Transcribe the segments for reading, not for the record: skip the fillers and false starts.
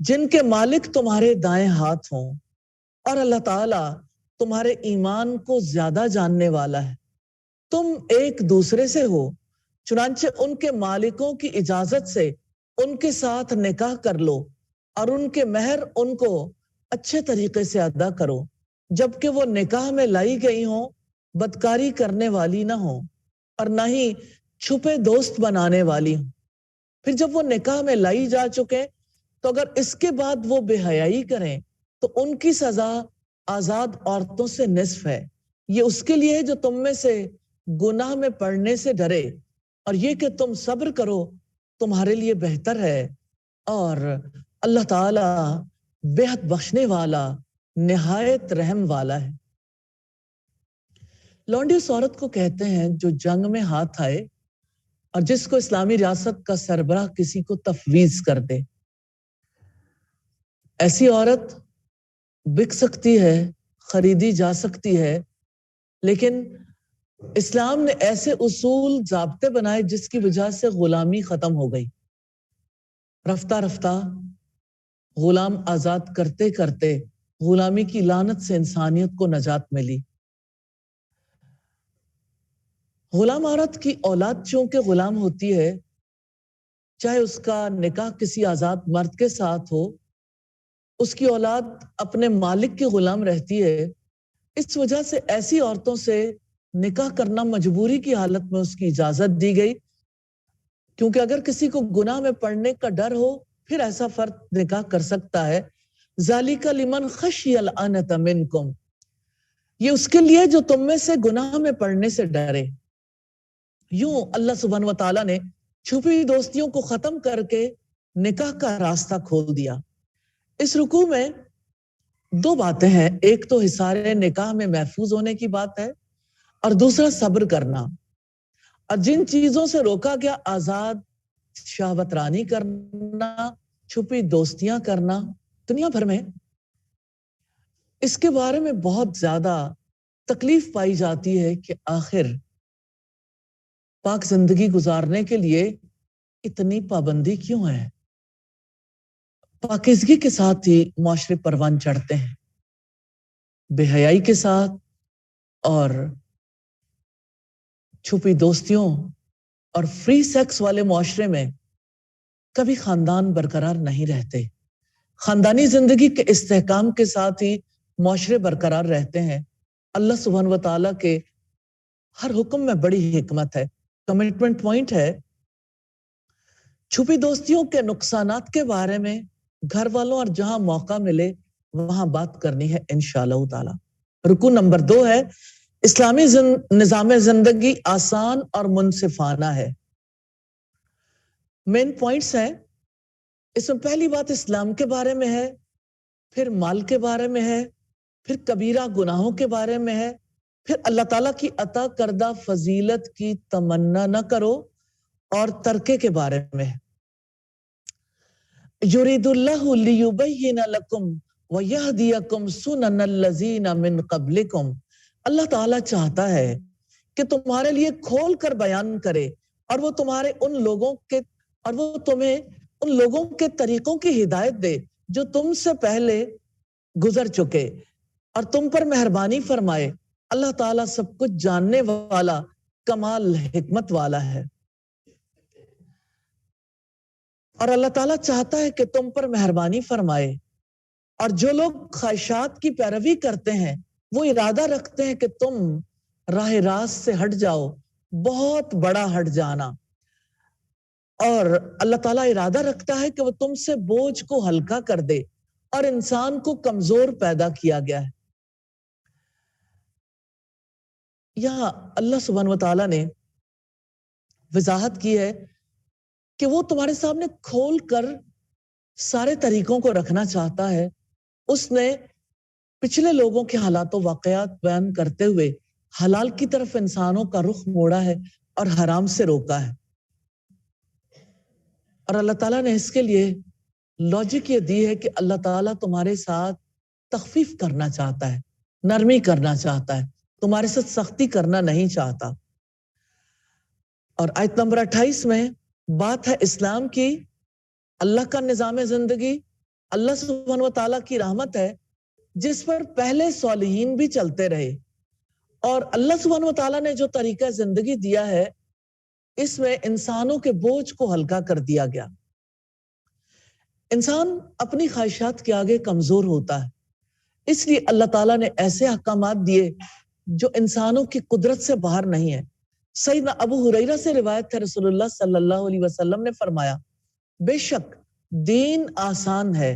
جن کے مالک تمہارے دائیں ہاتھ ہوں، اور اللہ تعالیٰ تمہارے ایمان کو زیادہ جاننے والا ہے۔ تم ایک دوسرے سے ہو، چنانچہ ان کے مالکوں کی اجازت سے ان کے ساتھ نکاح کر لو، اور ان کے مہر ان کو اچھے طریقے سے ادا کرو، جبکہ وہ نکاح میں لائی گئی ہوں بدکاری کرنے والی نہ ہوں، اور نہ ہی چھپے دوست بنانے والی ہوں۔ پھر جب وہ نکاح میں لائی جا چکے تو اگر اس کے بعد وہ بے حیائی کریں تو ان کی سزا آزاد عورتوں سے نصف ہے۔ یہ اس کے لیے جو تم میں سے گناہ میں پڑنے سے ڈرے، اور یہ کہ تم صبر کرو تمہارے لیے بہتر ہے، اور اللہ تعالی بہت بخشنے والا نہایت رحم والا ہے۔ لونڈی اس عورت کو کہتے ہیں جو جنگ میں ہاتھ آئے اور جس کو اسلامی ریاست کا سربراہ کسی کو تفویض کر دے۔ ایسی عورت بک سکتی ہے، خریدی جا سکتی ہے، لیکن اسلام نے ایسے اصول ضابطے بنائے جس کی وجہ سے غلامی ختم ہو گئی۔ رفتہ رفتہ غلام آزاد کرتے کرتے غلامی کی لعنت سے انسانیت کو نجات ملی۔ غلام عورت کی اولاد چونکہ غلام ہوتی ہے، چاہے اس کا نکاح کسی آزاد مرد کے ساتھ ہو، اس کی اولاد اپنے مالک کی غلام رہتی ہے۔ اس وجہ سے ایسی عورتوں سے نکاح کرنا مجبوری کی حالت میں اس کی اجازت دی گئی، کیونکہ اگر کسی کو گناہ میں پڑنے کا ڈر ہو پھر ایسا فرد نکاح کر سکتا ہے۔ ذالک لمن خشی العنت منکم، یہ اس کے لیے جو تم میں سے گناہ میں پڑنے سے ڈرے۔ یوں اللہ سبحانہ و تعالیٰ نے چھپی دوستیوں کو ختم کر کے نکاح کا راستہ کھول دیا۔ اس رکوع میں دو باتیں ہیں، ایک تو حصار نکاح میں محفوظ ہونے کی بات ہے، اور دوسرا صبر کرنا۔ اور جن چیزوں سے روکا گیا، آزاد شہوت رانی کرنا، چھپی دوستیاں کرنا، دنیا بھر میں اس کے بارے میں بہت زیادہ تکلیف پائی جاتی ہے کہ آخر پاک زندگی گزارنے کے لیے اتنی پابندی کیوں ہے؟ پاکیزگی کے ساتھ ہی معاشرے پروان چڑھتے ہیں، بے حیائی کے ساتھ اور چھپی دوستیوں اور فری سیکس والے معاشرے میں کبھی خاندان برقرار نہیں رہتے۔ خاندانی زندگی کے استحکام کے ساتھ ہی معاشرے برقرار رہتے ہیں۔ اللہ سبحانہ و تعالیٰ کے ہر حکم میں بڑی حکمت ہے۔ کمٹمنٹ پوائنٹ ہے، چھپی دوستیوں کے نقصانات کے بارے میں گھر والوں اور جہاں موقع ملے وہاں بات کرنی ہے انشاءاللہ تعالی۔ رکوع نمبر 2 ہے، اسلامی نظام زندگی آسان اور منصفانہ ہے۔ مین پوائنٹس ہیں، اس میں پہلی بات اسلام کے بارے میں ہے، پھر مال کے بارے میں ہے، پھر کبیرہ گناہوں کے بارے میں ہے، پھر اللہ تعالیٰ کی عطا کردہ فضیلت کی تمنا نہ کرو، اور ترکے کے بارے میں ہے۔ یرید اللہ لیبین لکم ویہدیکم سنن الذین من قبلکم، اللہ تعالیٰ چاہتا ہے کہ تمہارے لیے کھول کر بیان کرے، اور وہ تمہارے ان لوگوں کے اور وہ تمہیں ان لوگوں کے طریقوں کی ہدایت دے جو تم سے پہلے گزر چکے، اور تم پر مہربانی فرمائے۔ اللہ تعالیٰ سب کچھ جاننے والا، کمال حکمت والا ہے۔ اور اللہ تعالیٰ چاہتا ہے کہ تم پر مہربانی فرمائے، اور جو لوگ خواہشات کی پیروی کرتے ہیں وہ ارادہ رکھتے ہیں کہ تم راہ راست سے ہٹ جاؤ، بہت بڑا ہٹ جانا۔ اور اللہ تعالیٰ ارادہ رکھتا ہے کہ وہ تم سے بوجھ کو ہلکا کر دے، اور انسان کو کمزور پیدا کیا گیا ہے۔ یہاں اللہ سبحانہ و تعالیٰ نے وضاحت کی ہے کہ وہ تمہارے سامنے کھول کر سارے طریقوں کو رکھنا چاہتا ہے۔ اس نے پچھلے لوگوں کے حالات و واقعات بیان کرتے ہوئے حلال کی طرف انسانوں کا رخ موڑا ہے اور حرام سے روکا ہے، اور اللہ تعالیٰ نے اس کے لیے لاجک یہ دی ہے کہ اللہ تعالیٰ تمہارے ساتھ تخفیف کرنا چاہتا ہے، نرمی کرنا چاہتا ہے، تمہارے ساتھ سختی کرنا نہیں چاہتا۔ اور آیت نمبر 28 میں بات ہے اسلام کی، اللہ کا نظام زندگی اللہ سبحانہ و تعالیٰ کی رحمت ہے جس پر پہلے صالحین بھی چلتے رہے، اور اللہ سبحانہ و تعالیٰ نے جو طریقہ زندگی دیا ہے اس میں انسانوں کے بوجھ کو ہلکا کر دیا گیا۔ انسان اپنی خواہشات کے آگے کمزور ہوتا ہے، اس لیے اللہ تعالیٰ نے ایسے احکامات دیے جو انسانوں کی قدرت سے باہر نہیں ہے۔ سیدنا ابو ہریرہ سے روایت ہے، رسول اللہ صلی اللہ علیہ وسلم نے فرمایا، بے شک دین آسان ہے،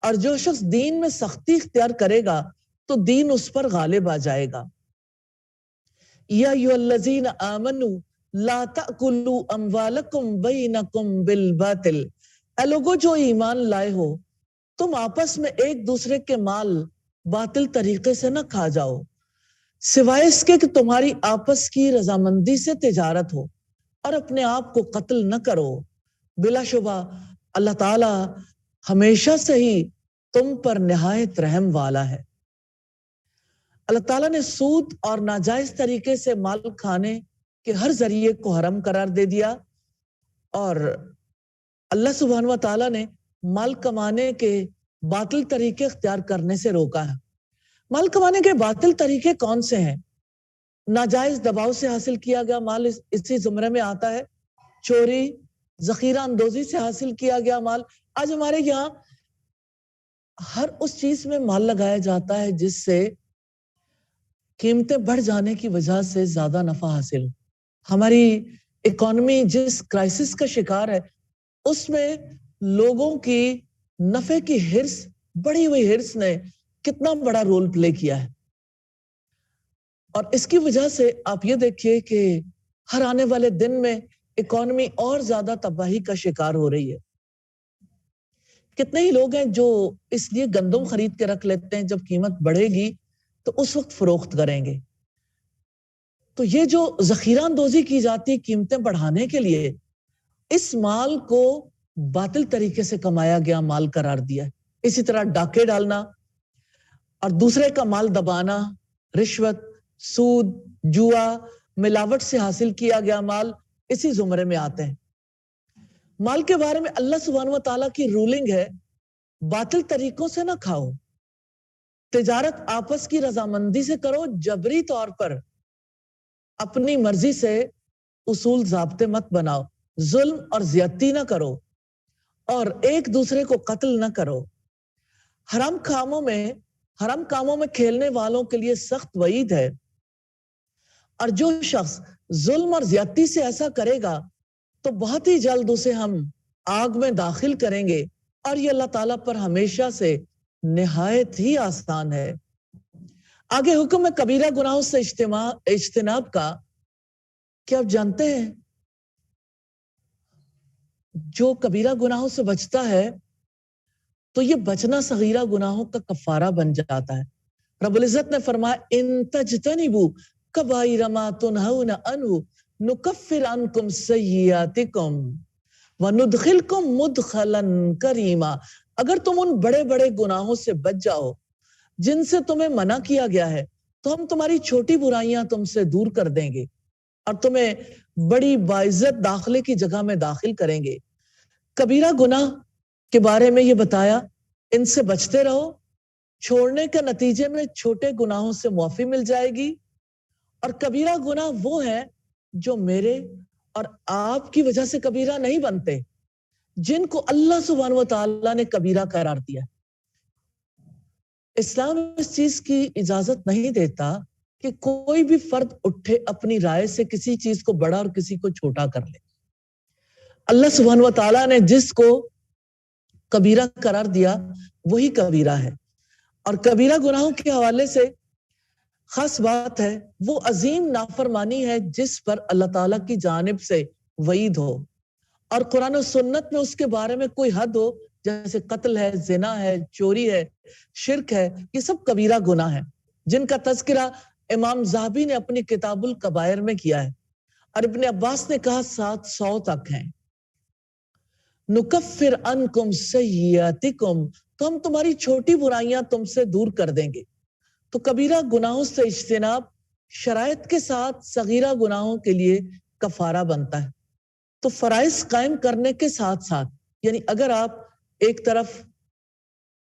اور جو شخص دین میں سختی اختیار کرے گا تو دین اس پر غالب آ جائے گا۔ یا ایھا الذین آمنوا لا تأکلوا اموالکم بینکم بالباطل، اے لوگو جو ایمان لائے ہو، تم آپس میں ایک دوسرے کے مال باطل طریقے سے نہ کھا جاؤ، سوائے اس کے کہ تمہاری آپس کی رضامندی سے تجارت ہو، اور اپنے آپ کو قتل نہ کرو، بلا شبہ اللہ تعالی ہمیشہ سے ہی تم پر نہایت رحم والا ہے۔ اللہ تعالیٰ نے سود اور ناجائز طریقے سے مال کھانے کے ہر ذریعے کو حرام قرار دے دیا، اور اللہ سبحانہ و تعالیٰ نے مال کمانے کے باطل طریقے اختیار کرنے سے روکا ہے۔ مال کمانے کے باطل طریقے کون سے ہیں؟ ناجائز دباؤ سے حاصل کیا گیا مال اسی زمرے میں آتا ہے، چوری، ذخیرہ اندوزی سے حاصل کیا گیا مال۔ آج ہمارے یہاں ہر اس چیز میں مال لگایا جاتا ہے جس سے قیمتیں بڑھ جانے کی وجہ سے زیادہ نفع حاصل۔ ہماری اکانومی جس کرائسس کا شکار ہے اس میں لوگوں کی نفع کی ہرس، بڑھی ہوئی ہرس نے کتنا بڑا رول پلے کیا ہے، اور اس کی وجہ سے آپ یہ دیکھیے کہ ہر آنے والے دن میں اکانومی اور زیادہ تباہی کا شکار ہو رہی ہے۔ کتنے ہی لوگ ہیں جو اس لیے گندم خرید کے رکھ لیتے ہیں جب قیمت بڑھے گی تو اس وقت فروخت کریں گے۔ تو یہ جو ذخیرہ اندوزی کی جاتی ہے قیمتیں بڑھانے کے لیے، اس مال کو باطل طریقے سے کمایا گیا مال قرار دیا ہے۔ اسی طرح ڈاکے ڈالنا اور دوسرے کا مال دبانا، رشوت، سود، جوا، ملاوٹ سے حاصل کیا گیا مال اسی زمرے میں آتے ہیں۔ مال کے بارے میں اللہ سبحانہ و تعالیٰ کی رولنگ ہے، باطل طریقوں سے نہ کھاؤ، تجارت آپس کی رضامندی سے کرو، جبری طور پر اپنی مرضی سے اصول ضابطے مت بناؤ، ظلم اور زیادتی نہ کرو، اور ایک دوسرے کو قتل نہ کرو۔ حرام کاموں میں کھیلنے والوں کے لیے سخت وعید ہے، اور جو شخص ظلم اور زیادتی سے ایسا کرے گا تو بہت ہی جلد اسے ہم آگ میں داخل کریں گے، اور یہ اللہ تعالیٰ پر ہمیشہ سے نہایت ہی آسان ہے۔ آگے حکم ہے کبیرہ گناہوں سے اجتناب کا۔ کیا آپ جانتے ہیں جو کبیرہ گناہوں سے بچتا ہے تو یہ بچنا صغیرہ گناہوں کا کفارہ بن جاتا ہے۔ رب العزت نے فرمایا ان تجتنبوا کبائر ما تنہون عنہ نکفر عنکم سیئاتکم وندخلکم مدخلا کریما، اگر تم ان بڑے بڑے گناہوں سے بچ جاؤ جن سے تمہیں منع کیا گیا ہے تو ہم تمہاری چھوٹی برائیاں تم سے دور کر دیں گے اور تمہیں بڑی باعزت داخلے کی جگہ میں داخل کریں گے۔ کبیرہ گناہ کے بارے میں یہ بتایا، ان سے بچتے رہو، چھوڑنے کے نتیجے میں چھوٹے گناہوں سے معافی مل جائے گی، اور کبیرہ گناہ وہ ہے جو میرے اور آپ کی وجہ سے کبیرہ نہیں بنتے، جن کو اللہ سبحانہ و تعالیٰ نے کبیرہ قرار دیا۔ اسلام اس چیز کی اجازت نہیں دیتا کہ کوئی بھی فرد اٹھے اپنی رائے سے کسی چیز کو بڑا اور کسی کو چھوٹا کر لے۔ اللہ سبحانہ و تعالیٰ نے جس کو کبیرہ قرار دیا وہی کبیرہ ہے، اور کبیرہ گناہوں کے حوالے سے خاص بات ہے وہ عظیم نافرمانی ہے جس پر اللہ تعالیٰ کی جانب سے وعید ہو، اور قرآن و سنت میں اس کے بارے میں کوئی حد ہو، جیسے قتل ہے، زنا ہے، چوری ہے، شرک ہے، یہ سب کبیرہ گناہ ہیں جن کا تذکرہ امام ذہبی نے اپنی کتاب الکبائر میں کیا ہے، اور ابن عباس نے کہا 700 تک ہیں۔ نکفر عنکم سیئاتکم، تو ہم تمہاری چھوٹی برائیاں تم سے دور کر دیں گے۔ تو کبیرہ گناہوں سے اجتناب شرائط کے ساتھ صغیرہ گناہوں کے لیے کفارہ بنتا ہے۔ تو فرائض قائم کرنے کے ساتھ ساتھ، یعنی اگر آپ ایک طرف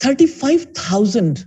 35,000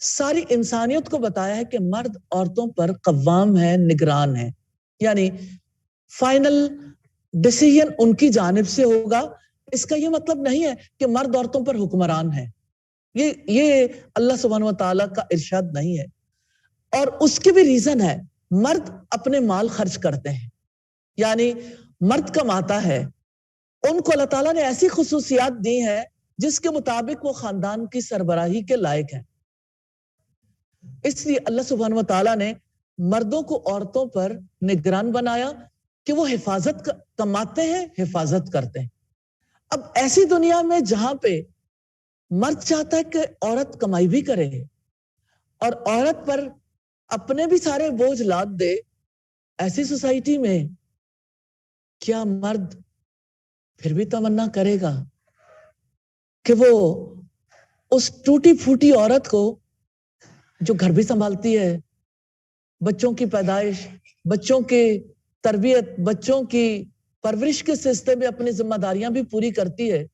ساری انسانیت کو بتایا ہے کہ مرد عورتوں پر قوام ہے، نگران ہے، یعنی فائنل ڈیسیژن ان کی جانب سے ہوگا۔ اس کا یہ مطلب نہیں ہے کہ مرد عورتوں پر حکمران ہے، یہ اللہ سبحانہ و تعالیٰ کا ارشاد نہیں ہے۔ اور اس کی بھی ریزن ہے، مرد اپنے مال خرچ کرتے ہیں، یعنی مرد کماتا ہے، ان کو اللہ تعالیٰ نے ایسی خصوصیات دی ہیں جس کے مطابق وہ خاندان کی سربراہی کے لائق ہیں۔ اس لیے اللہ سبحانہ و تعالیٰ نے مردوں کو عورتوں پر نگران بنایا کہ وہ حفاظت کماتے ہیں، حفاظت کرتے ہیں۔ اب ایسی دنیا میں جہاں پہ مرد چاہتا ہے کہ عورت کمائی بھی کرے اور عورت پر اپنے بھی سارے بوجھ لاد دے، ایسی سوسائٹی میں کیا مرد پھر بھی تمنا کرے گا کہ وہ اس ٹوٹی پھوٹی عورت کو جو گھر بھی سنبھالتی ہے، بچوں کی پیدائش، بچوں کی تربیت، بچوں کی پرورش کے سلسلے میں اپنی ذمہ داریاں بھی پوری کرتی ہے،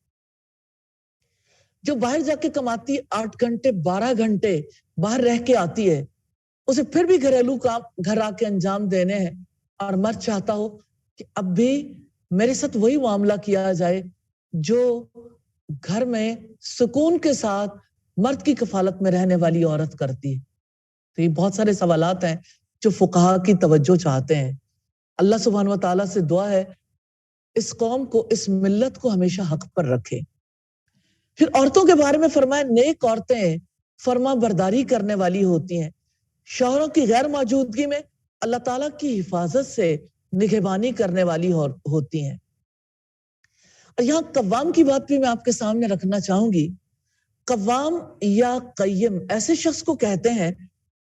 جو باہر جا کے کماتی 8 گھنٹے 12 گھنٹے باہر رہ کے آتی ہے، اسے پھر بھی گھریلو کام گھر آ کے انجام دینے ہیں، اور مرد چاہتا ہو کہ اب بھی میرے ساتھ وہی معاملہ کیا جائے جو گھر میں سکون کے ساتھ مرد کی کفالت میں رہنے والی عورت کرتی ہے۔ تو یہ بہت سارے سوالات ہیں جو فقہا کی توجہ چاہتے ہیں۔ اللہ سبحانہ و تعالیٰ سے دعا ہے اس قوم کو، اس ملت کو ہمیشہ حق پر رکھے۔ پھر عورتوں کے بارے میں فرمایا نیک عورتیں فرما برداری کرنے والی ہوتی ہیں، شوہروں کی غیر موجودگی میں اللہ تعالیٰ کی حفاظت سے نگہبانی کرنے والی ہوتی ہیں۔ اور یہاں قوام کی بات بھی میں آپ کے سامنے رکھنا چاہوں گی۔ قوام یا قیم ایسے شخص کو کہتے ہیں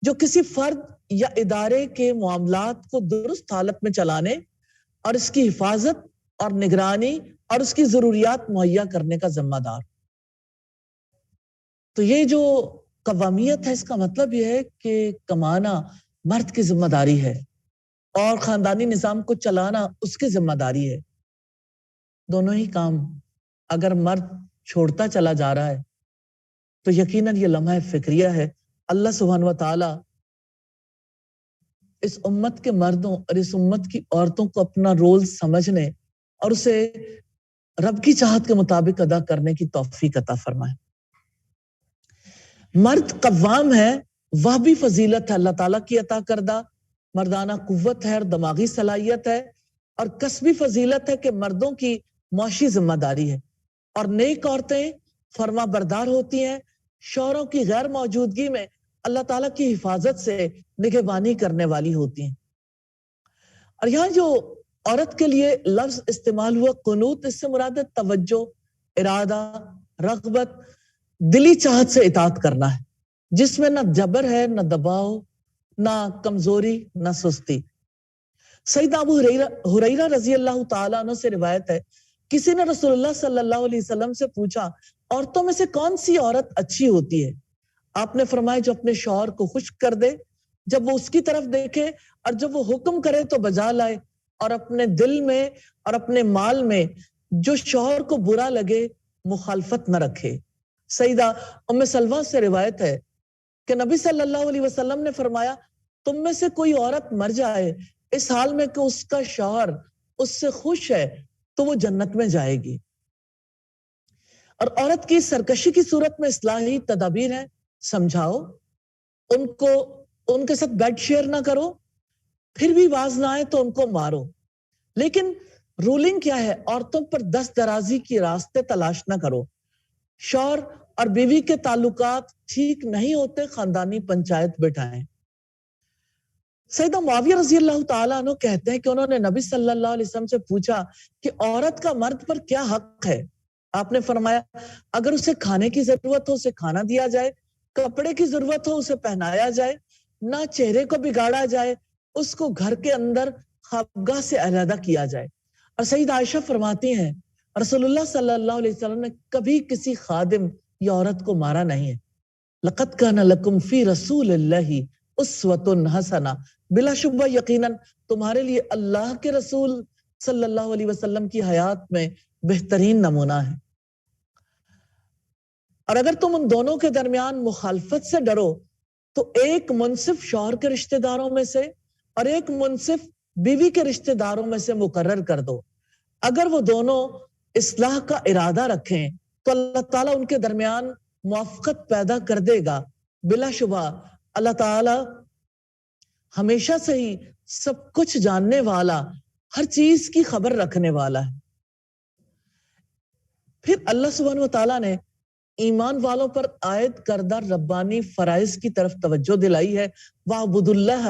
جو کسی فرد یا ادارے کے معاملات کو درست حالت میں چلانے اور اس کی حفاظت اور نگرانی اور اس کی ضروریات مہیا کرنے کا ذمہ دار۔ تو یہ جو قوامیت ہے، اس کا مطلب یہ ہے کہ کمانا مرد کی ذمہ داری ہے اور خاندانی نظام کو چلانا اس کی ذمہ داری ہے۔ دونوں ہی کام اگر مرد چھوڑتا چلا جا رہا ہے تو یقیناً یہ لمحہ فکریہ ہے۔ اللہ سبحانہ و تعالیٰ اس امت کے مردوں اور اس امت کی عورتوں کو اپنا رول سمجھنے اور اسے رب کی چاہت کے مطابق ادا کرنے کی توفیق عطا فرمائے۔ مرد قوام ہے، وہ بھی فضیلت ہے، اللہ تعالیٰ کی عطا کردہ مردانہ قوت ہے اور دماغی صلاحیت ہے، اور کسبی فضیلت ہے کہ مردوں کی معاشی ذمہ داری ہے۔ اور نیک عورتیں فرما بردار ہوتی ہیں، شوہروں کی غیر موجودگی میں اللہ تعالیٰ کی حفاظت سے نگہبانی کرنے والی ہوتی ہیں۔ اور یہاں جو عورت کے لیے لفظ استعمال ہوا قنوت، اس سے مراد ہے توجہ، ارادہ، رغبت، دلی چاہت سے اطاعت کرنا ہے، جس میں نہ جبر ہے، نہ دباؤ، نہ کمزوری، نہ سستی۔ سیدنا ابو ہریرہ رضی اللہ تعالیٰ عنہ سے روایت ہے، کسی نے رسول اللہ صلی اللہ علیہ وسلم سے پوچھا عورتوں میں سے کون سی عورت اچھی ہوتی ہے؟ آپ نے فرمایا جو اپنے شوہر کو خوش کر دے، جب وہ اس کی طرف دیکھے اور جب وہ حکم کرے تو بجا لائے، اور اپنے دل میں اور اپنے مال میں جو شوہر کو برا لگے مخالفت نہ رکھے۔ سیدہ ام سلمہ سے روایت ہے کہ نبی صلی اللہ علیہ وسلم نے فرمایا تم میں سے کوئی عورت مر جائے اس حال میں کہ اس کا شوہر اس سے خوش ہے تو وہ جنت میں جائے گی۔ اور عورت کی سرکشی کی صورت میں اصلاحی تدابیر ہیں، سمجھاؤ ان کے ساتھ بیڈ شیئر نہ کرو، پھر بھی باز نہ آئے تو ان کو مارو۔ لیکن رولنگ کیا ہے؟ عورتوں پر دست درازی کی راستے تلاش نہ کرو۔ شوہر اور بیوی کے تعلقات ٹھیک نہیں ہوتے، خاندانی پنچایت بٹھائیں۔ سیدہ معاویہ رضی اللہ تعالیٰ عنہ کہتے ہیں کہ انہوں نے نبی صلی اللہ علیہ وسلم سے پوچھا کہ عورت کا مرد پر کیا حق ہے؟ آپ نے فرمایا اگر اسے کھانے کی ضرورت ہو اسے کھانا دیا جائے، کپڑے کی ضرورت ہو اسے پہنایا جائے، نہ چہرے کو بگاڑا جائے، اس کو گھر کے اندر خوابگاہ سے علیحدہ کیا جائے۔ اور سیدہ عائشہ فرماتی ہیں رسول اللہ صلی اللہ علیہ وسلم نے کبھی کسی خادم یا عورت کو مارا نہیں ہے۔ لقد کان لکم فی رسول اللہ اسوۃ حسنہ، بلا شبہ یقیناً تمہارے لیے اللہ کے رسول صلی اللہ علیہ وسلم کی حیات میں بہترین نمونہ ہے۔ اور اگر تم ان دونوں کے درمیان مخالفت سے ڈرو تو ایک منصف شوہر کے رشتہ داروں میں سے اور ایک منصف بیوی کے رشتہ داروں میں سے مقرر کر دو. اگر وہ دونوں اصلاح کا ارادہ رکھیں تو اللہ تعالیٰ ان کے درمیان موافقت پیدا کر دے گا. بلا شبہ اللہ تعالیٰ ہمیشہ سے ہی سب کچھ جاننے والا، ہر چیز کی خبر رکھنے والا ہے. پھر اللہ سبحانہ و تعالیٰ نے ایمان والوں پر عائد کردہ ربانی فرائض کی طرف توجہ دلائی ہے. وَاعْبُدُوا اللَّهَ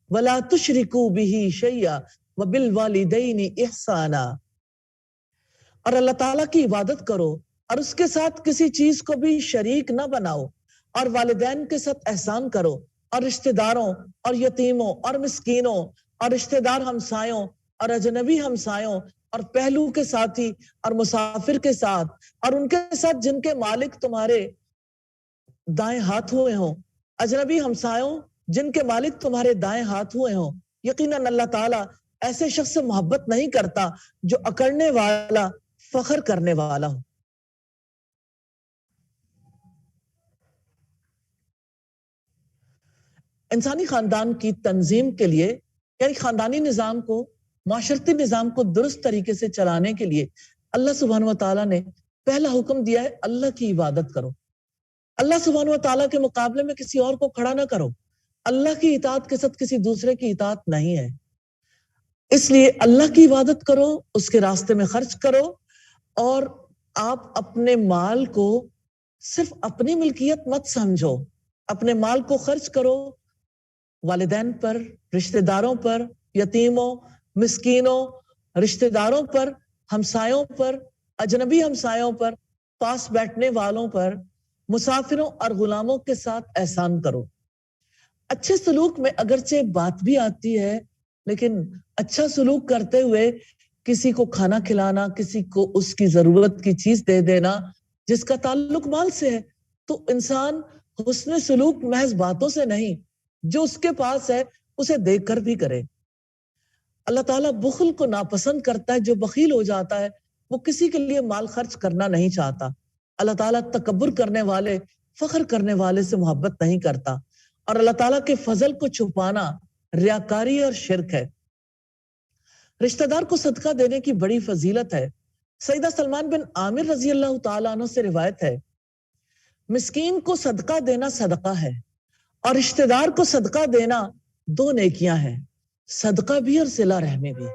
وَلَا تُشْرِكُوا بِهِ شَيْئًا وَبِالْوَالِدَيْنِ إِحْسَانًا. اور اللہ تعالیٰ کی عبادت کرو اور اس کے ساتھ کسی چیز کو بھی شریک نہ بناؤ، اور والدین کے ساتھ احسان کرو، اور رشتہ داروں اور یتیموں اور مسکینوں اور رشتہ دار ہمسایوں اور اجنبی ہمسایوں اور پہلو کے ساتھی اور مسافر کے ساتھ اور ان کے ساتھ جن کے مالک تمہارے دائیں ہاتھ ہوئے ہوں، اجنبی ہمسایوں جن کے مالک تمہارے دائیں ہاتھ ہوئے ہوں. یقیناً اللہ تعالیٰ ایسے شخص سے محبت نہیں کرتا جو اکڑنے والا، فخر کرنے والا ہو. انسانی خاندان کی تنظیم کے لیے، یعنی خاندانی نظام کو، معاشرتی نظام کو درست طریقے سے چلانے کے لیے اللہ سبحانہ و تعالیٰ نے پہلا حکم دیا ہے اللہ کی عبادت کرو. اللہ سبحانہ و تعالیٰ کے مقابلے میں کسی اور کو کھڑا نہ کرو. اللہ کی اطاعت کے ساتھ کسی دوسرے کی اطاعت نہیں ہے. اس لیے اللہ کی عبادت کرو، اس کے راستے میں خرچ کرو، اور آپ اپنے مال کو صرف اپنی ملکیت مت سمجھو. اپنے مال کو خرچ کرو والدین پر، رشتہ داروں پر، یتیموں، مسکینوں، رشتہ داروں پر، ہمسایوں پر، اجنبی ہمسایوں پر، پاس بیٹھنے والوں پر، مسافروں اور غلاموں کے ساتھ احسان کرو. اچھے سلوک میں اگرچہ بات بھی آتی ہے، لیکن اچھا سلوک کرتے ہوئے کسی کو کھانا کھلانا، کسی کو اس کی ضرورت کی چیز دے دینا جس کا تعلق مال سے ہے، تو انسان حسن سلوک محض باتوں سے نہیں، جو اس کے پاس ہے اسے دیکھ کر بھی کرے. اللہ تعالیٰ بخل کو ناپسند کرتا ہے. جو بخیل ہو جاتا ہے وہ کسی کے لیے مال خرچ کرنا نہیں چاہتا. اللہ تعالیٰ تکبر کرنے والے، فخر کرنے والے سے محبت نہیں کرتا. اور اللہ تعالیٰ کے فضل کو چھپانا ریاکاری اور شرک ہے. رشتہ دار کو صدقہ دینے کی بڑی فضیلت ہے. سیدہ سلمان بن عامر رضی اللہ تعالیٰ عنہ سے روایت ہے، مسکین کو صدقہ دینا صدقہ ہے، اور رشتہ دار کو صدقہ دینا دو نیکیاں ہیں، صدقہ بھی اور صلہ رحمی بھی.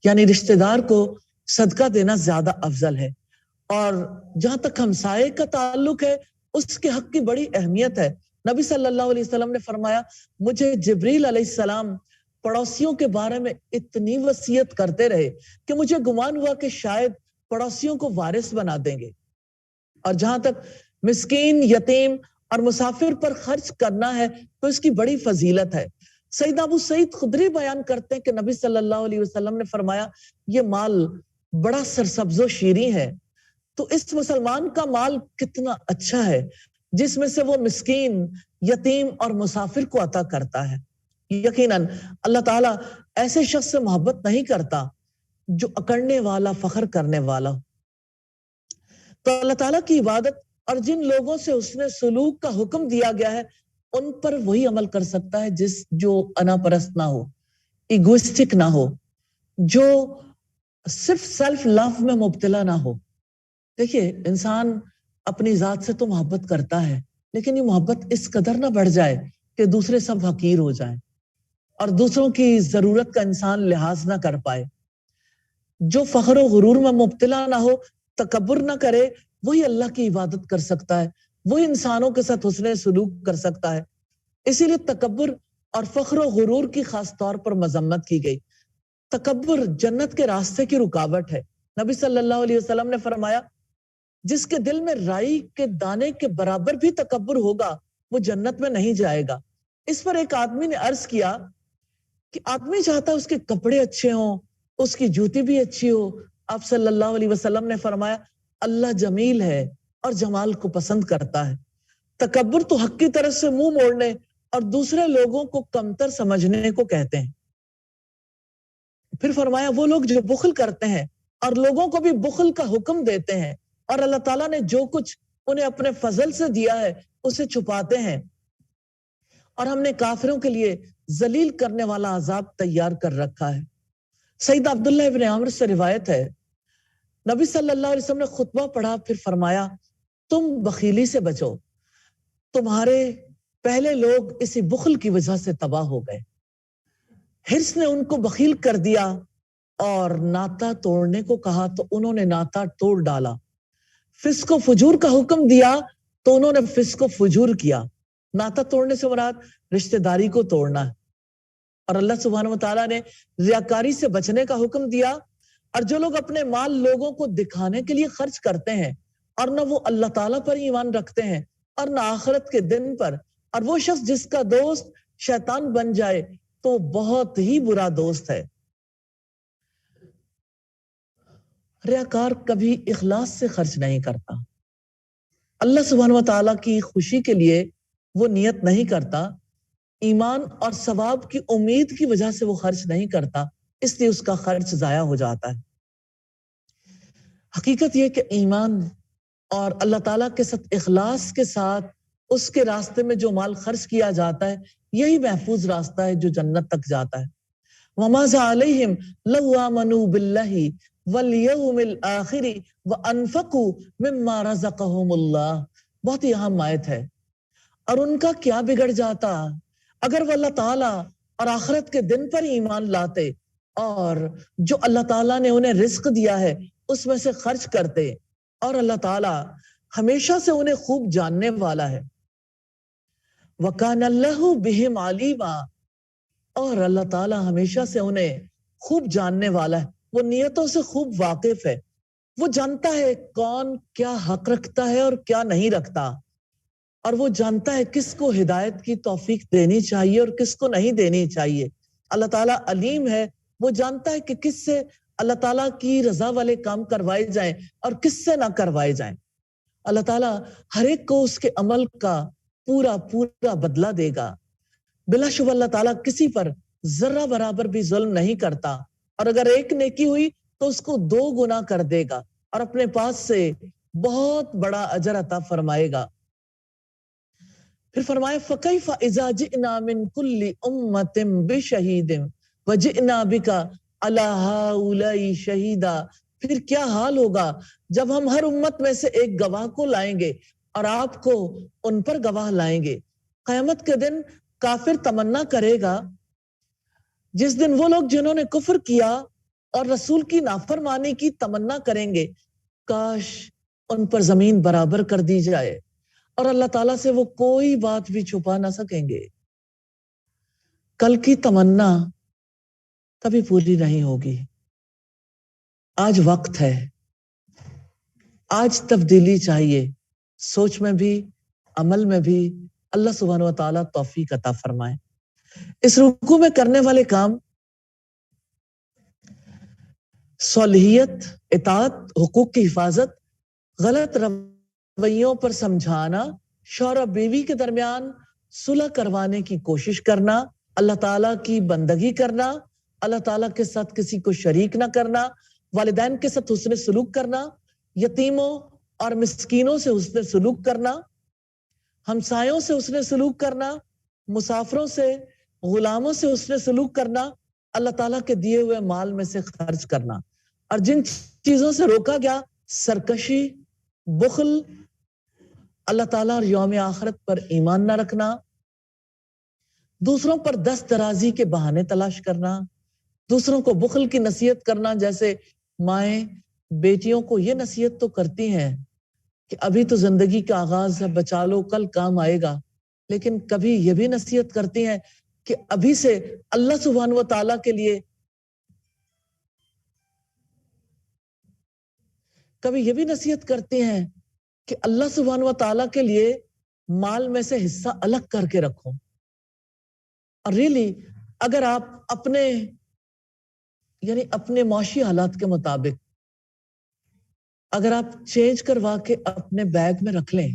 یعنی رشتہ دار کو صدقہ دینا زیادہ افضل ہے. اور جہاں تک ہمسائے کا تعلق ہے، اس کے حق کی بڑی اہمیت ہے. نبی صلی اللہ علیہ وسلم نے فرمایا، مجھے جبریل علیہ السلام پڑوسیوں کے بارے میں اتنی وصیت کرتے رہے کہ مجھے گمان ہوا کہ شاید پڑوسیوں کو وارث بنا دیں گے. اور جہاں تک مسکین، یتیم اور مسافر پر خرچ کرنا ہے تو اس کی بڑی فضیلت ہے. سیدنا ابو سعید خدری بیان کرتے ہیں کہ نبی صلی اللہ علیہ وسلم نے فرمایا، یہ مال بڑا سرسبز و شیریں ہے، تو اس مسلمان کا مال کتنا اچھا ہے جس میں سے وہ مسکین، یتیم اور مسافر کو عطا کرتا ہے. یقیناً اللہ تعالیٰ ایسے شخص سے محبت نہیں کرتا جو اکڑنے والا، فخر کرنے والا. تو اللہ تعالیٰ کی عبادت اور جن لوگوں سے اس نے سلوک کا حکم دیا گیا ہے، ان پر وہی عمل کر سکتا ہے جو انا پرست نہ ہو، ایگوسٹک نہ ہو، جو صرف سیلف لو میں مبتلا نہ ہو. دیکھیے، انسان اپنی ذات سے تو محبت کرتا ہے، لیکن یہ محبت اس قدر نہ بڑھ جائے کہ دوسرے سب حقیر ہو جائیں اور دوسروں کی ضرورت کا انسان لحاظ نہ کر پائے. جو فخر و غرور میں مبتلا نہ ہو، تکبر نہ کرے، وہی اللہ کی عبادت کر سکتا ہے، وہی انسانوں کے ساتھ حسن سلوک کر سکتا ہے. اسی لیے تکبر اور فخر و غرور کی خاص طور پر مذمت کی گئی. تکبر جنت کے راستے کی رکاوٹ ہے. نبی صلی اللہ علیہ وسلم نے فرمایا، جس کے دل میں رائی کے دانے کے برابر بھی تکبر ہوگا وہ جنت میں نہیں جائے گا. اس پر ایک آدمی نے عرض کیا کہ آدمی چاہتا ہے اس کے کپڑے اچھے ہوں، اس کی جوتی بھی اچھی ہو. آپ صلی اللہ علیہ وسلم نے فرمایا، اللہ جمیل ہے اور جمال کو پسند کرتا ہے. تکبر تو حق کی طرف سے منہ موڑنے اور دوسرے لوگوں کو کمتر سمجھنے کو کہتے ہیں. پھر فرمایا، وہ لوگ جو بخل کرتے ہیں اور لوگوں کو بھی بخل کا حکم دیتے ہیں، اور اللہ تعالیٰ نے جو کچھ انہیں اپنے فضل سے دیا ہے اسے چھپاتے ہیں، اور ہم نے کافروں کے لیے ذلیل کرنے والا عذاب تیار کر رکھا ہے۔ سیدنا عبداللہ ابن عمر سے روایت ہے، نبی صلی اللہ علیہ وسلم نے خطبہ پڑھا، پھر فرمایا تم بخیلی سے بچو، تمہارے پہلے لوگ اسی بخل کی وجہ سے تباہ ہو گئے۔ حرص نے ان کو بخیل کر دیا اور ناتا توڑنے کو کہا تو انہوں نے ناتا توڑ ڈالا، فسق و فجور کا حکم دیا تو انہوں نے فسق و فجور کیا۔ ناتا توڑنے سے مراد رشتہ داری کو توڑنا ہے، اور اللہ سبحانہ وتعالیٰ نے ریاکاری سے بچنے کا حکم دیا، اور جو لوگ اپنے مال لوگوں کو دکھانے کے لیے خرچ کرتے ہیں اور نہ وہ اللہ تعالیٰ پر ایمان رکھتے ہیں اور نہ آخرت کے دن پر، اور وہ شخص جس کا دوست شیطان بن جائے تو بہت ہی برا دوست ہے۔ ریاکار کبھی اخلاص سے خرچ نہیں کرتا، اللہ سبحانہ وتعالیٰ کی خوشی کے لیے وہ نیت نہیں کرتا، ایمان اور ثواب کی امید کی وجہ سے وہ خرچ نہیں کرتا، اس لیے اس کا خرچ ضائع ہو جاتا ہے۔ حقیقت یہ کہ ایمان اور اللہ تعالیٰ کے ساتھ اخلاص کے ساتھ اس کے راستے میں جو مال خرچ کیا جاتا ہے یہی محفوظ راستہ ہے جو جنت تک جاتا ہے۔ وَمَاذَا عَلَيْهِمْ لَوْ آمَنُوا بِاللَّهِ وَالْيَوْمِ الْآخِرِ وَأَنفَقُوا مِمَّا رَزَقَهُمُ اللَّهُ، بہت ہی اہم آیت ہے۔ اور ان کا کیا بگڑ جاتا اگر وہ اللہ تعالیٰ اور آخرت کے دن پر ایمان لاتے اور جو اللہ تعالیٰ نے انہیں رزق دیا ہے اس میں سے خرچ کرتے، اور اللہ تعالیٰ ہمیشہ سے انہیں خوب جاننے والا ہے۔ وَكَانَ اللَّهُ بِهِمْ عَلِيمًا، اور اللہ تعالیٰ ہمیشہ سے انہیں خوب جاننے والا ہے، وہ نیتوں سے خوب واقف ہے، وہ جانتا ہے کون کیا حق رکھتا ہے اور کیا نہیں رکھتا، اور وہ جانتا ہے کس کو ہدایت کی توفیق دینی چاہیے اور کس کو نہیں دینی چاہیے۔ اللہ تعالیٰ علیم ہے، وہ جانتا ہے کہ کس سے اللہ تعالیٰ کی رضا والے کام کروائے جائیں اور کس سے نہ کروائے جائیں۔ اللہ تعالیٰ ہر ایک کو اس کے عمل کا پورا پورا بدلہ دے گا۔ بلا شبہ اللہ تعالیٰ کسی پر ذرہ برابر بھی ظلم نہیں کرتا، اور اگر ایک نیکی ہوئی تو اس کو 2 گنا کر دے گا اور اپنے پاس سے بہت بڑا اجر عطا فرمائے گا۔ پھر فرمایا فَكَيْفَ إِذَا جِئْنَا مِن كُلِّ أُمَّةٍ بِشَهِيدٍ وَجِئْنَا بِكَ عَلَى هَؤُلَاءِ شَهِيدًا، پھر کیا حال ہوگا جب ہم ہر امت میں سے ایک گواہ کو لائیں گے اور آپ کو ان پر گواہ لائیں گے۔ قیامت کے دن کافر تمنا کرے گا، جس دن وہ لوگ جنہوں نے کفر کیا اور رسول کی نافرمانی کی تمنا کریں گے کاش ان پر زمین برابر کر دی جائے، اور اللہ تعالیٰ سے وہ کوئی بات بھی چھپا نہ سکیں گے۔ کل کی تمنا کبھی پوری نہیں ہوگی، آج وقت ہے، آج تبدیلی چاہیے، سوچ میں بھی عمل میں بھی۔ اللہ سبحانہ و تعالیٰ توفیق عطا فرمائے۔ اس رکوع میں کرنے والے کام صالحیت، اطاعت، حقوق کی حفاظت، غلط رویوں پر سمجھانا، شوہر اور بیوی کے درمیان صلح کروانے کی کوشش کرنا، اللہ تعالیٰ کی بندگی کرنا، اللہ تعالیٰ کے ساتھ کسی کو شریک نہ کرنا، والدین کے ساتھ حسن سلوک کرنا، یتیموں اور مسکینوں سے حسن سلوک کرنا، ہمسایوں سے حسن سلوک کرنا، مسافروں سے، غلاموں سے حسن سلوک کرنا، اللہ تعالیٰ کے دیے ہوئے مال میں سے خرچ کرنا، اور جن چیزوں سے روکا گیا سرکشی، بخل، اللہ تعالیٰ اور یوم آخرت پر ایمان نہ رکھنا، دوسروں پر دست درازی کے بہانے تلاش کرنا، دوسروں کو بخل کی نصیحت کرنا، جیسے مائیں بیٹیوں کو یہ نصیحت تو کرتی ہیں کہ ابھی تو زندگی کا آغاز ہے، بچا لو کل کام آئے گا، لیکن کبھی یہ بھی نصیحت کرتی ہیں کہ ابھی سے اللہ سبحانہ و تعالیٰ کے لیے، کبھی یہ بھی نصیحت کرتی ہیں کہ اللہ سبحانہ و تعالیٰ کے لیے مال میں سے حصہ الگ کر کے رکھو۔ اور ریلی اگر آپ اپنے معاشی حالات کے مطابق اگر آپ چینج کروا کے اپنے بیگ میں رکھ لیں،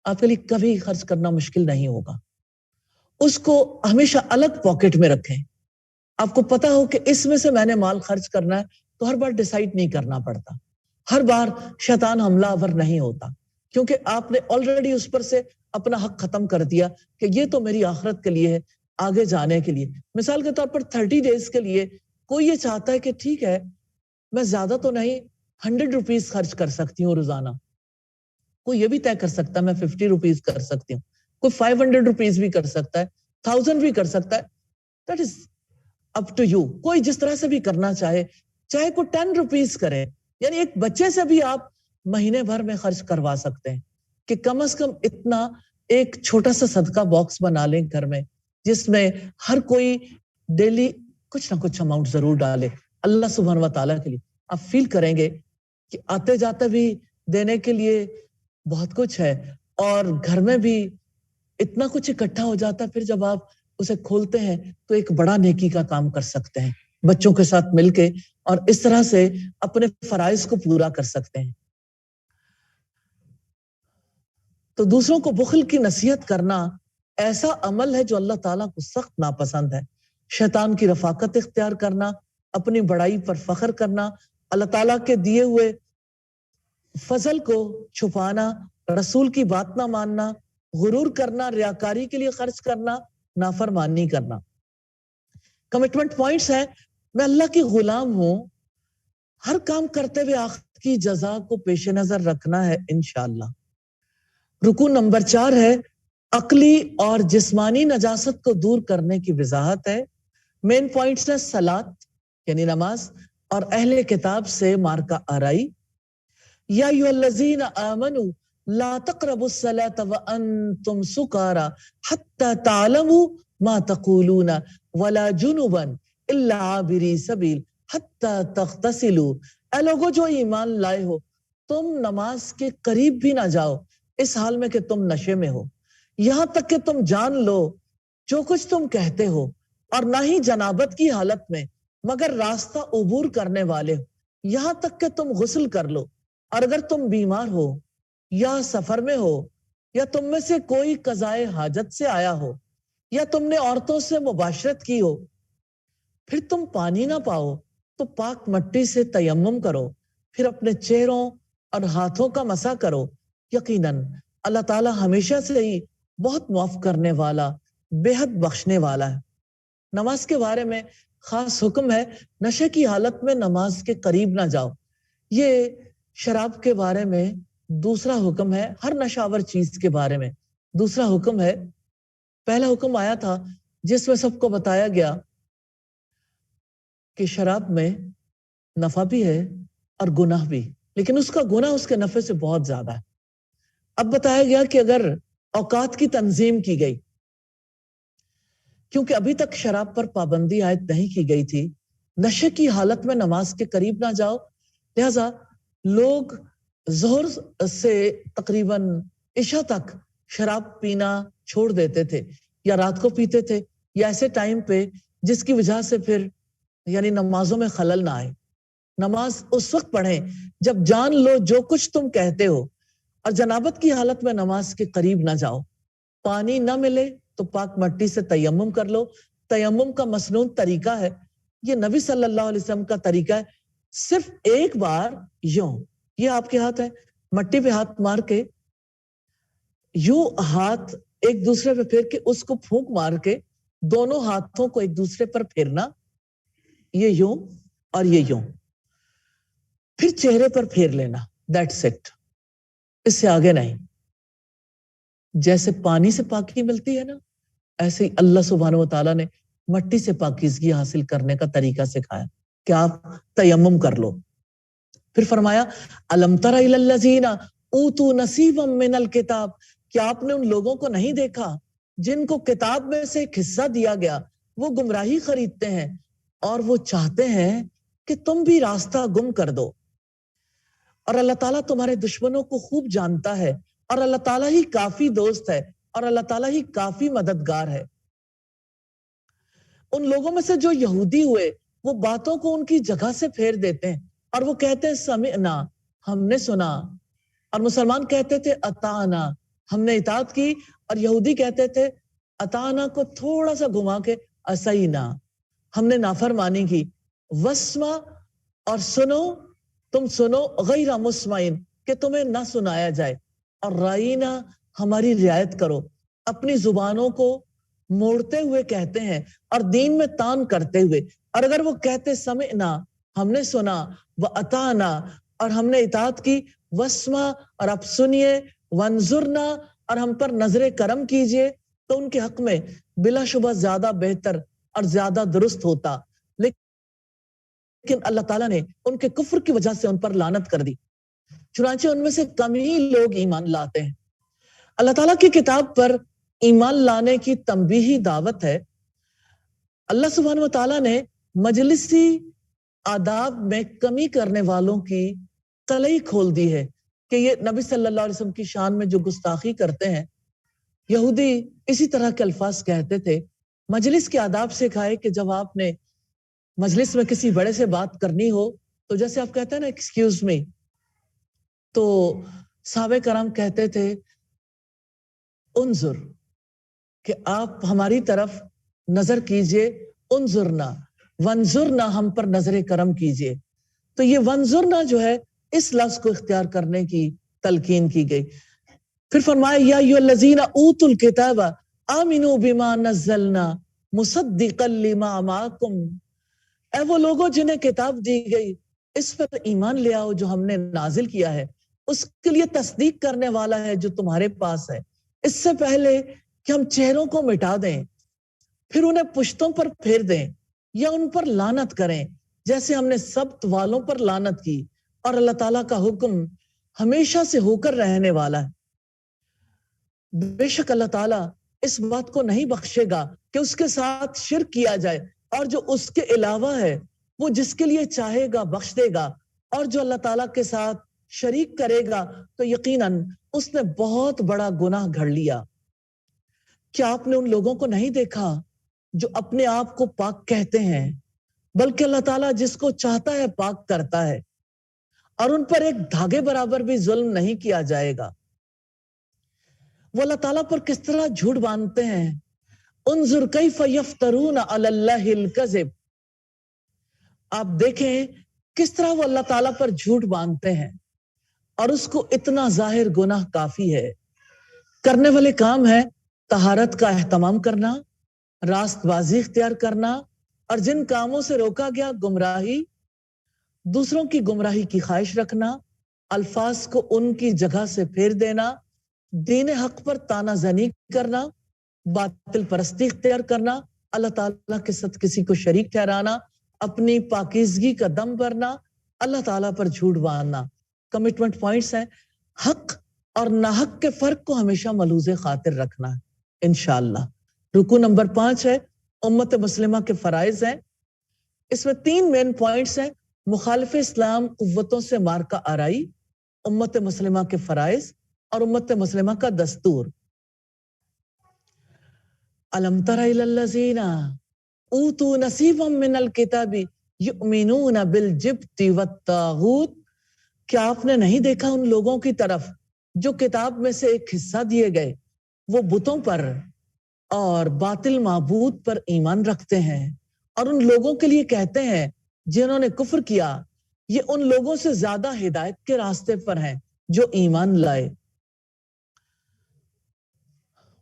آپ کے لیے کبھی خرچ کرنا مشکل نہیں ہوگا۔ اس کو ہمیشہ الگ پاکٹ میں رکھیں، آپ کو پتا ہو کہ اس میں سے میں نے مال خرچ کرنا ہے، تو ہر بار ڈیسائیڈ نہیں کرنا پڑتا، ہر بار شیطان حملہ آور نہیں ہوتا، کیونکہ آپ نے آلریڈی اس پر سے اپنا حق ختم کر دیا کہ یہ تو میری آخرت کے لیے ہے، آگے جانے کے لیے. مثال کے طور پر 30 ڈیز کے لیے کوئی یہ چاہتا ہے کہ ٹھیک ہے میں زیادہ تو نہیں 100 روپیز خرچ کر سکتی ہوں روزانہ، کوئی یہ بھی طے کر سکتا ہے میں 50 روپیز کر سکتی ہوں، کوئی 500 روپیز بھی کر سکتا ہے، 1000 بھی کر سکتا ہے. That is up to you. کوئی جس طرح سے بھی کرنا چاہے، چاہے کوئی 10 روپیز کرے، یعنی ایک بچے سے بھی آپ مہینے بھر میں خرچ کروا سکتے ہیں کہ کم از کم اتنا ایک چھوٹا سا صدقہ باکس بنا لیں گھر میں، جس میں ہر کوئی ڈیلی کچھ نہ کچھ اماؤنٹ ضرور ڈالے اللہ سبحانہ و تعالیٰ کے لیے. آپ فیل کریں گے کہ آتے جاتے بھی دینے کے لیے بہت کچھ ہے اور گھر میں بھی اتنا کچھ اکٹھا ہو جاتا ہے. پھر جب آپ اسے کھولتے ہیں تو ایک بڑا نیکی کا کام کر سکتے ہیں بچوں کے ساتھ مل کے، اور اس طرح سے اپنے فرائض کو پورا کر سکتے ہیں. تو دوسروں کو بخل کی نصیحت کرنا ایسا عمل ہے جو اللہ تعالیٰ کو سخت ناپسند ہے. شیطان کی رفاقت اختیار کرنا، اپنی بڑائی پر فخر کرنا، اللہ تعالیٰ کے دیے ہوئے فضل کو چھپانا، رسول کی بات نہ ماننا، غرور کرنا، ریاکاری کے لیے خرچ کرنا، نافرمانی کرنا. کمٹمنٹ پوائنٹس ہیں: میں اللہ کی غلام ہوں، ہر کام کرتے ہوئے آخرت کی جزا کو پیش نظر رکھنا ہے انشاءاللہ. رکن نمبر 4 ہے عقلی اور جسمانی نجاست کو دور کرنے کی وضاحت ہے. مین پوائنٹس ہیں صلاۃ یعنی نماز، اور اہل کتاب سے مارکہ آرائی. یا ایھا الذین آمنوا لا تقربوا الصلاۃ وانتم سکارى حتى تعلموا ما تقولون ولا جنبا الا عابری سبیل حتى تغتسلوا. اے لوگو جو ایمان لائے ہو، تم نماز کے قریب بھی نہ جاؤ اس حال میں کہ تم نشے میں ہو، یہاں تک کہ تم جان لو جو کچھ تم کہتے ہو، اور نہ ہی جنابت کی حالت میں مگر راستہ عبور کرنے والے ہو، یہاں تک کہ تم غسل کر لو. اور اگر تم بیمار ہو یا سفر میں ہو، یا تم میں سے کوئی قضائے حاجت سے آیا ہو، یا تم نے عورتوں سے مباشرت کی ہو، پھر تم پانی نہ پاؤ تو پاک مٹی سے تیمم کرو، پھر اپنے چہروں اور ہاتھوں کا مسح کرو. یقیناً اللہ تعالیٰ ہمیشہ سے ہی بہت معاف کرنے والا، بے حد بخشنے والا ہے. نماز کے بارے میں خاص حکم ہے نشے کی حالت میں نماز کے قریب نہ جاؤ. یہ شراب کے بارے میں دوسرا حکم ہے، ہر نشاور چیز کے بارے میں دوسرا حکم ہے. پہلا حکم آیا تھا جس میں سب کو بتایا گیا کہ شراب میں نفع بھی ہے اور گناہ بھی، لیکن اس کا گناہ اس کے نفع سے بہت زیادہ ہے. اب بتایا گیا کہ اگر اوقات کی تنظیم کی گئی، کیونکہ ابھی تک شراب پر پابندی عائد نہیں کی گئی تھی، نشے کی حالت میں نماز کے قریب نہ جاؤ. لہذا لوگ ظہر سے تقریباً عشاء تک شراب پینا چھوڑ دیتے تھے، یا رات کو پیتے تھے، یا ایسے ٹائم پہ جس کی وجہ سے پھر یعنی نمازوں میں خلل نہ آئے. نماز اس وقت پڑھیں جب جان لو جو کچھ تم کہتے ہو، اور جنابت کی حالت میں نماز کے قریب نہ جاؤ. پانی نہ ملے تو پاک مٹی سے تیمم کر لو. تیمم کا مسنون طریقہ ہے، یہ نبی صلی اللہ علیہ وسلم کا طریقہ ہے. صرف ایک بار یوں، یہ آپ کے ہاتھ ہے، مٹی پہ ہاتھ مار کے یوں ہاتھ ایک دوسرے پہ پھیر کے اس کو پھونک مار کے دونوں ہاتھوں کو ایک دوسرے پر پھیرنا، یہ یوں اور یہ یوں، پھر چہرے پر پھیر لینا. دیٹس اٹ، اس سے آگے نہیں. جیسے پانی سے پاکی ملتی ہے نا، ایسے ہی اللہ سبحانہ و تعالیٰ نے مٹی سے پاکیزگی حاصل کرنے کا طریقہ سکھایا کہ آپ تیمم کر لو. پھر فرمایا الم تر الی الذین اوتوا نصیبا من الکتاب، کیا آپ نے ان لوگوں کو نہیں دیکھا جن کو کتاب میں سے ایک حصہ دیا گیا؟ وہ گمراہی خریدتے ہیں اور وہ چاہتے ہیں کہ تم بھی راستہ گم کر دو. اور اللہ تعالیٰ تمہارے دشمنوں کو خوب جانتا ہے، اور اللہ تعالیٰ ہی کافی دوست ہے، اور اللہ تعالیٰ ہی کافی مددگار ہے. ان لوگوں میں سے جو یہودی ہوئے وہ باتوں کو ان کی جگہ سے پھیر دیتے ہیں اور وہ کہتے ہیں سمعنا، ہم نے سنا، اور مسلمان کہتے تھے اطاعنا، ہم نے اطاعت کی، اور یہودی کہتے تھے اطاعنا کو تھوڑا سا گھما کے اسینا، ہم نے نافرمانی کی. واسمع، اور سنو، تم سنو، غیر مسمعین، کہ تمہیں نہ سنایا جائے، اور رائینا، ہماری رعایت کرو. اپنی زبانوں کو موڑتے ہوئے کہتے ہیں اور دین میں تان کرتے ہوئے. اور اگر وہ کہتے سمعنا, ہم نے سنا, واطعنا, اور ہم نے اطاعت کی, واسمع, اور اب سنیے, وانظرنا, اور ہم پر نظر کرم کیجئے, تو ان کے حق میں بلا شبہ زیادہ بہتر اور زیادہ درست ہوتا. لیکن اللہ تعالیٰ نے ان کے کفر کی وجہ سے ان پر لعنت کر دی. چنانچہ ان میں سے کم ہی لوگ ایمان لاتے ہیں. اللہ تعالیٰ کی کتاب پر ایمان لانے کی تنبیہی دعوت ہے. اللہ سبحانہ و تعالیٰ نے مجلسی آداب میں کمی کرنے والوں کی قلعی کھول دی ہے کہ یہ نبی صلی اللہ علیہ وسلم کی شان میں جو گستاخی کرتے ہیں. یہودی اسی طرح کے الفاظ کہتے تھے. مجلس کے آداب سکھائے کہ جب آپ نے مجلس میں کسی بڑے سے بات کرنی ہو تو جیسے آپ کہتے ہیں نا ایکسکیوز می, تو صحابہ کرام کہتے تھے انظر, کہ آپ ہماری طرف نظر کیجئے, انظرنا, وانظرنا, ہم پر نظر کرم کیجئے. تو یہ وانظرنا جو ہے اس لفظ کو اختیار کرنے کی تلقین کی گئی. پھر فرمایا یا ایھا الذین اوتوا الکتاب آمنوا بما نزلنا مصدقا لما معکم, اے وہ لوگوں جنہیں کتاب دی گئی اس پر ایمان لے آؤ جو ہم نے نازل کیا ہے, اس کے لیے تصدیق کرنے والا ہے جو تمہارے پاس ہے. اس سے پہلے کہ ہم چہروں کو مٹا دیں, پھر انہیں پشتوں پر پھیر دیں یا ان پر لعنت کریں جیسے ہم نے سبت والوں پر لعنت کی, اور اللہ تعالیٰ کا حکم ہمیشہ سے ہو کر رہنے والا ہے. بے شک اللہ تعالیٰ اس بات کو نہیں بخشے گا کہ اس کے ساتھ شرک کیا جائے, اور جو اس کے علاوہ ہے وہ جس کے لیے چاہے گا بخش دے گا, اور جو اللہ تعالیٰ کے ساتھ شریک کرے گا تو یقیناً اس نے بہت بڑا گناہ گھڑ لیا. کیا آپ نے ان لوگوں کو نہیں دیکھا جو اپنے آپ کو پاک کہتے ہیں, بلکہ اللہ تعالیٰ جس کو چاہتا ہے پاک کرتا ہے, اور ان پر ایک دھاگے برابر بھی ظلم نہیں کیا جائے گا. وہ اللہ تعالیٰ پر کس طرح جھوٹ باندھتے ہیں. انظر کیف یفترون علی اللہ الکذب, آپ دیکھیں کس طرح وہ اللہ تعالیٰ پر جھوٹ باندھتے ہیں, اور اس کو اتنا ظاہر گناہ کافی ہے. کرنے والے کام ہے طہارت کا اہتمام کرنا, راست بازی اختیار کرنا, اور جن کاموں سے روکا گیا گمراہی, دوسروں کی گمراہی کی خواہش رکھنا, الفاظ کو ان کی جگہ سے پھیر دینا, دین حق پر تانا زنی کرنا, باطل پرستی اختیار کرنا, اللہ تعالیٰ کے ساتھ کسی کو شریک ٹھہرانا, اپنی پاکیزگی کا دم بھرنا, اللہ تعالیٰ پر جھوٹ باندھنا. کمٹمنٹ پوائنٹس ہیں. حق اور ناحق کے فرق کو ہمیشہ ملحوظ خاطر رکھنا ہے انشاءاللہ. رکو نمبر 5 ہے امت مسلمہ کے فرائض ہیں. اس میں 3 مین پوائنٹس ہیں. مخالف اسلام قوتوں سے مارکہ آرائی, امت مسلمہ کے فرائض, اور امت مسلمہ کا دستور. الم تر الی الذین اوتوا نصیبا من الکتاب یؤمنون بالجبت والطاغوت, کیا آپ نے نہیں دیکھا ان لوگوں کی طرف جو کتاب میں سے ایک حصہ دیے گئے, وہ بتوں پر اور باطل معبود پر ایمان رکھتے ہیں, اور ان لوگوں کے لیے کہتے ہیں جنہوں نے کفر کیا یہ ان لوگوں سے زیادہ ہدایت کے راستے پر ہیں جو ایمان لائے.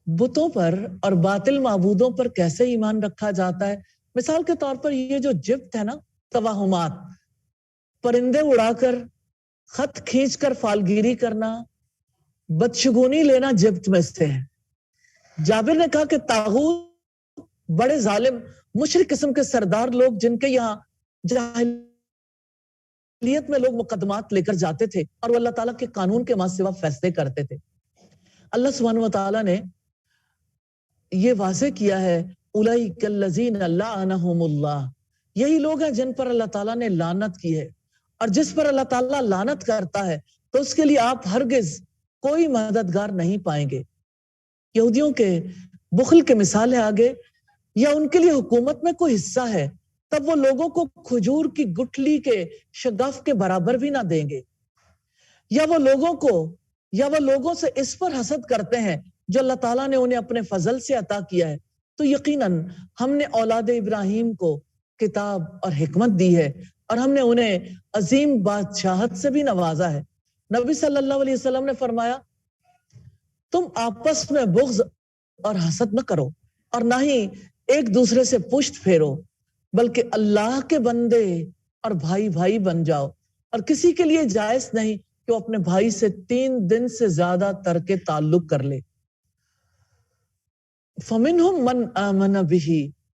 بتوں پر اور باطل معبودوں پر کیسے ایمان رکھا جاتا ہے؟ مثال کے طور پر یہ جو جبت ہے نا, توہمات, پرندے اڑا کر, خط کھینچ کر فالگیری کرنا, بدشگونی لینا جبت میں سے ہے. جابر نے کہا کہ طاغوت بڑے ظالم مشرک قسم کے سردار لوگ جن کے یہاں جاہلیت میں لوگ مقدمات لے کر جاتے تھے اور وہ اللہ تعالیٰ کے قانون کے ماں سوا فیصلے کرتے تھے. اللہ سبحانہ و تعالیٰ نے یہ واضح کیا ہے اولئک الذین لعنہم اللہ, یہی لوگ ہیں جن پر اللہ تعالیٰ نے لعنت کی ہے, اور جس پر اللہ تعالیٰ لعنت کرتا ہے تو اس کے لیے آپ ہرگز کوئی مددگار نہیں پائیں گے. یہودیوں کے بخل کے مثال ہے آگے, یا ان کے لیے حکومت میں کوئی حصہ ہے تب وہ لوگوں کو کھجور کی گٹھلی کے شگاف کے برابر بھی نہ دیں گے, یا وہ لوگوں سے اس پر حسد کرتے ہیں جو اللہ تعالیٰ نے انہیں اپنے فضل سے عطا کیا ہے. تو یقیناً ہم نے اولاد ابراہیم کو کتاب اور حکمت دی ہے, اور ہم نے انہیں عظیم بادشاہت سے بھی نوازا ہے. نبی صلی اللہ علیہ وسلم نے فرمایا تم آپس میں بغض اور حسد نہ کرو اور نہ ہی ایک دوسرے سے پشت پھیرو، بلکہ اللہ کے بندے اور بھائی بھائی بن جاؤ، اور کسی کے لیے جائز نہیں کہ وہ اپنے بھائی سے 3 دن سے زیادہ ترک تعلق کر لے۔ فَمِنْهُمْ مَنْ آمَنَ بِهِ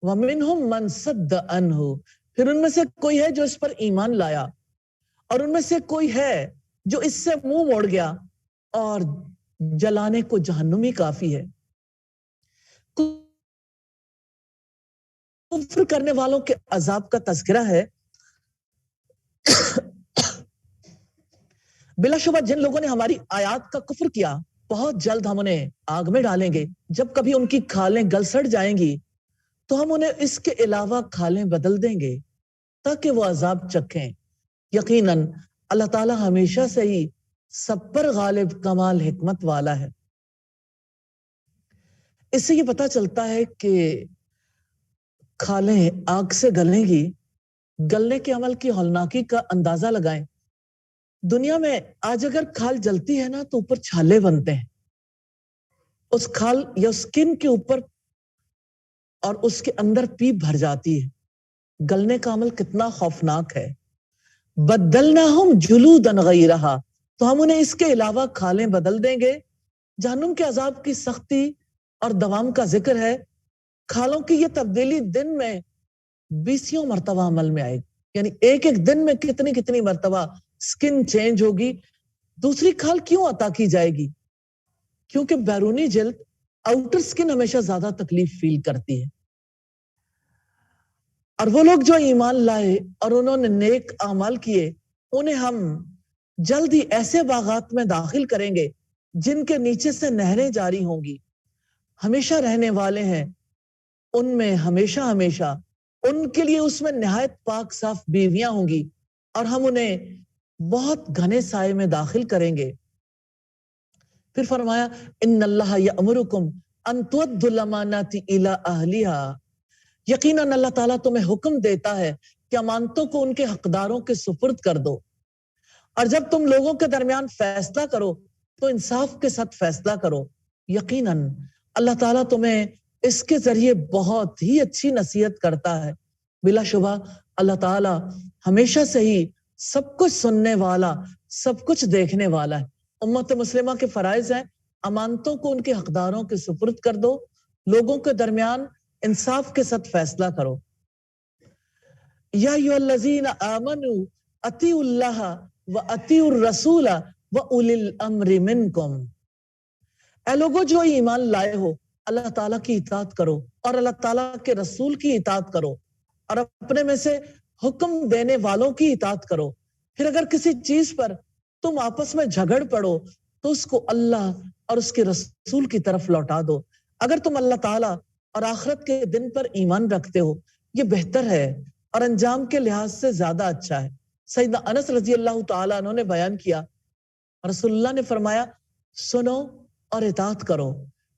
وَمِنْهُمْ مَنْ صَدَّ عَنْهُ، پھر ان میں سے کوئی ہے جو اس پر ایمان لایا، اور ان میں سے کوئی ہے جو اس سے منہ موڑ گیا، اور جلانے کو جہنمی کافی ہے۔ کفر کرنے والوں کے عذاب کا تذکرہ ہے۔ بلا شبہ جن لوگوں نے ہماری آیات کا کفر کیا، بہت جلد ہم انہیں آگ میں ڈالیں گے۔ جب کبھی ان کی کھالیں گل سڑ جائیں گی تو ہم انہیں اس کے علاوہ کھالیں بدل دیں گے تاکہ وہ عذاب چکھیں۔ یقیناً اللہ تعالیٰ ہمیشہ سے ہی سب پر غالب کمال حکمت والا ہے۔ اس سے یہ پتا چلتا ہے کہ کھالیں آگ سے گلیں گی، گلنے کے عمل کی ہولناکی کا اندازہ لگائیں۔ دنیا میں آج اگر کھال جلتی ہے نا تو اوپر چھالے بنتے ہیں، اس کھال یا سکن کے اوپر اور اس کے اندر پیپ بھر جاتی ہے۔ گلنے کا عمل کتنا خوفناک ہے۔ بدلناہم جلودا غیرہا، تو ہم انہیں اس کے علاوہ کھالیں بدل دیں گے۔ جہنم کے عذاب کی سختی اور دوام کا ذکر ہے۔ کھالوں کی یہ تبدیلی دن میں 20 مرتبہ عمل میں آئے گی، یعنی ایک ایک دن میں کتنی مرتبہ سکن چینج ہوگی۔ دوسری کھال کیوں عطا کی جائے گی؟ کیونکہ بیرونی جلد، آؤٹر سکن ہمیشہ زیادہ تکلیف فیل کرتی ہے۔ اور وہ لوگ جو ایمان لائے اور انہوں نے نیک اعمال کیے، انہیں ہم جلد ہی ایسے باغات میں داخل کریں گے جن کے نیچے سے نہریں جاری ہوں گی، ہمیشہ رہنے والے ہیں ان میں ہمیشہ ہمیشہ۔ ان کے لیے اس میں نہایت پاک صاف بیویاں ہوں گی، اور ہم انہیں بہت گھنے سائے میں داخل کریں گے۔ پھر فرمایا ان اللہ یأمرکم ان تؤدوا الامانات الی اہلھا، یقیناً اللہ تعالیٰ تمہیں حکم دیتا ہے کہ امانتوں کو ان کے حقداروں کے سپرد کر دو، اور جب تم لوگوں کے درمیان فیصلہ کرو تو انصاف کے ساتھ فیصلہ کرو۔ یقیناً اللہ تعالیٰ تمہیں اس کے ذریعے بہت ہی اچھی نصیحت کرتا ہے۔ بلا شبہ اللہ تعالیٰ ہمیشہ سے ہی سب کچھ سننے والا، سب کچھ دیکھنے والا ہے۔ امت مسلمہ کے فرائض ہیں، امانتوں کو ان کے حقداروں کے سپرد کر دو، لوگوں کے درمیان انصاف کے ساتھ فیصلہ کرو۔ یا ایھا الذین آمنوا اطیعوا اللہ واطیعوا الرسول واولی الامر منکم، اے لوگوں جو ایمان لائے ہو، اللہ تعالیٰ کی اطاعت کرو اور اللہ تعالیٰ کے رسول کی اطاعت کرو، اور اپنے میں سے حکم دینے والوں کی اطاعت کرو۔ پھر اگر کسی چیز پر تم آپس میں جھگڑ پڑو تو اس کو اللہ اور اس کے رسول کی طرف لوٹا دو۔ اگر تم اللہ تعالیٰ اور آخرت کے دن پر ایمان رکھتے ہو، یہ بہتر ہے اور انجام کے لحاظ سے زیادہ اچھا ہے۔ سیدنا انس رضی اللہ تعالیٰ عنہ نے بیان کیا، رسول اللہ نے فرمایا سنو اور اطاعت کرو،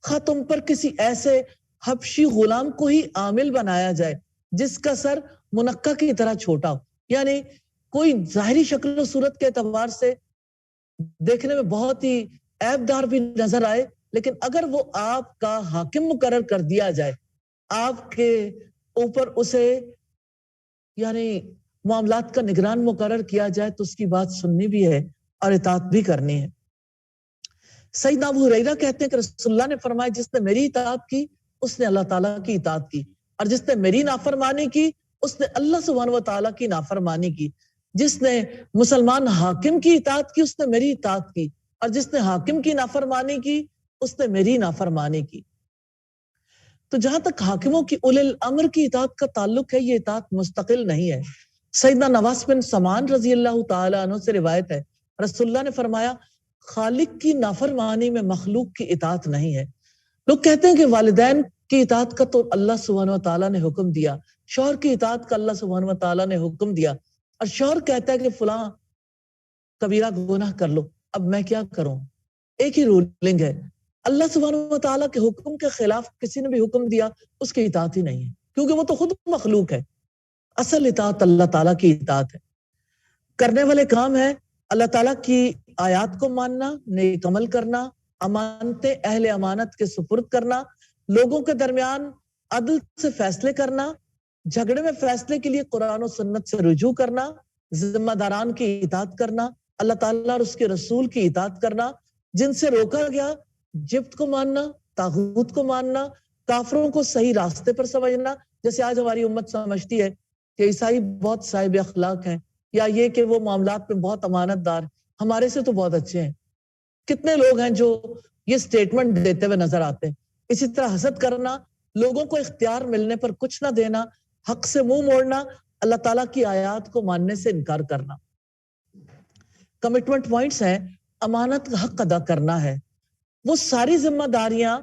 خواہ تم پر کسی ایسے حبشی غلام کو ہی عامل بنایا جائے جس کا سر منقع کی طرح چھوٹا ہو، یعنی کوئی ظاہری شکل و صورت کے اعتبار سے دیکھنے میں بہت ہی عیب دار بھی نظر آئے، لیکن اگر وہ آپ کا حاکم مقرر کر دیا جائے، آپ کے اوپر اسے یعنی معاملات کا نگران مقرر کیا جائے تو اس کی بات سننی بھی ہے اور اطاعت بھی کرنی ہے۔ سیدنا ابو ہریرہ کہتے ہیں کہ رسول اللہ نے فرمایا جس نے میری اطاعت کی اس نے اللہ تعالیٰ کی اطاعت کی، اور جس نے میری نافرمانی کی اس نے اللہ سبحانہ و تعالیٰ کی نافرمانی کی، جس نے مسلمان حاکم کی اطاعت کی اس نے میری اطاعت کی، اور جس نے حاکم کی نافرمانی کی اس نے میری نافرمانی کی۔ تو جہاں تک حاکموں کی اولی الامر کی اطاعت کا تعلق ہے، یہ اطاعت مستقل نہیں ہے۔ سیدنا نواس بن سمان رضی اللہ تعالیٰ عنہ سے روایت ہے، رسول اللہ نے فرمایا خالق کی نافرمانی میں مخلوق کی اطاعت نہیں ہے۔ لوگ کہتے ہیں کہ والدین کی اطاعت کا تو اللہ سبحانہ و تعالیٰ نے حکم دیا، شوہر کی اطاعت کا اللہ سبحانہ و تعالیٰ نے حکم دیا، اور شوہر کہتا ہے کہ فلاں کبیرہ گناہ کر لو، اب میں کیا کروں؟ ایک ہی رولنگ ہے، اللہ سبحانہ و تعالیٰ کے حکم کے خلاف کسی نے بھی حکم دیا اس کی اطاعت ہی نہیں ہے، کیونکہ وہ تو خود مخلوق ہے۔ اصل اطاعت اللہ تعالیٰ کی اطاعت ہے۔ کرنے والے کام ہے اللہ تعالیٰ کی آیات کو ماننا، نیک عمل کرنا، امانتیں اہل امانت کے سپرد کرنا، لوگوں کے درمیان عدل سے فیصلے کرنا، جھگڑے میں فیصلے کے لیے قرآن و سنت سے رجوع کرنا، ذمہ داران کی اطاعت کرنا، اللہ تعالیٰ اور اس کے رسول کی اطاعت کرنا، جن سے روکا گیا جبت کو ماننا، طاغوت کو ماننا، کافروں کو صحیح راستے پر سمجھنا. جیسے آج ہماری امت سمجھتی ہے کہ عیسائی بہت صاحب اخلاق ہیں، یا یہ کہ وہ معاملات میں بہت امانت دار، ہمارے سے تو بہت اچھے ہیں. کتنے لوگ ہیں جو یہ سٹیٹمنٹ دیتے ہوئے نظر آتے ہیں. اسی طرح حسد کرنا، لوگوں کو اختیار ملنے پر کچھ نہ دینا، حق سے منہ موڑنا، اللہ تعالیٰ کی آیات کو ماننے سے انکار کرنا. کمٹمنٹ پوائنٹس ہیں. امانت کا حق ادا کرنا ہے. وہ ساری ذمہ داریاں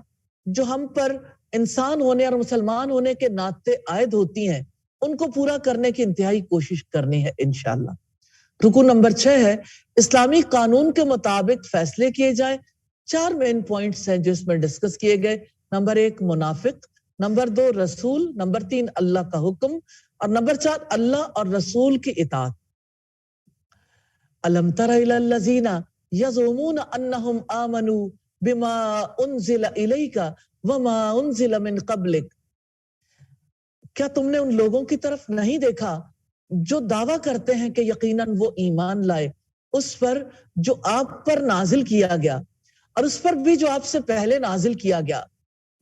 جو ہم پر انسان ہونے اور مسلمان ہونے کے ناطے عائد ہوتی ہیں، ان کو پورا کرنے کی انتہائی کوشش کرنی ہے انشاءاللہ. رکو نمبر 6 ہے اسلامی قانون کے مطابق فیصلے کیے جائیں. 4 مین پوائنٹس ہیں جو اس میں ڈسکس کیے گئے. نمبر 1 منافق، نمبر 2 رسول، نمبر 3 اللہ کا حکم، اور نمبر 4 اللہ اور رسول کی اطاعت. الم تر الی الذین یزعمون انہم آمنوا بما انزل الیک وما انزل من قبلک. کیا تم نے ان لوگوں کی طرف نہیں دیکھا جو دعویٰ کرتے ہیں کہ یقیناً وہ ایمان لائے اس پر جو آپ پر نازل کیا گیا اور اس پر بھی جو آپ سے پہلے نازل کیا گیا؟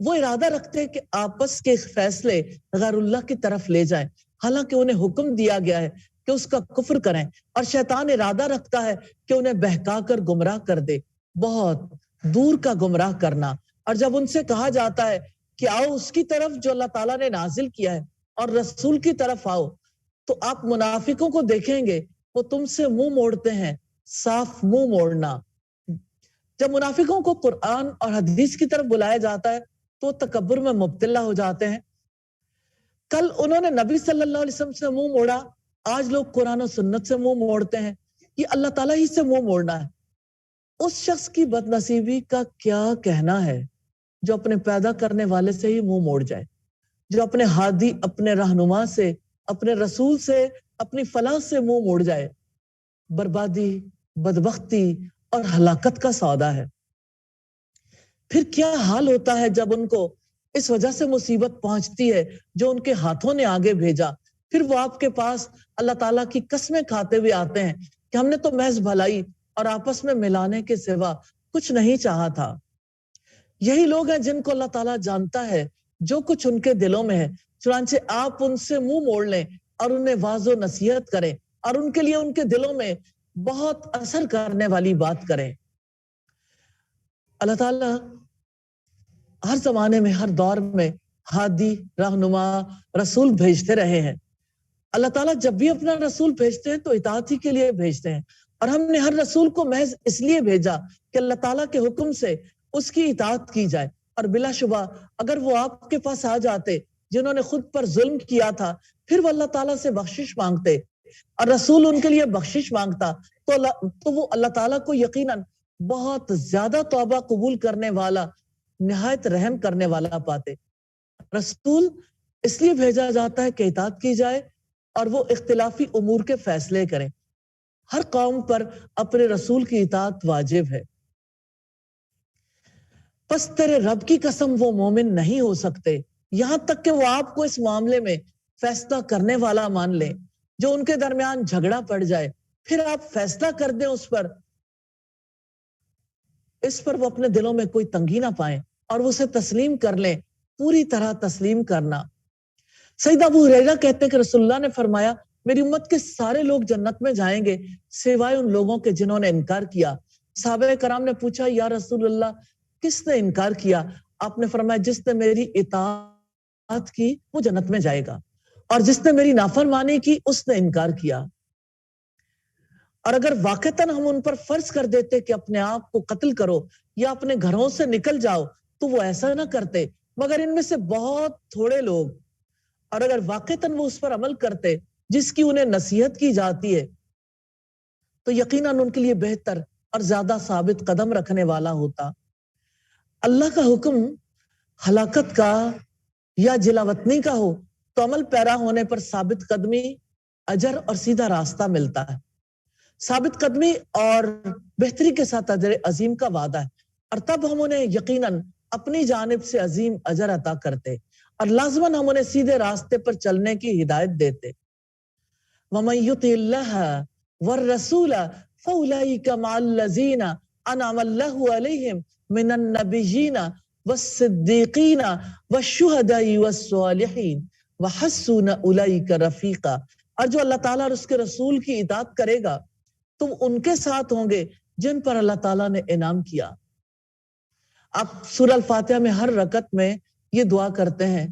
وہ ارادہ رکھتے ہیں کہ آپس کے فیصلے غیر اللہ کی طرف لے جائیں، حالانکہ انہیں حکم دیا گیا ہے کہ اس کا کفر کریں، اور شیطان ارادہ رکھتا ہے کہ انہیں بہکا کر گمراہ کر دے. بہت دور کا گمراہ کرنا. اور جب ان سے کہا جاتا ہے کہ آؤ اس کی طرف جو اللہ تعالیٰ نے نازل کیا ہے اور رسول کی طرف آؤ، تو آپ منافقوں کو دیکھیں گے وہ تم سے منہ موڑتے ہیں. صاف منہ موڑنا. جب منافقوں کو قرآن اور حدیث کی طرف بلایا جاتا ہے تو وہ تکبر میں مبتلا ہو جاتے ہیں. کل انہوں نے نبی صلی اللہ علیہ وسلم سے منہ موڑا، آج لوگ قرآن و سنت سے منہ موڑتے ہیں. یہ اللہ تعالیٰ ہی سے منہ موڑنا ہے. اس شخص کی بد نصیبی کا کیا کہنا ہے جو اپنے پیدا کرنے والے سے ہی منہ موڑ جائے، جو اپنے ہادی، اپنے رہنما سے، اپنے رسول سے، اپنی فلاح سے منہ موڑ جائے. بربادی، بدبختی اور ہلاکت کا سودا ہے. پھر کیا حال ہوتا ہے جب ان کو اس وجہ سے مصیبت پہنچتی ہے جو ان کے ہاتھوں نے آگے بھیجا. پھر وہ آپ کے پاس اللہ تعالیٰ کی قسمیں کھاتے ہوئے آتے ہیں کہ ہم نے تو محض بھلائی اور آپس میں ملانے کے سوا کچھ نہیں چاہا تھا. یہی لوگ ہیں جن کو اللہ تعالیٰ جانتا ہے جو کچھ ان کے دلوں میں ہے. چنانچہ آپ ان سے منہ موڑ لیں اور انہیں واعظ و نصیحت کریں اور ان کے لیے ان کے دلوں میں بہت اثر کرنے والی بات کریں. اللہ تعالیٰ ہر زمانے میں، ہر دور میں ہادی، رہنما، رسول بھیجتے رہے ہیں. اللہ تعالیٰ جب بھی اپنا رسول بھیجتے ہیں تو اطاعت ہی کے لیے بھیجتے ہیں. اور ہم نے ہر رسول کو محض اس لیے بھیجا کہ اللہ تعالیٰ کے حکم سے اس کی اطاعت کی جائے. اور بلا شبہ اگر وہ آپ کے پاس آ جاتے جنہوں نے خود پر ظلم کیا تھا، پھر وہ اللہ تعالیٰ سے بخشش مانگتے اور رسول ان کے لیے بخشش مانگتا، تو وہ اللہ تعالیٰ کو یقیناً بہت زیادہ توبہ قبول کرنے والا، نہایت رحم کرنے والا پاتے. رسول اس لیے بھیجا جاتا ہے کہ اطاعت کی جائے اور وہ اختلافی امور کے فیصلے کریں. ہر قوم پر اپنے رسول کی اطاعت واجب ہے. پس تیرے رب کی قسم وہ مومن نہیں ہو سکتے یہاں تک کہ وہ آپ کو اس معاملے میں فیصلہ کرنے والا مان لیں جو ان کے درمیان جھگڑا پڑ جائے. پھر آپ فیصلہ کر دیں اس پر وہ اپنے دلوں میں کوئی تنگی نہ پائیں اور وہ اسے تسلیم کر لیں. پوری طرح تسلیم کرنا. سیدنا ابو ہریرہ کہتے ہیں کہ رسول اللہ نے فرمایا میری امت کے سارے لوگ جنت میں جائیں گے سوائے ان لوگوں کے جنہوں نے انکار کیا. صحابہ کرام نے پوچھا یا رسول اللہ کس نے انکار کیا؟ آپ نے فرمایا جس نے میری اطاعت کی وہ جنت میں جائے گا، اور جس نے میری نافرمانی کی اس نے انکار کیا. اور اگر واقعتاً ہم ان پر فرض کر دیتے کہ اپنے آپ کو قتل کرو یا اپنے گھروں سے نکل جاؤ تو وہ ایسا نہ کرتے مگر ان میں سے بہت تھوڑے لوگ. اور اگر واقعتاً وہ اس پر عمل کرتے جس کی انہیں نصیحت کی جاتی ہے تو یقیناً ان کے لیے بہتر اور زیادہ ثابت قدم رکھنے والا ہوتا. اللہ کا حکم ہلاکت کا یا جلاوطنی کا ہو تو عمل پیرا ہونے پر ثابت قدمی، اجر اور سیدھا راستہ ملتا ہے. ثابت قدمی اور بہتری کے ساتھ اجر عظیم کا وعدہ ہے. اور تب ہم انہیں یقیناً اپنی جانب سے عظیم اجر عطا کرتے اور لازماً ہم انہیں سیدھے راستے پر چلنے کی ہدایت دیتے۔ وَمَن يُطِعِ اللَّهَ وَالرَّسُولَ فَأُولَئِكَ مَعَ الَّذِينَ أَنْعَمَ اللَّهُ عَلَيْهِمْ مِنَ النَّبِيِّينَ وَالصِّدِّيقِينَ وَالشُّهَدَاءِ وَالصَّالِحِينَ وَحَسُنَ أُولَئِكَ رَفِيقًا۔ اور جو اللہ تعالیٰ اور اس کے رسول کی اطاعت کرے گا تم ان کے ساتھ ہوں گے جن پر اللہ تعالیٰ نے انعام کیا۔ آپ سورہ الفاتحہ میں ہر رکعت میں یہ دعا کرتے ہیں،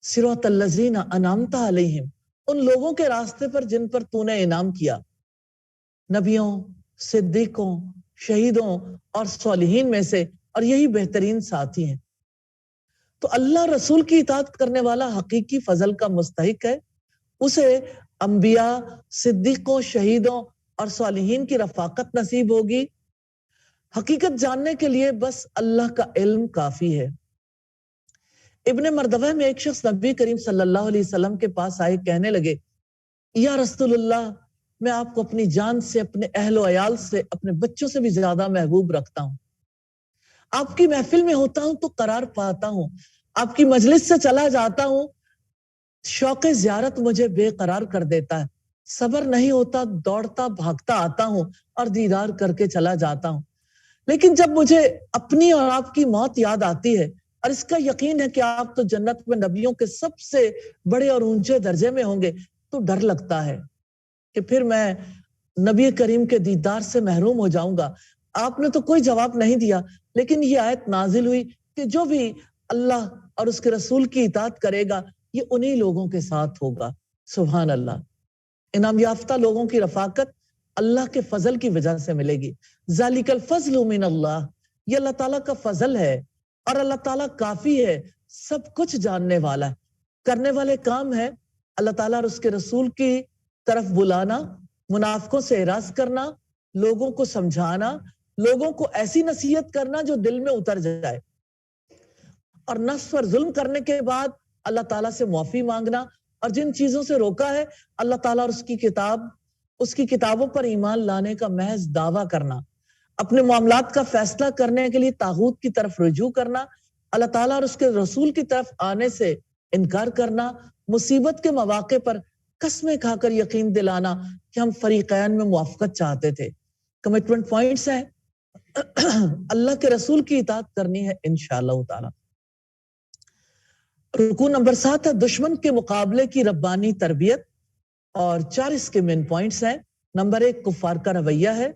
صراط الذین انعمت علیہم، ان لوگوں کے راستے پر جن پر تو نے انعام کیا، نبیوں، صدیقوں، شہیدوں اور صالحین میں سے، اور یہی بہترین ساتھی ہیں۔ تو اللہ رسول کی اطاعت کرنے والا حقیقی فضل کا مستحق ہے، اسے انبیاء، صدیقوں، شہیدوں اور صالحین کی رفاقت نصیب ہوگی۔ حقیقت جاننے کے لیے بس اللہ کا علم کافی ہے۔ ابن مردوہ میں ایک شخص نبی کریم صلی اللہ علیہ وسلم کے پاس آئے، کہنے لگے، یا رسول اللہ، میں آپ کو اپنی جان سے، اپنے اہل و عیال سے، اپنے بچوں سے بھی زیادہ محبوب رکھتا ہوں۔ آپ کی محفل میں ہوتا ہوں تو قرار پاتا ہوں، آپ کی مجلس سے چلا جاتا ہوں، شوق زیارت مجھے بے قرار کر دیتا ہے، صبر نہیں ہوتا، دوڑتا بھاگتا آتا ہوں اور دیدار کر کے چلا جاتا ہوں۔ لیکن جب مجھے اپنی اور آپ کی موت یاد آتی ہے اور اس کا یقین ہے کہ آپ تو جنت میں نبیوں کے سب سے بڑے اور اونچے درجے میں ہوں گے، تو ڈر لگتا ہے کہ پھر میں نبی کریم کے دیدار سے محروم ہو جاؤں گا۔ آپ نے تو کوئی جواب نہیں دیا، لیکن یہ آیت نازل ہوئی کہ جو بھی اللہ اور اس کے رسول کی اطاعت کرے گا یہ انہی لوگوں کے ساتھ ہوگا۔ سبحان اللہ۔ انعام یافتہ لوگوں کی رفاقت اللہ کے فضل کی وجہ سے ملے گی۔ ذالک الفضل من اللہ، یہ اللہ تعالیٰ کا فضل ہے، اور اللہ تعالیٰ کافی ہے، سب کچھ جاننے والا ہے۔ کرنے والے کام ہے اللہ تعالیٰ اور اس کے رسول کی طرف بلانا، منافقوں سے اعراض کرنا، لوگوں کو سمجھانا، لوگوں کو ایسی نصیحت کرنا جو دل میں اتر جائے، اور نفس پر ظلم کرنے کے بعد اللہ تعالیٰ سے معافی مانگنا، اور جن چیزوں سے روکا ہے اللہ تعالیٰ اور اس کی کتابوں پر ایمان لانے کا محض دعویٰ کرنا، اپنے معاملات کا فیصلہ کرنے کے لیے طاغوت کی طرف رجوع کرنا، اللہ تعالیٰ اور اس کے رسول کی طرف آنے سے انکار کرنا، مصیبت کے مواقع پر قسمیں کھا کر یقین دلانا کہ ہم فریقین میں موافقت چاہتے تھے۔ کمٹمنٹ پوائنٹس ہیں، اللہ کے رسول کی اطاعت کرنی ہے انشاءاللہ تعالی۔ رکوع نمبر 7 ہے دشمن کے مقابلے کی ربانی تربیت، اور 4 اس کے مین پوائنٹس ہیں۔ نمبر 1 کفار کا رویہ ہے،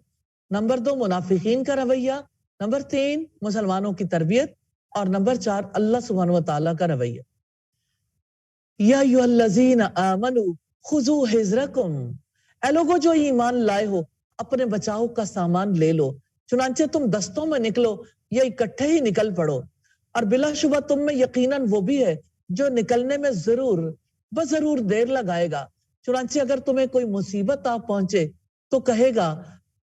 نمبر 2 منافقین کا رویہ، نمبر 3 مسلمانوں کی تربیت، اور نمبر 4 اللہ سبحانہ وتعالیٰ کا رویہ۔ یا ایھا الذین آمنوا خذوا حذرکم، اے لوگو جو ایمان لائے ہو اپنے بچاؤ کا سامان لے لو، چنانچہ تم دستوں میں نکلو یا اکٹھے ہی نکل پڑو، اور بلا شبہ تم میں یقیناً وہ بھی ہے جو نکلنے میں ضرور دیر لگائے گا۔ چنانچہ اگر تمہیں کوئی مصیبت آ پہنچے تو کہے گا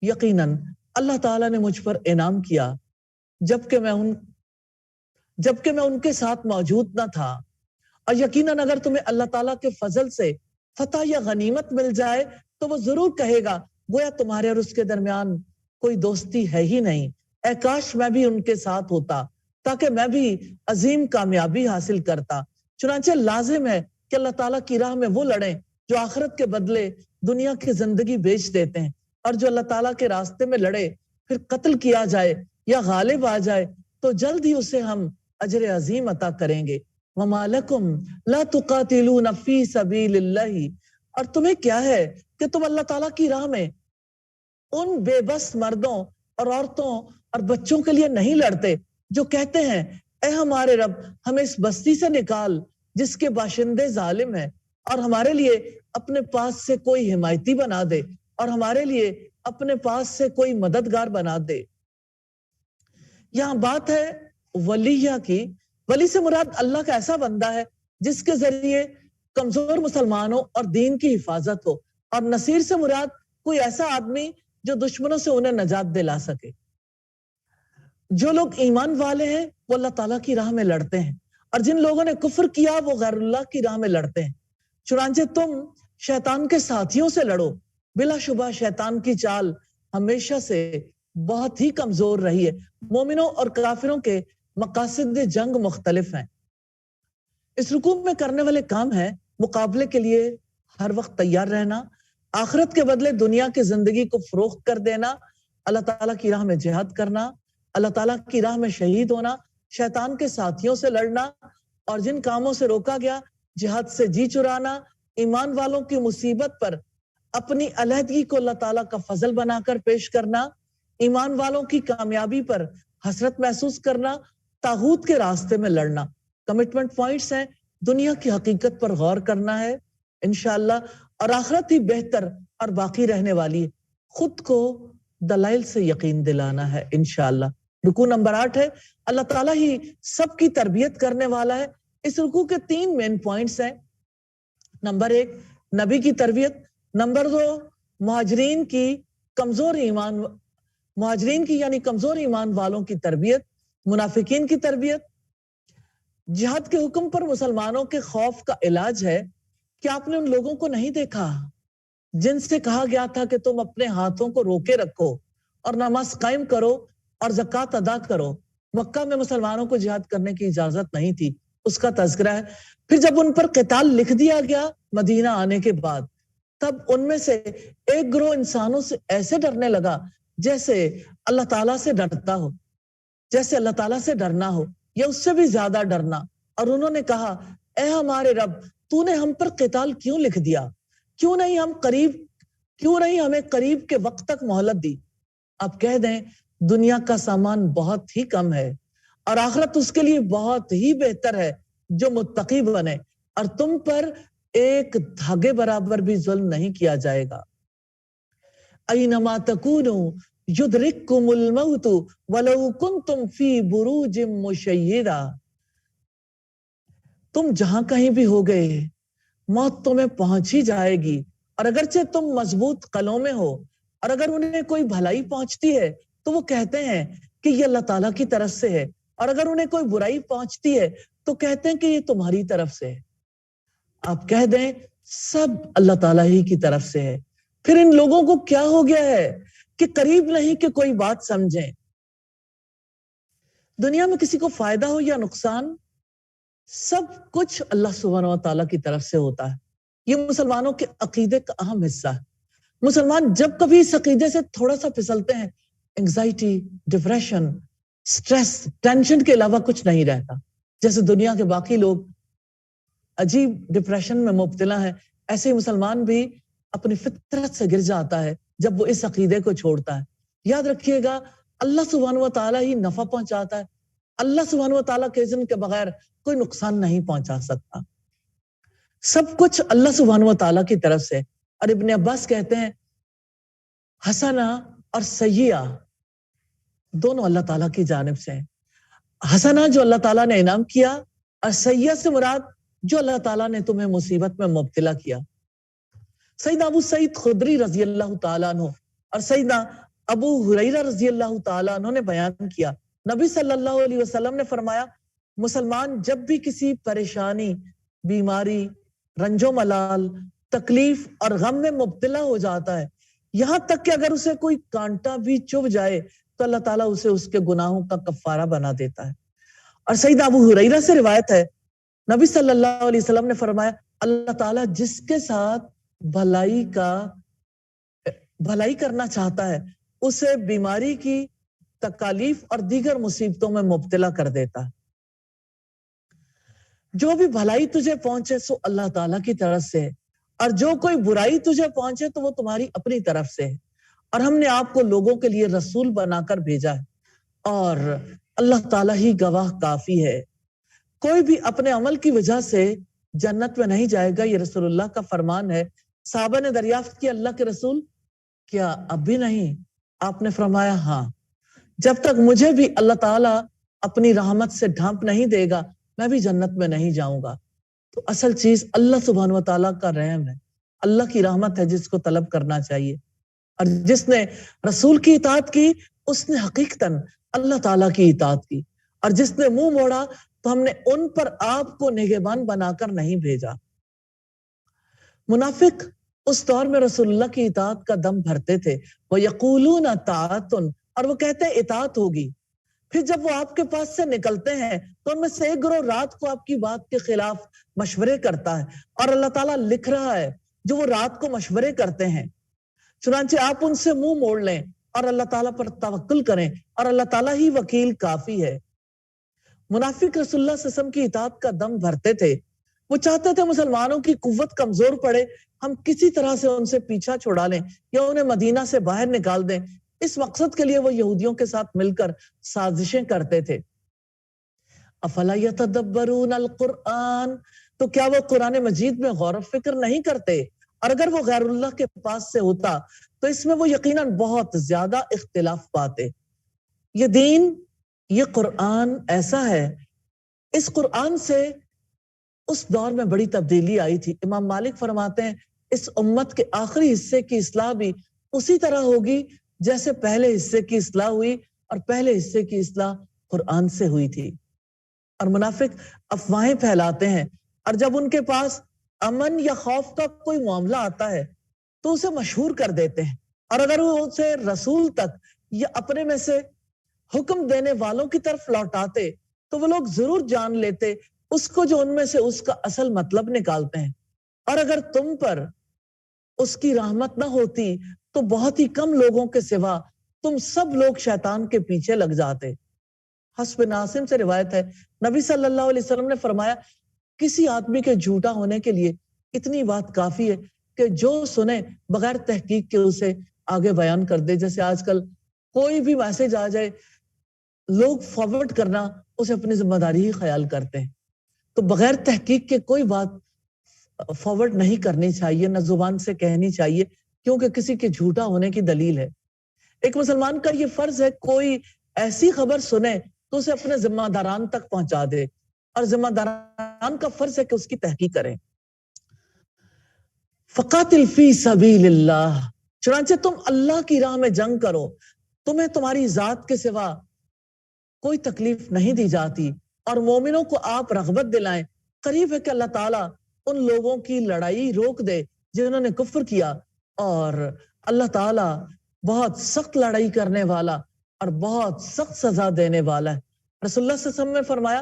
یقیناً اللہ تعالیٰ نے مجھ پر انعام کیا جبکہ میں ان کے ساتھ موجود نہ تھا، اور یقیناً اگر تمہیں اللہ تعالیٰ کے فضل سے فتح یا غنیمت مل جائے تو وہ ضرور کہے گا گویا تمہارے اور اس کے درمیان کوئی دوستی ہے ہی نہیں، اے کاش میں بھی ان کے ساتھ ہوتا تاکہ میں بھی عظیم کامیابی حاصل کرتا۔ چنانچہ لازم ہے کہ اللہ تعالیٰ کی راہ میں وہ لڑیں جو آخرت کے بدلے دنیا کی زندگی بیچ دیتے ہیں، اور جو اللہ تعالیٰ کے راستے میں لڑے پھر قتل کیا جائے یا غالب آ جائے تو جلد ہی اسے ہم اجر عظیم عطا کریں گے۔ وَمَا لَكُمْ لَا تُقَاتِلُونَ فِي سَبِيلِ اللَّهِ، اور تمہیں کیا ہے کہ تم اللہ تعالیٰ کی راہ میں ان بے بس مردوں اور عورتوں اور بچوں کے لیے نہیں لڑتے جو کہتے ہیں اے ہمارے رب ہمیں اس بستی سے نکال جس کے باشندے ظالم ہیں، اور ہمارے لیے اپنے پاس سے کوئی حمایتی بنا دے، اور ہمارے لیے اپنے پاس سے کوئی مددگار بنا دے۔ یہاں بات ہے ولیہ کی۔ ولی سے مراد اللہ کا ایسا بندہ ہے جس کے ذریعے کمزور مسلمانوں اور دین کی حفاظت ہو، اور نصیر سے مراد کوئی ایسا آدمی جو دشمنوں سے انہیں نجات دلا سکے۔ جو لوگ ایمان والے ہیں وہ اللہ تعالیٰ کی راہ میں لڑتے ہیں، اور جن لوگوں نے کفر کیا وہ غیر اللہ کی راہ میں لڑتے ہیں۔ چنانچہ تم شیطان کے ساتھیوں سے لڑو، بلا شبہ شیطان کی چال ہمیشہ سے بہت ہی کمزور رہی ہے. مومنوں اور کافروں کے مقاصد جنگ مختلف ہیں. اس رکوع میں کرنے والے کام ہیں مقابلے کے لیے ہر وقت تیار رہنا، آخرت کے بدلے دنیا کی زندگی کو فروخت کر دینا، اللہ تعالیٰ کی راہ میں جہاد کرنا، اللہ تعالیٰ کی راہ میں شہید ہونا، شیطان کے ساتھیوں سے لڑنا، اور جن کاموں سے روکا گیا جہاد سے جی چرانا، ایمان والوں کی مصیبت پر اپنی علیحدگی کو اللہ تعالیٰ کا فضل بنا کر پیش کرنا، ایمان والوں کی کامیابی پر حسرت محسوس کرنا، طاغوت کے راستے میں لڑنا. کمٹمنٹ پوائنٹس ہیں: دنیا کی حقیقت پر غور کرنا ہے انشاءاللہ، اور آخرت ہی بہتر اور باقی رہنے والی ہے، خود کو دلائل سے یقین دلانا ہے انشاءاللہ. رکوع نمبر 8 ہے اللہ تعالیٰ ہی سب کی تربیت کرنے والا ہے. اس رکوع کے 3 مین پوائنٹس ہیں. نمبر 1 نبی کی تربیت، نمبر 2 مہاجرین کی یعنی کمزور ایمان والوں کی تربیت، منافقین کی تربیت. جہاد کے حکم پر مسلمانوں کے خوف کا علاج ہے کہ آپ نے ان لوگوں کو نہیں دیکھا جن سے کہا گیا تھا کہ تم اپنے ہاتھوں کو روکے رکھو اور نماز قائم کرو اور زکوٰۃ ادا کرو. مکہ میں مسلمانوں کو جہاد کرنے کی اجازت نہیں تھی، اس کا تذکرہ ہے. پھر جب ان پر قتال لکھ دیا گیا مدینہ آنے کے بعد، تب ان میں سے ایک گروہ انسانوں سے ایسے ڈرنے لگا جیسے اللہ تعالیٰ سے ڈرتا ہو، جیسے اللہ تعالیٰ سے ڈرنا ہو یا اس سے بھی زیادہ ڈرنا. اور انہوں نے کہا اے ہمارے رب، تو نے ہم پر قتال کیوں لکھ دیا؟ کیوں نہیں ہمیں قریب کے وقت تک مہلت دی؟ آپ کہہ دیں دنیا کا سامان بہت ہی کم ہے اور آخرت اس کے لیے بہت ہی بہتر ہے جو متقی بنے، اور تم پر ایک دھاگے برابر بھی ظلم نہیں کیا جائے گا. اینما تکونوا یدرککم الموت ولو کنتم فی بروج مشیدہ. تم جہاں کہیں بھی ہو گئے موت تمہیں پہنچ ہی جائے گی، اور اگرچہ تم مضبوط قلعوں میں ہو، اور اگر انہیں کوئی بھلائی پہنچتی ہے تو وہ کہتے ہیں کہ یہ اللہ تعالیٰ کی طرف سے ہے، اور اگر انہیں کوئی برائی پہنچتی ہے تو کہتے ہیں کہ یہ تمہاری طرف سے ہے. آپ کہہ دیں سب اللہ تعالیٰ ہی کی طرف سے ہے. پھر ان لوگوں کو کیا ہو گیا ہے کہ قریب نہیں کہ کوئی بات سمجھیں. دنیا میں کسی کو فائدہ ہو یا نقصان، سب کچھ اللہ سبحانہ و تعالیٰ کی طرف سے ہوتا ہے. یہ مسلمانوں کے عقیدے کا اہم حصہ ہے. مسلمان جب کبھی اس عقیدے سے تھوڑا سا پھسلتے ہیں، انگزائٹی، ڈپریشن، سٹریس، ٹینشن کے علاوہ کچھ نہیں رہتا. جیسے دنیا کے باقی لوگ عجیب ڈپریشن میں مبتلا ہیں، ایسے ہی مسلمان بھی اپنی فطرت سے گر جاتا ہے جب وہ اس عقیدے کو چھوڑتا ہے. یاد رکھیے گا اللہ سبحانہ و تعالیٰ ہی نفع پہنچاتا ہے. اللہ سبحانہ و تعالیٰ کے اذن کے بغیر کوئی نقصان نہیں پہنچا سکتا. سب کچھ اللہ سبحانہ و تعالیٰ کی طرف سے. اور ابن عباس کہتے ہیں حسنہ اور سیئہ دونوں اللہ تعالیٰ کی جانب سے ہیں. حسنہ جو اللہ تعالیٰ نے انعام کیا، اور سیئہ سے مراد جو اللہ تعالیٰ نے تمہیں مصیبت میں مبتلا کیا. سیدنا ابو سعید خدری رضی اللہ تعالیٰ عنہ اور سیدنا ابو ہریرہ رضی اللہ تعالیٰ عنہ نے بیان کیا، نبی صلی اللہ علیہ وسلم نے فرمایا مسلمان جب بھی کسی پریشانی، بیماری، رنج و ملال، تکلیف اور غم میں مبتلا ہو جاتا ہے، یہاں تک کہ اگر اسے کوئی کانٹا بھی چبھ جائے تو اللہ تعالیٰ اسے اس کے گناہوں کا کفارہ بنا دیتا ہے. اور سیدنا ابو ہریرہ سے روایت ہے نبی صلی اللہ علیہ وسلم نے فرمایا اللہ تعالیٰ جس کے ساتھ بھلائی کرنا چاہتا ہے اسے بیماری کی تکالیف اور دیگر مصیبتوں میں مبتلا کر دیتا ہے. جو بھی بھلائی تجھے پہنچے سو اللہ تعالیٰ کی طرف سے ہے، اور جو کوئی برائی تجھے پہنچے تو وہ تمہاری اپنی طرف سے ہے. اور ہم نے آپ کو لوگوں کے لیے رسول بنا کر بھیجا ہے، اور اللہ تعالیٰ ہی گواہ کافی ہے. کوئی بھی اپنے عمل کی وجہ سے جنت میں نہیں جائے گا، یہ رسول اللہ کا فرمان ہے. صحابہ نے دریافت کیا اللہ کے رسول کیا اب بھی نہیں؟ آپ نے فرمایا ہاں، جب تک مجھے بھی اللہ تعالیٰ اپنی رحمت سے ڈھانپ نہیں دے گا میں بھی جنت میں نہیں جاؤں گا. تو اصل چیز اللہ سبحانہ و تعالیٰ کا رحم ہے، اللہ کی رحمت ہے جس کو طلب کرنا چاہیے. اور جس نے رسول کی اطاعت کی اس نے حقیقتاً اللہ تعالیٰ کی اطاعت کی، اور جس نے منہ موڑا تو ہم نے ان پر آپ کو نگہبان بنا کر نہیں بھیجا. منافق اس دور میں رسول اللہ کی اطاعت کا دم بھرتے تھے، وَيَقُولُونَ طَاعَةٌ، اور وہ کہتے ہیں اطاعت ہوگی. پھر جب وہ آپ کے پاس سے نکلتے ہیں تو ان میں سے ایک گروہ رات کو آپ کی بات کے خلاف مشورے کرتا ہے, اور اللہ تعالیٰ لکھ رہا ہے جو وہ رات کو مشورے کرتے ہیں. چنانچہ آپ ان سے منہ موڑ لیں اور اللہ تعالیٰ پر توکل کریں, اور اللہ تعالیٰ ہی وکیل کافی ہے. منافق رسول اللہ صلی اللہ علیہ وسلم کی اطاعت کا دم بھرتے تھے. وہ چاہتے تھے مسلمانوں کی قوت کمزور پڑے, ہم کسی طرح سے ان سے پیچھا چھڑا لیں یا انہیں مدینہ سے باہر نکال دیں. اس مقصد کے لیے وہ یہودیوں کے ساتھ مل کر سازشیں کرتے تھے. افلا یتدبرون القرآن, تو کیا وہ قرآن مجید میں غور و فکر نہیں کرتے؟ اور اگر وہ غیر اللہ کے پاس سے ہوتا تو اس میں وہ یقیناً بہت زیادہ اختلاف پاتے. یہ دین, یہ قرآن ایسا ہے, اس قرآن سے اس دور میں بڑی تبدیلی آئی تھی. امام مالک فرماتے ہیں اس امت کے آخری حصے کی اصلاح بھی اسی طرح ہوگی جیسے پہلے حصے کی اصلاح ہوئی, اور پہلے حصے کی اصلاح قرآن سے ہوئی تھی. اور منافق افواہیں پھیلاتے ہیں, اور جب ان کے پاس امن یا خوف کا کوئی معاملہ آتا ہے تو اسے مشہور کر دیتے ہیں, اور اگر وہ اسے رسول تک یا اپنے میں سے حکم دینے والوں کی طرف لوٹاتے تو وہ لوگ ضرور جان لیتے اس کو جو ان میں سے اس کا اصل مطلب نکالتے ہیں. اور اگر تم پر اس کی رحمت نہ ہوتی تو بہت ہی کم لوگوں کے سوا تم سب لوگ شیطان کے پیچھے لگ جاتے. حسب ناصم سے روایت ہے, نبی صلی اللہ علیہ وسلم نے فرمایا کسی آدمی کے جھوٹا ہونے کے لیے اتنی بات کافی ہے کہ جو سنے بغیر تحقیق کے اسے آگے بیان کر دے. جیسے آج کل کوئی بھی میسج آ جائے, لوگ فارورڈ کرنا اسے اپنی ذمہ داری ہی خیال کرتے ہیں. تو بغیر تحقیق کے کوئی بات فارورڈ نہیں کرنی چاہیے, نہ زبان سے کہنی چاہیے, کیونکہ کسی کے جھوٹا ہونے کی دلیل ہے. ایک مسلمان کا یہ فرض ہے کوئی ایسی خبر سنے تو اسے اپنے ذمہ داران تک پہنچا دے, اور ذمہ داران کا فرض ہے کہ اس کی تحقیق کریں. فقاتل فی سبیل اللہ, چنانچہ تم اللہ کی راہ میں جنگ کرو, تمہیں تمہاری ذات کے سوا کوئی تکلیف نہیں دی جاتی, اور مومنوں کو آپ رغبت دلائیں. قریب ہے کہ اللہ تعالیٰ ان لوگوں کی لڑائی روک دے جنہوں نے کفر کیا, اور اللہ تعالیٰ بہت سخت لڑائی کرنے والا اور بہت سخت سزا دینے والا ہے. رسول اللہ صلی اللہ علیہ وسلم نے فرمایا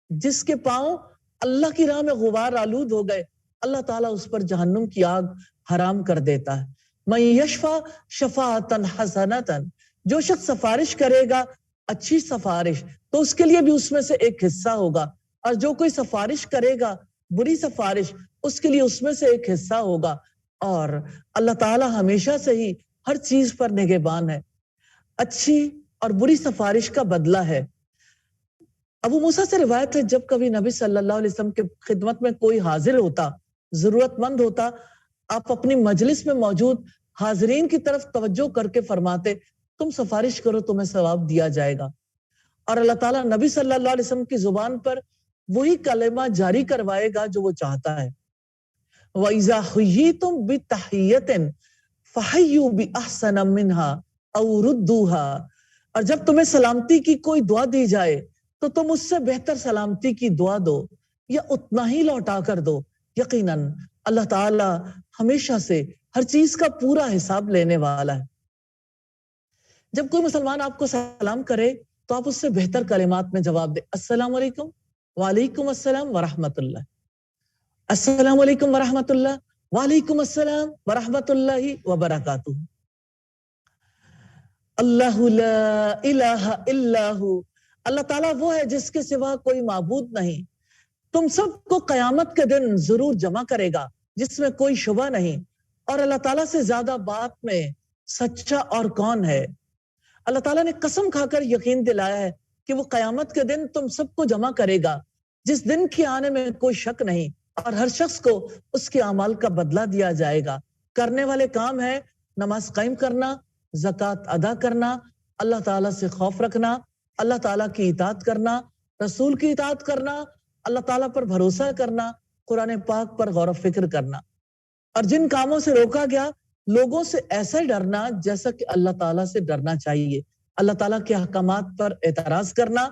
جس کے پاؤں اللہ کی راہ میں غبار آلود ہو گئے اللہ تعالیٰ اس پر جہنم کی آگ حرام کر دیتا ہے. من یشفع شفاعتا حسنتا, جو شخص سفارش کرے گا اچھی سفارش تو اس کے لیے بھی اس میں سے ایک حصہ ہوگا, اور جو کوئی سفارش کرے گا بری سفارش اس کے لیے اس میں سے ایک حصہ ہوگا. اور اللہ تعالیٰ ہمیشہ سے ہی ہر چیز پر نگہبان ہے. اچھی اور بری سفارش کا بدلہ ہے. ابو موسیٰ سے روایت ہے جب کبھی نبی صلی اللہ علیہ وسلم کے خدمت میں کوئی حاضر ہوتا, ضرورت مند ہوتا, آپ اپنی مجلس میں موجود حاضرین کی طرف توجہ کر کے فرماتے تم سفارش کرو تمہیں ثواب دیا جائے گا. اور اللہ تعالیٰ نبی صلی اللہ علیہ وسلم کی زبان پر وہی کلمہ جاری کروائے گا جو وہ چاہتا ہے. وَإِذَا حُيِّيتُمْ بِتَحِيَّةٍ فَحَيُّوا بِأَحْسَنَ مِنْهَا أَوْ رُدُّوهَا, اور جب تمہیں سلامتی کی کوئی دعا دی جائے تو تم اس سے بہتر سلامتی کی دعا دو یا اتنا ہی لوٹا کر دو. یقیناً اللہ تعالیٰ ہمیشہ سے ہر چیز کا پورا حساب لینے والا ہے. جب کوئی مسلمان آپ کو سلام کرے تو آپ اس سے بہتر کلمات میں جواب دیں. السلام علیکم, وعلیکم السلام ورحمت اللہ. السلام علیکم ورحمت اللہ, وعلیکم السلام ورحمت اللہ وبرکاتہ. اللہ لا الہ الا ہو, اللہ تعالیٰ وہ ہے جس کے سوا کوئی معبود نہیں. تم سب کو قیامت کے دن ضرور جمع کرے گا جس میں کوئی شبہ نہیں, اور اللہ تعالیٰ سے زیادہ بات میں سچا اور کون ہے. اللہ تعالیٰ نے قسم کھا کر یقین دلایا ہے کہ وہ قیامت کے دن تم سب کو جمع کرے گا جس دن کے آنے میں کوئی شک نہیں, اور ہر شخص کو اس کے اعمال کا بدلہ دیا جائے گا. کرنے والے کام ہے نماز قائم کرنا, زکوٰۃ ادا کرنا, اللہ تعالیٰ سے خوف رکھنا, اللہ تعالیٰ کی اطاعت کرنا, رسول کی اطاعت کرنا, اللہ تعالیٰ پر بھروسہ کرنا, قرآن پاک پر غور و فکر کرنا. اور جن کاموں سے روکا گیا لوگوں سے ایسا ڈرنا جیسا کہ اللہ تعالیٰ سے ڈرنا چاہیے. اللہ تعالیٰ کے احکامات پر اعتراض کرنا,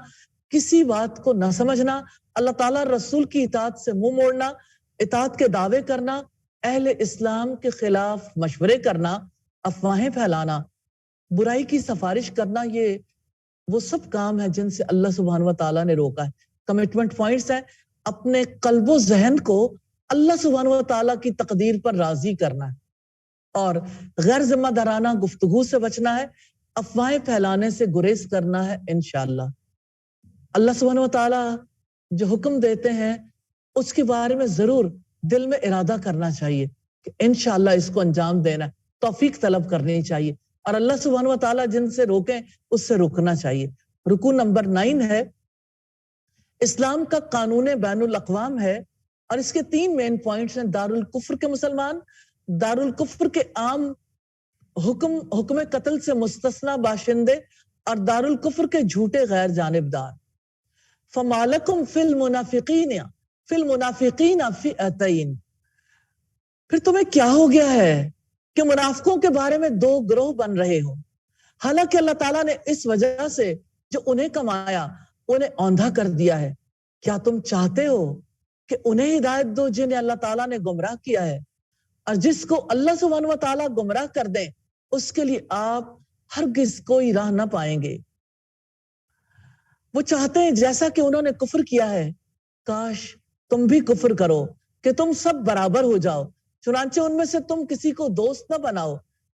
کسی بات کو نہ سمجھنا, اللہ تعالیٰ رسول کی اطاعت سے منہ موڑنا, اطاعت کے دعوے کرنا, اہل اسلام کے خلاف مشورے کرنا, افواہیں پھیلانا, برائی کی سفارش کرنا، یہ وہ سب کام ہے جن سے اللہ سبحانہ و تعالیٰ نے روکا ہے. کمٹمنٹ پوائنٹس ہیں، اپنے قلب و ذہن کو اللہ سبحانہ و تعالیٰ کی تقدیر پر راضی کرنا ہے، اور غیر ذمہ دارانہ گفتگو سے بچنا ہے، افواہیں پھیلانے سے گریز کرنا ہے. انشاءاللہ اللہ سبحانہ و تعالیٰ جو حکم دیتے ہیں اس کے بارے میں ضرور دل میں ارادہ کرنا چاہیے کہ انشاءاللہ اس کو انجام دینا ہے، توفیق طلب کرنی چاہیے، اور اللہ سبحانہ و تعالیٰ جن سے روکیں اس سے رکنا چاہیے. رکو نمبر 9 ہے، اسلام کا قانون بین الاقوام ہے، اور اس کے 3 مین پوائنٹس ہیں. دارالکفر کے مسلمان، دارالکفر کے عام حکم قتل سے مستثنا باشندے، اور دارالکفر کے جھوٹے غیر جانبدار. فَمَالَكُمْ فِي الْمُنَافِقِينَ فِئَتَيْن، پھر تمہیں کیا ہو گیا ہے کہ منافقوں کے بارے میں 2 گروہ بن رہے ہو، حالانکہ اللہ تعالیٰ نے اس وجہ سے جو انہیں کمایا انہیں اوندھا کر دیا ہے. کیا تم چاہتے ہو کہ انہیں ہدایت دو جنہیں اللہ تعالیٰ نے گمراہ کیا ہے؟ اور جس کو اللہ سبحانہ و تعالیٰ گمراہ کر دیں اس کے لیے آپ ہرگز کوئی راہ نہ پائیں گے. وہ چاہتے ہیں جیسا کہ انہوں نے کفر کیا ہے، کاش تم بھی کفر کرو کہ تم سب برابر ہو جاؤ. چنانچہ ان میں سے تم کسی کو دوست نہ بناؤ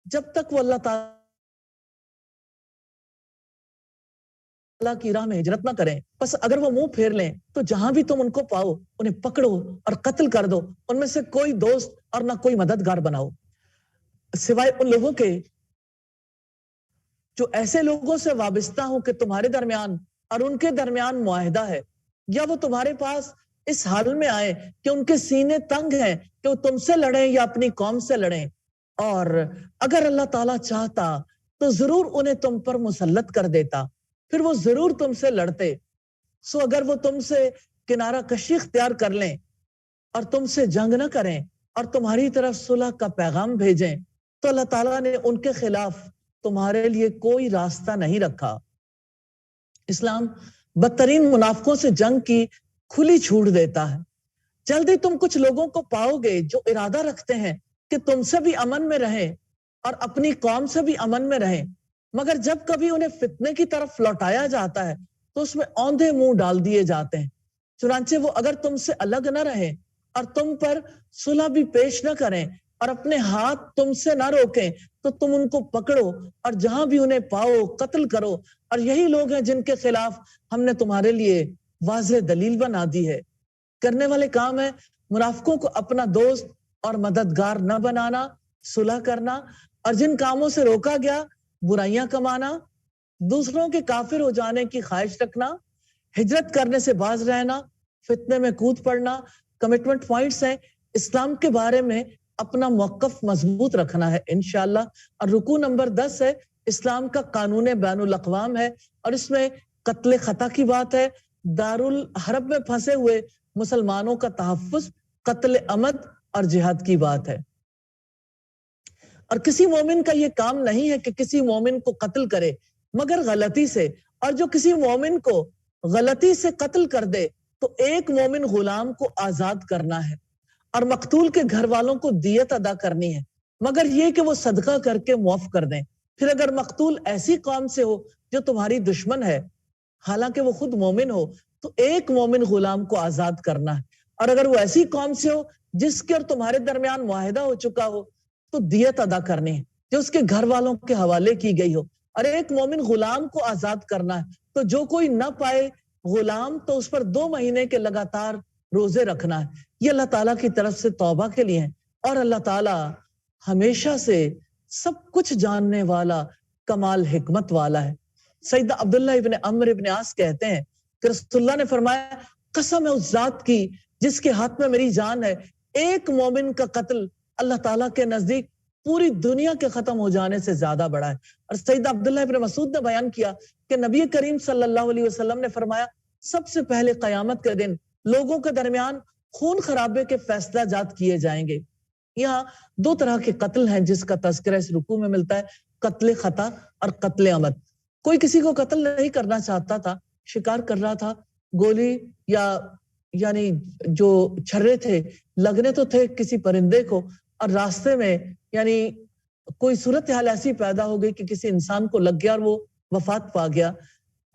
جب تک وہ اللہ تعالیٰ کی راہ میں ہجرت نہ کریں. بس اگر وہ منہ پھیر لیں تو جہاں بھی تم ان کو پاؤ انہیں پکڑو اور قتل کر دو، ان میں سے کوئی دوست اور نہ کوئی مددگار بناؤ، سوائے ان لوگوں کے جو ایسے لوگوں سے وابستہ ہوں کہ تمہارے درمیان اور ان کے درمیان معاہدہ ہے، یا وہ تمہارے پاس اس حال میں آئے کہ ان کے سینے تنگ ہیں کہ وہ تم سے لڑیں یا اپنی قوم سے لڑیں. اور اگر اللہ تعالیٰ چاہتا تو ضرور انہیں تم پر مسلط کر دیتا، پھر وہ ضرور تم سے لڑتے. سو اگر وہ تم سے کنارہ کشی اختیار کر لیں اور تم سے جنگ نہ کریں اور تمہاری طرف صلح کا پیغام بھیجیں تو اللہ تعالیٰ نے ان کے خلاف تمہارے لیے کوئی راستہ نہیں رکھا. اسلام بدترین منافقوں سے جنگ کی کھلی چھوٹ دیتا ہے. جلدی تم کچھ لوگوں کو پاؤ گے جو ارادہ رکھتے ہیں کہ تم سے بھی امن میں رہیں اور اپنی قوم سے بھی امن میں رہیں، مگر جب کبھی انہیں فتنے کی طرف لوٹایا جاتا ہے تو اس میں اوندھے منہ ڈال دیے جاتے ہیں. چنانچہ وہ اگر تم سے الگ نہ رہیں اور تم پر صلح بھی پیش نہ کریں اور اپنے ہاتھ تم سے نہ روکیں تو تم ان کو پکڑو اور جہاں بھی انہیں پاؤ قتل کرو. اور یہی لوگ ہیں جن کے خلاف ہم نے تمہارے لیے واضح دلیل بنا دی ہے. کرنے والے کام ہے منافقوں کو اپنا دوست اور مددگار نہ بنانا، صلح کرنا، اور جن کاموں سے روکا گیا برائیاں کمانا، دوسروں کے کافر ہو جانے کی خواہش رکھنا، ہجرت کرنے سے باز رہنا، فتنے میں کود پڑنا. کمٹمنٹ پوائنٹس ہیں، اسلام کے بارے میں اپنا موقف مضبوط رکھنا ہے انشاءاللہ. اور رکوع نمبر 10 ہے، اسلام کا قانون بین الاقوام ہے، اور اس میں قتل خطا کی بات ہے، دارالحرب میں پھنسے ہوئے مسلمانوں کا تحفظ، قتل عمد اور جہاد کی بات ہے. اور کسی مومن کا یہ کام نہیں ہے کہ کسی مومن کو قتل کرے مگر غلطی سے، اور جو کسی مومن کو غلطی سے قتل کر دے تو ایک مومن غلام کو آزاد کرنا ہے اور مقتول کے گھر والوں کو دیت ادا کرنی ہے، مگر یہ کہ وہ صدقہ کر کے معاف کر دیں. پھر اگر مقتول ایسی قوم سے ہو جو تمہاری دشمن ہے حالانکہ وہ خود مومن ہو تو ایک مومن غلام کو آزاد کرنا ہے، اور اگر وہ ایسی قوم سے ہو جس کے اور تمہارے درمیان معاہدہ ہو چکا ہو تو دیت ادا کرنی ہے جو اس کے گھر والوں کے حوالے کی گئی ہو، اور ایک مومن غلام کو آزاد کرنا ہے. تو جو کوئی نہ پائے غلام تو اس پر 2 مہینے کے لگاتار روزے رکھنا ہے. یہ اللہ تعالیٰ کی طرف سے توبہ کے لیے ہے، اور اللہ تعالیٰ ہمیشہ سے سب کچھ جاننے والا، کمال حکمت والا ہے. سیدنا عبداللہ ابن عمرو ابن عاص کہتے ہیں کہ رسول اللہ نے فرمایا، قسم ہے اس ذات کی جس کے ہاتھ میں میری جان ہے، ایک مومن کا قتل اللہ تعالیٰ کے نزدیک پوری دنیا کے ختم ہو جانے سے زیادہ بڑا ہے. اور سیدنا عبداللہ ابن مسعود نے بیان کیا کہ نبی کریم صلی اللہ علیہ وسلم نے فرمایا، سب سے پہلے قیامت کے دن لوگوں کے درمیان خون خرابے کے فیصلہ جات کیے جائیں گے. یہاں 2 طرح کے قتل ہیں جس کا تذکرہ اس رکوع میں ملتا ہے، قتل خطا اور قتل عمد. کوئی کسی کو قتل نہیں کرنا چاہتا تھا، شکار کر رہا تھا، گولی یا یعنی جو چھرے تھے لگنے تو تھے کسی پرندے کو، اور راستے میں یعنی کوئی صورتحال ایسی پیدا ہو گئی کہ کسی انسان کو لگ گیا اور وہ وفات پا گیا،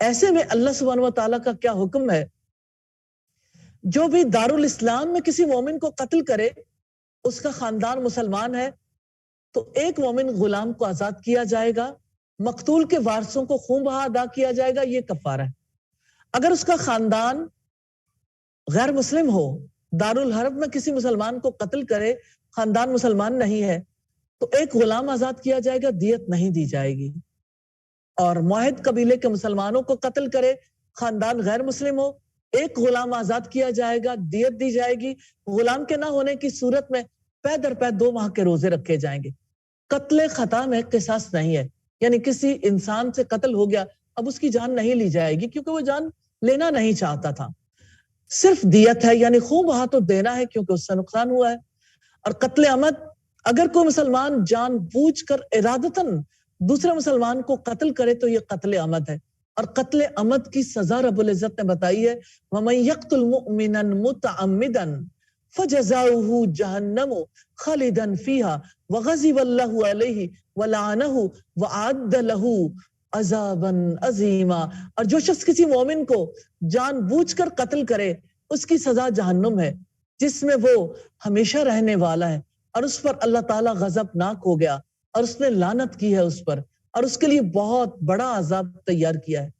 ایسے میں اللہ سبحانہ و تعالیٰ کا کیا حکم ہے؟ جو بھی دارالاسلام میں کسی مومن کو قتل کرے، اس کا خاندان مسلمان ہے تو ایک مومن غلام کو آزاد کیا جائے گا، مقتول کے وارثوں کو خون بہا ادا کیا جائے گا، یہ کفارہ ہے۔ اگر اس کا خاندان غیر مسلم ہو، دارالحرب میں کسی مسلمان کو قتل کرے، خاندان مسلمان نہیں ہے، تو ایک غلام آزاد کیا جائے گا، دیت نہیں دی جائے گی۔ اور معاہد قبیلے کے مسلمانوں کو قتل کرے، خاندان غیر مسلم ہو، ایک غلام آزاد کیا جائے گا، دیت دی جائے گی۔ غلام کے نہ ہونے کی صورت میں پے در پے 2 ماہ کے روزے رکھے جائیں گے۔ قتل خطا میں قصاص نہیں ہے، یعنی کسی انسان سے قتل ہو گیا، اب اس کی جان نہیں لی جائے گی کیونکہ وہ جان لینا نہیں چاہتا تھا، صرف دیت ہے، یعنی خون بہا تو دینا ہے کیونکہ اس سے نقصان ہوا ہے۔ اور قتل عمد، اگر کوئی مسلمان جان بوجھ کر ارادتاً دوسرے مسلمان کو قتل کرے تو یہ قتل عمد ہے، اور قتل عمد کی سزا رب العزت نے بتائی ہے، وَمَن يَقْتُلْ مُؤْمِنًا مُتَعَمِّدًا فَجَزَاؤُهُ جَهَنَّمُ خَالِدًا فِيهَا وَغَضِبَ اللَّهُ عَلَيْهِ وَلَعَنَهُ وَأَعَدَّ لَهُ عَذَابًا عَظِيمًا۔ اور جو شخص کسی مومن کو جان بوجھ کر قتل کرے، اس کی سزا جہنم ہے جس میں وہ ہمیشہ رہنے والا ہے، اور اس پر اللہ تعالیٰ غضبناک ہو گیا اور اس نے لعنت کی ہے اس پر، اور اس کے لیے بہت بڑا عذاب تیار کیا ہے۔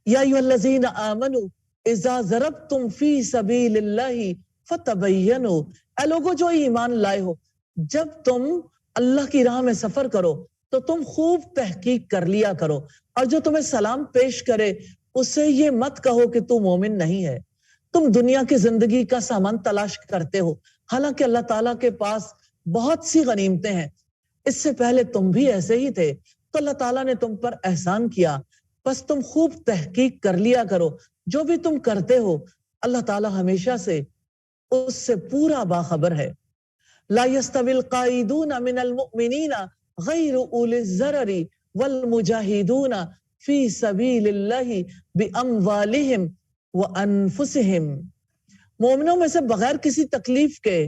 یا ایھا الذین آمنوا اذا ضربتم فی سبیل اللہ فتبینوا، اے لوگو جو ایمان لائے ہو، جب تم اللہ کی راہ میں سفر کرو تو تم خوب تحقیق کر لیا کرو، اور جو تمہیں سلام پیش کرے اس سے یہ مت کہو کہ تو مومن نہیں ہے۔ تم دنیا کی زندگی کا سامان تلاش کرتے ہو، حالانکہ اللہ تعالیٰ کے پاس بہت سی غنیمتیں ہیں، اس سے پہلے تم بھی ایسے ہی تھے، تو اللہ تعالیٰ نے تم پر احسان کیا، بس تم خوب تحقیق کر لیا کرو، جو بھی تم کرتے ہو اللہ تعالیٰ ہمیشہ سے اس سے پورا باخبر ہے۔ لا يستوي القائدون من المؤمنین غیر اولی الضرر والمجاہدون فی سبیل اللہ باموالہم وانفسہم، مومنوں میں سے بغیر کسی تکلیف کے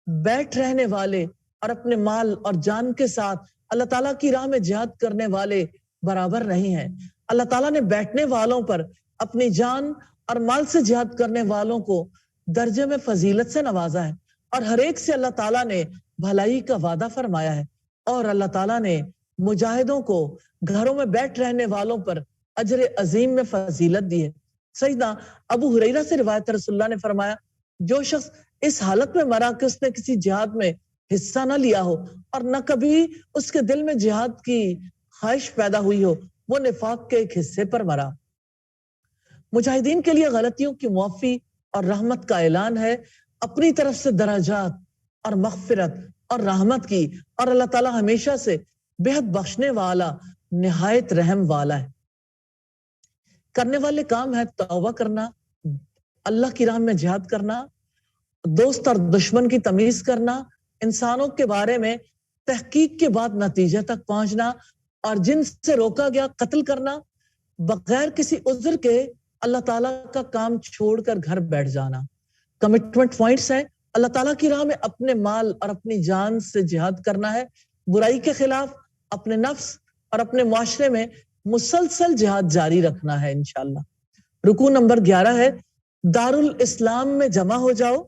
بیٹھ رہنے والے اور اپنے مال اور جان کے ساتھ اللہ تعالیٰ کی راہ میں جہاد کرنے والے برابر نہیں ہیں۔ اللہ تعالیٰ نے بیٹھنے والوں پر اپنی جان اور مال سے جہاد کرنے والوں کو درجے میں فضیلت سے نوازا ہے، اور ہر ایک سے اللہ تعالیٰ نے بھلائی کا وعدہ فرمایا ہے، اور اللہ تعالیٰ نے مجاہدوں کو گھروں میں بیٹھ رہنے والوں پر اجر عظیم میں فضیلت دی ہے۔ سیدنا ابو ہریرہ سے روایت رسول اللہ نے فرمایا، جو شخص اس حالت میں مرا کہ اس نے کسی جہاد میں حصہ نہ لیا ہو اور نہ کبھی اس کے دل میں جہاد کی خواہش پیدا ہوئی ہو، وہ نفاق کے ایک حصے پر مرا۔ مجاہدین کے لیے غلطیوں کی معافی اور رحمت کا اعلان ہے، اپنی طرف سے درجات اور مغفرت اور رحمت کی، اور اللہ تعالیٰ ہمیشہ سے بہت بخشنے والا، نہایت رحم والا ہے۔ کرنے والے کام ہے توبہ کرنا، اللہ کی راہ میں جہاد کرنا، دوست اور دشمن کی تمیز کرنا، انسانوں کے بارے میں تحقیق کے بعد نتیجے تک پہنچنا، اور جن سے روکا گیا قتل کرنا، بغیر کسی عذر کے اللہ تعالیٰ کا کام چھوڑ کر گھر بیٹھ جانا۔ کمٹمنٹ پوائنٹس ہیں، اللہ تعالیٰ کی راہ میں اپنے مال اور اپنی جان سے جہاد کرنا ہے، برائی کے خلاف اپنے نفس اور اپنے معاشرے میں مسلسل جہاد جاری رکھنا ہے انشاءاللہ۔ رکوع نمبر 11 ہے، دارالاسلام میں جمع ہو جاؤ۔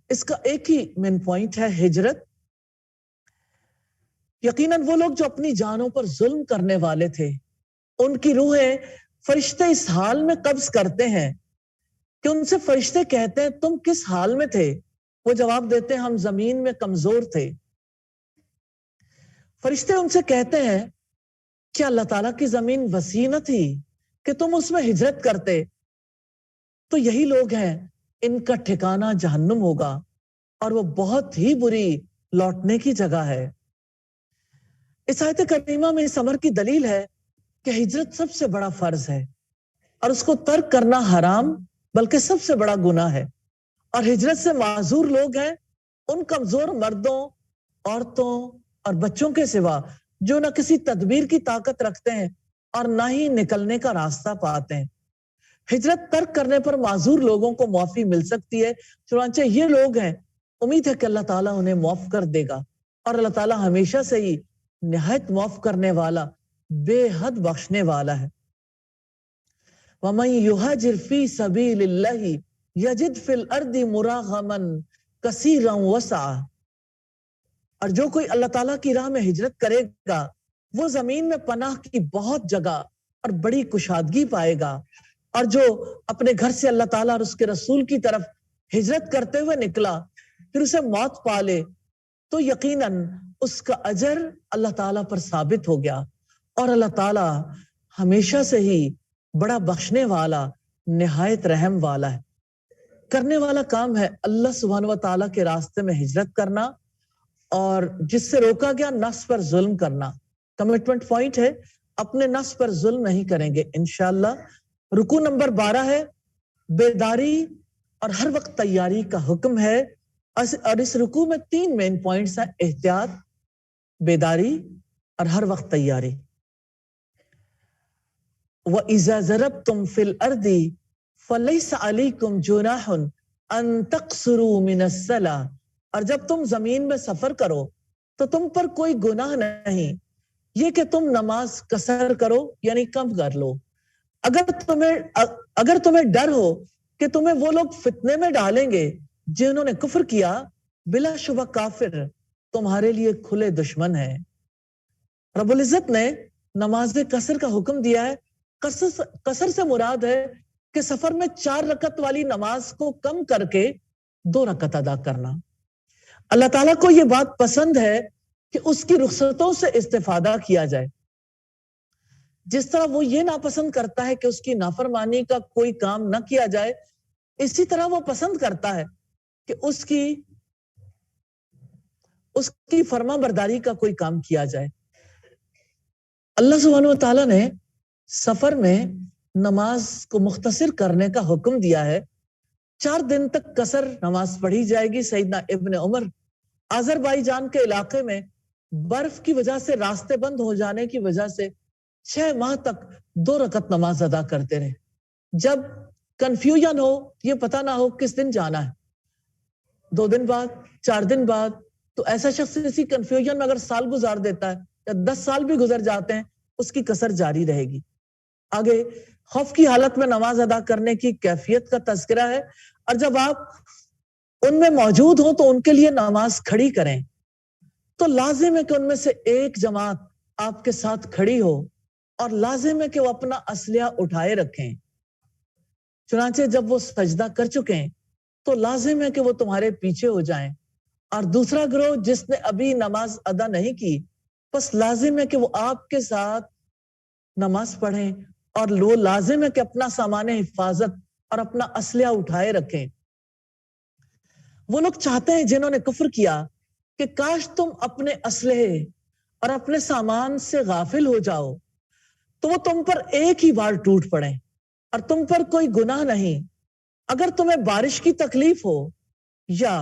اس کا ایک ہی مین پوائنٹ ہے، ہجرت۔ یقیناً وہ لوگ جو اپنی جانوں پر ظلم کرنے والے تھے، ان کی روحیں فرشتے اس حال میں قبض کرتے ہیں کہ ان سے فرشتے کہتے ہیں تم کس حال میں تھے؟ وہ جواب دیتے ہیں ہم زمین میں کمزور تھے۔ فرشتے ان سے کہتے ہیں کیا اللہ تعالیٰ کی زمین وسیع نہ تھی کہ تم اس میں ہجرت کرتے؟ تو یہی لوگ ہیں، ان کا ٹھکانہ جہنم ہوگا، اور وہ بہت ہی بری لوٹنے کی جگہ ہے۔ اس آیت کریمہ میں اس امر کی دلیل ہے کہ ہجرت سب سے بڑا فرض ہے، اور اس کو ترک کرنا حرام بلکہ سب سے بڑا گناہ ہے۔ اور ہجرت سے معذور لوگ ہیں ان کمزور مردوں، عورتوں اور بچوں کے سوا جو نہ کسی تدبیر کی طاقت رکھتے ہیں اور نہ ہی نکلنے کا راستہ پاتے ہیں۔ ہجرت ترک کرنے پر معذور لوگوں کو معافی مل سکتی ہے، چنانچہ یہ لوگ ہیں، امید ہے کہ اللہ تعالیٰ انہیں معاف کر دے گا۔ اور اللہ تعالیٰ ہمیشہ سے ہی نہایت معاف کرنے والا، بے حد بخشنے والا ہے۔ وَمَن يُهَاجِرْ فِي سَبِيلِ اللَّهِ يَجِدْ فِي الْأَرْضِ مُرَاغَمًا كَثِيرًا وَسَعًا، اور جو کوئی اللہ تعالیٰ کی راہ میں ہجرت کرے گا وہ زمین میں پناہ کی بہت جگہ اور بڑی کشادگی پائے گا، اور جو اپنے گھر سے اللہ تعالیٰ اور اس کے رسول کی طرف ہجرت کرتے ہوئے نکلا پھر اسے موت پالے تو یقیناً اس کا اجر اللہ تعالیٰ پر ثابت ہو گیا، اور اللہ تعالیٰ ہمیشہ سے ہی بڑا بخشنے والا، نہایت رحم والا ہے۔ کرنے والا کام ہے اللہ سبحانہ و تعالیٰ کے راستے میں ہجرت کرنا، اور جس سے روکا گیا نفس پر ظلم کرنا۔ کمٹمنٹ پوائنٹ ہے، اپنے نفس پر ظلم نہیں کریں گے انشاءاللہ۔ رکوع نمبر 12 ہے، بیداری اور ہر وقت تیاری کا حکم ہے، اور اس رکوع میں 3 مین پوائنٹس ہیں: احتیاط، بیداری اور ہر وقت تیاری۔ وَإِذَا ضَرَبْتُمْ فِي الْأَرْضِ فَلَيْسَ عَلَيْكُمْ جُنَاحٌ أَن تَقْصُرُوا مِنَ الصَّلَاةِ، اور جب تم زمین میں سفر کرو تو تم پر کوئی گناہ نہیں یہ کہ تم نماز قصر کرو، یعنی کم کر لو۔ اگر تمہیں ڈر ہو کہ تمہیں وہ لوگ فتنے میں ڈالیں گے جنہوں نے کفر کیا، بلا شبہ کافر تمہارے لیے کھلے دشمن ہیں۔ رب العزت نے نماز قصر کا حکم دیا ہے۔ قصر سے مراد ہے کہ سفر میں 4 رکعت والی نماز کو کم کر کے 2 رکعت ادا کرنا۔ اللہ تعالیٰ کو یہ بات پسند ہے کہ اس کی رخصتوں سے استفادہ کیا جائے، جس طرح وہ یہ ناپسند کرتا ہے کہ اس کی نافرمانی کا کوئی کام نہ کیا جائے، اسی طرح وہ پسند کرتا ہے کہ اس کی فرما برداری کا کوئی کام کیا جائے۔ اللہ سبحانہ و تعالیٰ نے سفر میں نماز کو مختصر کرنے کا حکم دیا ہے۔ 4 دن تک قصر نماز پڑھی جائے گی۔ سیدنا ابن عمر آذربائیجان کے علاقے میں برف کی وجہ سے راستے بند ہو جانے کی وجہ سے 6 ماہ تک 2 رکعت نماز ادا کرتے رہے۔ جب کنفیوژن ہو، یہ پتہ نہ ہو کس دن جانا ہے، 2 دن بعد، 4 دن بعد، تو ایسا شخص اسی کنفیوژن میں اگر سال گزار دیتا ہے یا 10 سال بھی گزر جاتے ہیں، اس کی قصر جاری رہے گی۔ آگے خوف کی حالت میں نماز ادا کرنے کی کیفیت کا تذکرہ ہے، اور جب آپ ان میں موجود ہوں تو ان کے لیے نماز کھڑی کریں، تو لازم ہے کہ ان میں سے ایک جماعت آپ کے ساتھ کھڑی ہو، اور لازم ہے کہ وہ اپنا اسلحہ اٹھائے رکھیں۔ چنانچہ جب وہ سجدہ کر چکیں تو لازم ہے کہ وہ تمہارے پیچھے ہو جائیں، اور دوسرا گروہ جس نے ابھی نماز ادا نہیں کی، بس لازم ہے کہ وہ آپ کے ساتھ نماز پڑھیں، اور وہ لازم ہے کہ اپنا سامان حفاظت اور اپنا اسلحہ اٹھائے رکھیں۔ وہ لوگ چاہتے ہیں جنہوں نے کفر کیا کہ کاش تم اپنے اسلحے اور اپنے سامان سے غافل ہو جاؤ تو وہ تم پر ایک ہی بار ٹوٹ پڑیں، اور تم پر کوئی گناہ نہیں۔ اگر تمہیں بارش کی تکلیف ہو یا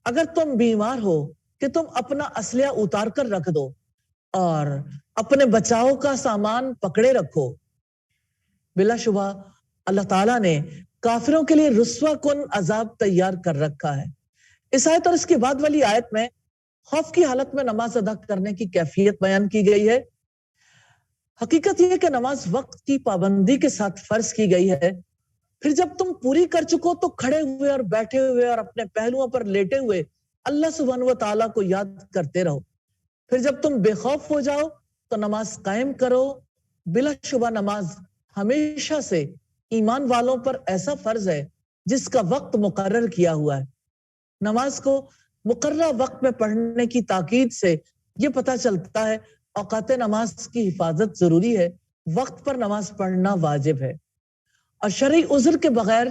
اگر تم بیمار ہو کہ تم اپنا اسلحہ اتار کر رکھ دو اور اپنے بچاؤ کا سامان پکڑے رکھو۔ بلا شبہ اللہ تعالیٰ نے کافروں کے لیے رسوا کن عذاب تیار کر رکھا ہے۔ اس آیت اور اس کے بعد والی آیت میں خوف کی حالت میں نماز ادا کرنے کی کیفیت بیان کی گئی ہے۔ حقیقت یہ ہے کہ نماز وقت کی پابندی کے ساتھ فرض کی گئی ہے۔ پھر جب تم پوری کر چکو تو کھڑے ہوئے اور بیٹھے ہوئے اور اپنے پہلوؤں پر لیٹے ہوئے اللہ سبحانہ و تعالیٰ کو یاد کرتے رہو۔ پھر جب تم بے خوف ہو جاؤ تو نماز قائم کرو۔ بلا شبہ نماز ہمیشہ سے ایمان والوں پر ایسا فرض ہے جس کا وقت مقرر کیا ہوا ہے۔ نماز کو مقررہ وقت میں پڑھنے کی تاکید سے یہ پتہ چلتا ہے اوقات نماز کی حفاظت ضروری ہے، وقت پر نماز پڑھنا واجب ہے، اور شرعی عذر کے بغیر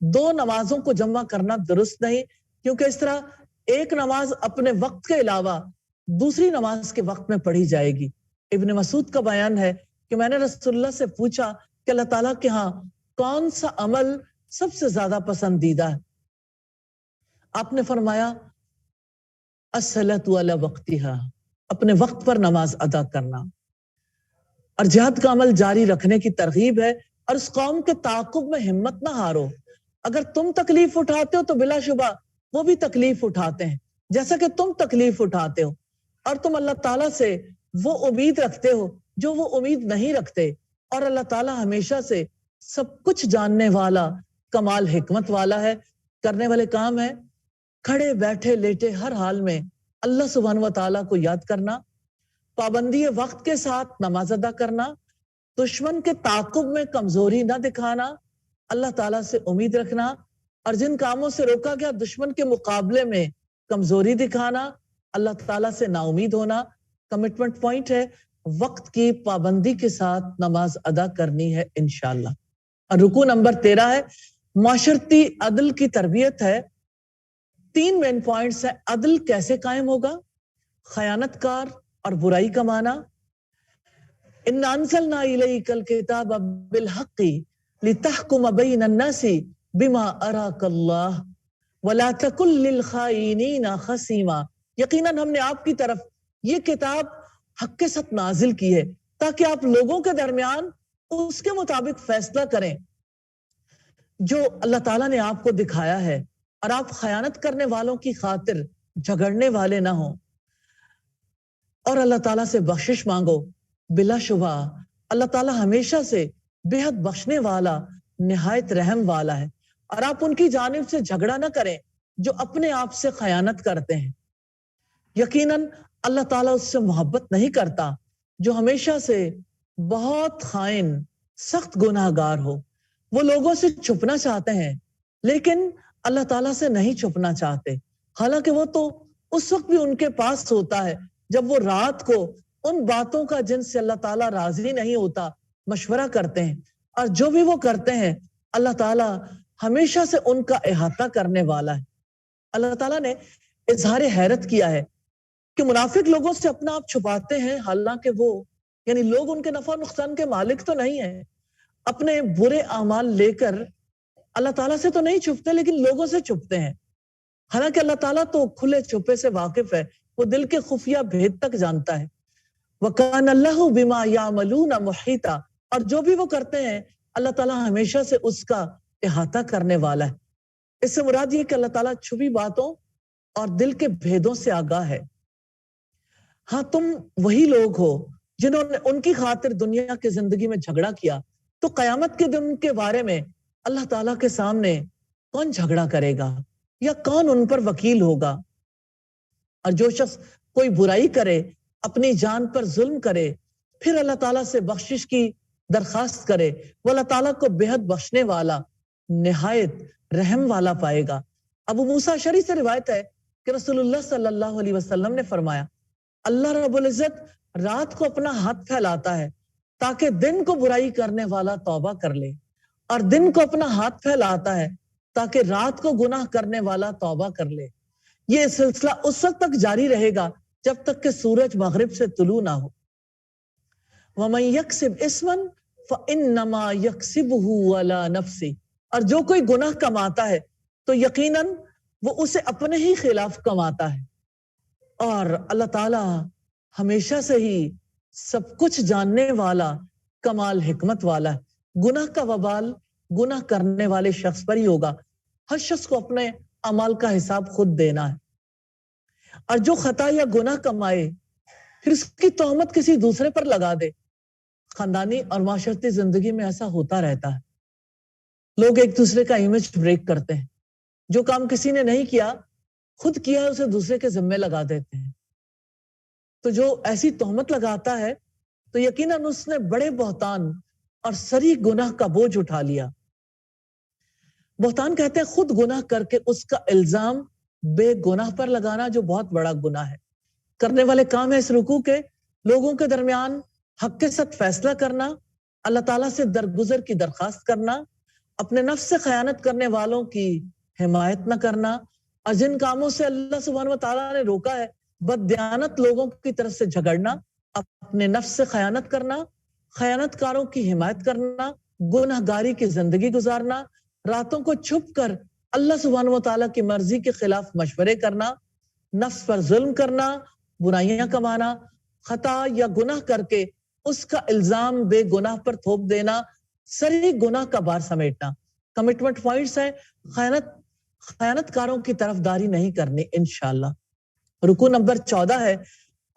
2 نمازوں کو جمع کرنا درست نہیں، کیونکہ اس طرح ایک نماز اپنے وقت کے علاوہ دوسری نماز کے وقت میں پڑھی جائے گی۔ ابن مسعود کا بیان ہے کہ میں نے رسول اللہ سے پوچھا کہ اللہ تعالیٰ کے ہاں کون سا عمل سب سے زیادہ پسندیدہ ہے؟ آپ نے فرمایا الصلاۃ علی وقتہا، اپنے وقت پر نماز ادا کرنا، اور جہاد کا عمل جاری رکھنے کی ترغیب ہے، اور اس قوم کے تعاقب میں ہمت نہ ہارو۔ اگر تم تکلیف اٹھاتے ہو تو بلا شبہ وہ بھی تکلیف اٹھاتے ہیں جیسا کہ تم تکلیف اٹھاتے ہو۔ اور تم اللہ تعالیٰ سے وہ امید رکھتے ہو جو وہ امید نہیں رکھتے، اور اللہ تعالیٰ ہمیشہ سے سب کچھ جاننے والا، کمال حکمت والا ہے۔ کرنے والے کام ہے کھڑے بیٹھے لیٹے ہر حال میں اللہ سبحانہ و تعالیٰ کو یاد کرنا، پابندی وقت کے ساتھ نماز ادا کرنا، دشمن کے تعاقب میں کمزوری نہ دکھانا، اللہ تعالیٰ سے امید رکھنا، اور جن کاموں سے روکا گیا دشمن کے مقابلے میں کمزوری دکھانا، اللہ تعالیٰ سے نا امید ہونا۔ کمٹمنٹ پوائنٹ ہے وقت کی پابندی کے ساتھ نماز ادا کرنی ہے انشاءاللہ۔ اور رکوع نمبر 13 ہے معاشرتی عدل کی تربیت ہے۔ 3 مین پوائنٹس ہیں۔ عدل کیسے قائم ہوگا؟ خیانت کار اور برائی کا معنی، اِنَّا أَنزَلْنَا إِلَيْكَ الْكِتَابَ بِالْحَقِّ لِتَحْكُمَ بَيْنَ النَّاسِ بِمَا أَرَاكَ اللَّهُ وَلَا تَكُن لِّلْخَائِنِينَ خَصِيمًا۔ یقیناً ہم نے آپ کی طرف یہ کتاب حق کے ساتھ نازل کی ہے تاکہ آپ لوگوں کے درمیان اس کے مطابق فیصلہ کریں جو اللہ تعالیٰ نے آپ کو دکھایا ہے، اور آپ خیانت کرنے والوں کی خاطر جھگڑنے والے نہ ہوں، اور اللہ تعالیٰ سے بخشش مانگو۔ بلا شبہ اللہ تعالیٰ ہمیشہ سے بے حد بخشنے والا، نہایت رحم والا ہے، اور آپ ان کی جانب سے جھگڑا نہ کریں جو اپنے آپ سے خیانت کرتے ہیں۔ یقیناً اللہ تعالیٰ اس سے محبت نہیں کرتا جو ہمیشہ سے بہت خائن، سخت گناہ گار ہو۔ وہ لوگوں سے چھپنا چاہتے ہیں لیکن اللہ تعالیٰ سے نہیں چھپنا چاہتے، حالانکہ وہ تو اس وقت بھی ان کے پاس ہوتا ہے جب وہ رات کو ان باتوں کا جن سے اللہ تعالیٰ راضی نہیں ہوتا مشورہ کرتے ہیں، اور جو بھی وہ کرتے ہیں اللہ تعالیٰ ہمیشہ سے ان کا احاطہ کرنے والا ہے۔ اللہ تعالیٰ نے اظہار حیرت کیا ہے کہ منافق لوگوں سے اپنا آپ چھپاتے ہیں، حالانکہ وہ یعنی لوگ ان کے نفع نقصان کے مالک تو نہیں ہیں، اپنے برے اعمال لے کر اللہ تعالیٰ سے تو نہیں چھپتے لیکن لوگوں سے چھپتے ہیں، حالانکہ اللہ تعالیٰ تو کھلے چھپے سے واقف ہے، وہ دل کے خفیہ بھید تک جانتا ہے۔ وَكَانَ اللَّهُ بِمَا يَعْمَلُونَ مُحِيطًا، اور جو بھی وہ کرتے ہیں اللہ تعالیٰ ہمیشہ سے اس کا احاطہ کرنے والا ہے۔ اس سے مراد یہ کہ اللہ تعالیٰ چھپی باتوں اور دل کے بھیدوں سے آگاہ ہے۔ ہاں تم وہی لوگ ہو جنہوں نے ان کی خاطر دنیا کی زندگی میں جھگڑا کیا، تو قیامت کے دن کے بارے میں اللہ تعالیٰ کے سامنے کون جھگڑا کرے گا یا کون ان پر وکیل ہوگا؟ اور جو شخص کوئی برائی کرے، اپنی جان پر ظلم کرے، پھر اللہ تعالیٰ سے بخشش کی درخواست کرے، وہ اللہ تعالیٰ کو بے حد بخشنے والا، نہایت رحم والا پائے گا۔ ابو موسیٰ اشعری سے روایت ہے کہ رسول اللہ صلی اللہ علیہ وسلم نے فرمایا، اللہ رب العزت رات کو اپنا ہاتھ پھیلاتا ہے تاکہ دن کو برائی کرنے والا توبہ کر لے، اور دن کو اپنا ہاتھ پھیلاتا ہے تاکہ رات کو گناہ کرنے والا توبہ کر لے۔ یہ سلسلہ اس وقت تک جاری رہے گا جب تک کہ سورج مغرب سے طلوع نہ ہو۔ وَمَن يَكْسِبْ إِثْمًا فَإِنَّمَا يَكْسِبُهُ عَلَى نَفْسِهِ، اور جو کوئی گناہ کماتا ہے تو یقیناً وہ اسے اپنے ہی خلاف کماتا ہے، اور اللہ تعالیٰ ہمیشہ سے ہی سب کچھ جاننے والا، کمال حکمت والا ہے۔ گناہ کا وبال گناہ کرنے والے شخص پر ہی ہوگا۔ ہر شخص کو اپنے اعمال کا حساب خود دینا ہے، اور جو خطا یا گناہ کمائے پھر اس کی تہمت کسی دوسرے پر لگا دے، خاندانی اور معاشرتی زندگی میں ایسا ہوتا رہتا ہے۔ لوگ ایک دوسرے کا امیج بریک کرتے ہیں، جو کام کسی نے نہیں کیا، خود کیا ہے اسے دوسرے کے ذمہ لگا دیتے ہیں۔ تو جو ایسی تہمت لگاتا ہے تو یقیناً اس نے بڑے بہتان اور سری گناہ کا بوجھ اٹھا لیا۔ بہتان کہتے ہیں خود گناہ کر کے اس کا الزام بے گناہ پر لگانا، جو بہت بڑا گناہ ہے۔ کرنے والے کام ہے اس رکوع کے لوگوں کے درمیان حق کے ساتھ فیصلہ کرنا، اللہ تعالیٰ سے درگزر کی درخواست کرنا، اپنے نفس سے خیانت کرنے والوں کی حمایت نہ کرنا، اور جن کاموں سے اللہ سبحانہ و تعالیٰ نے روکا ہے، بددیانت لوگوں کی طرف سے جھگڑنا، اپنے نفس سے خیانت کرنا، خیانت کاروں کی حمایت کرنا، گناہ گاری کی زندگی گزارنا، راتوں کو چھپ کر اللہ سبحانہ و تعالیٰ کی مرضی کے خلاف مشورے کرنا، نفس پر ظلم کرنا، برائیاں کمانا، خطا یا گناہ کر کے اس کا الزام بے گناہ پر تھوپ دینا، سری گناہ کا بار سمیٹنا۔ کمٹمنٹ پوائنٹس ہیں، خیانت کاروں کی طرفداری نہیں کرنی انشاءاللہ۔ رکوع نمبر 14 ہے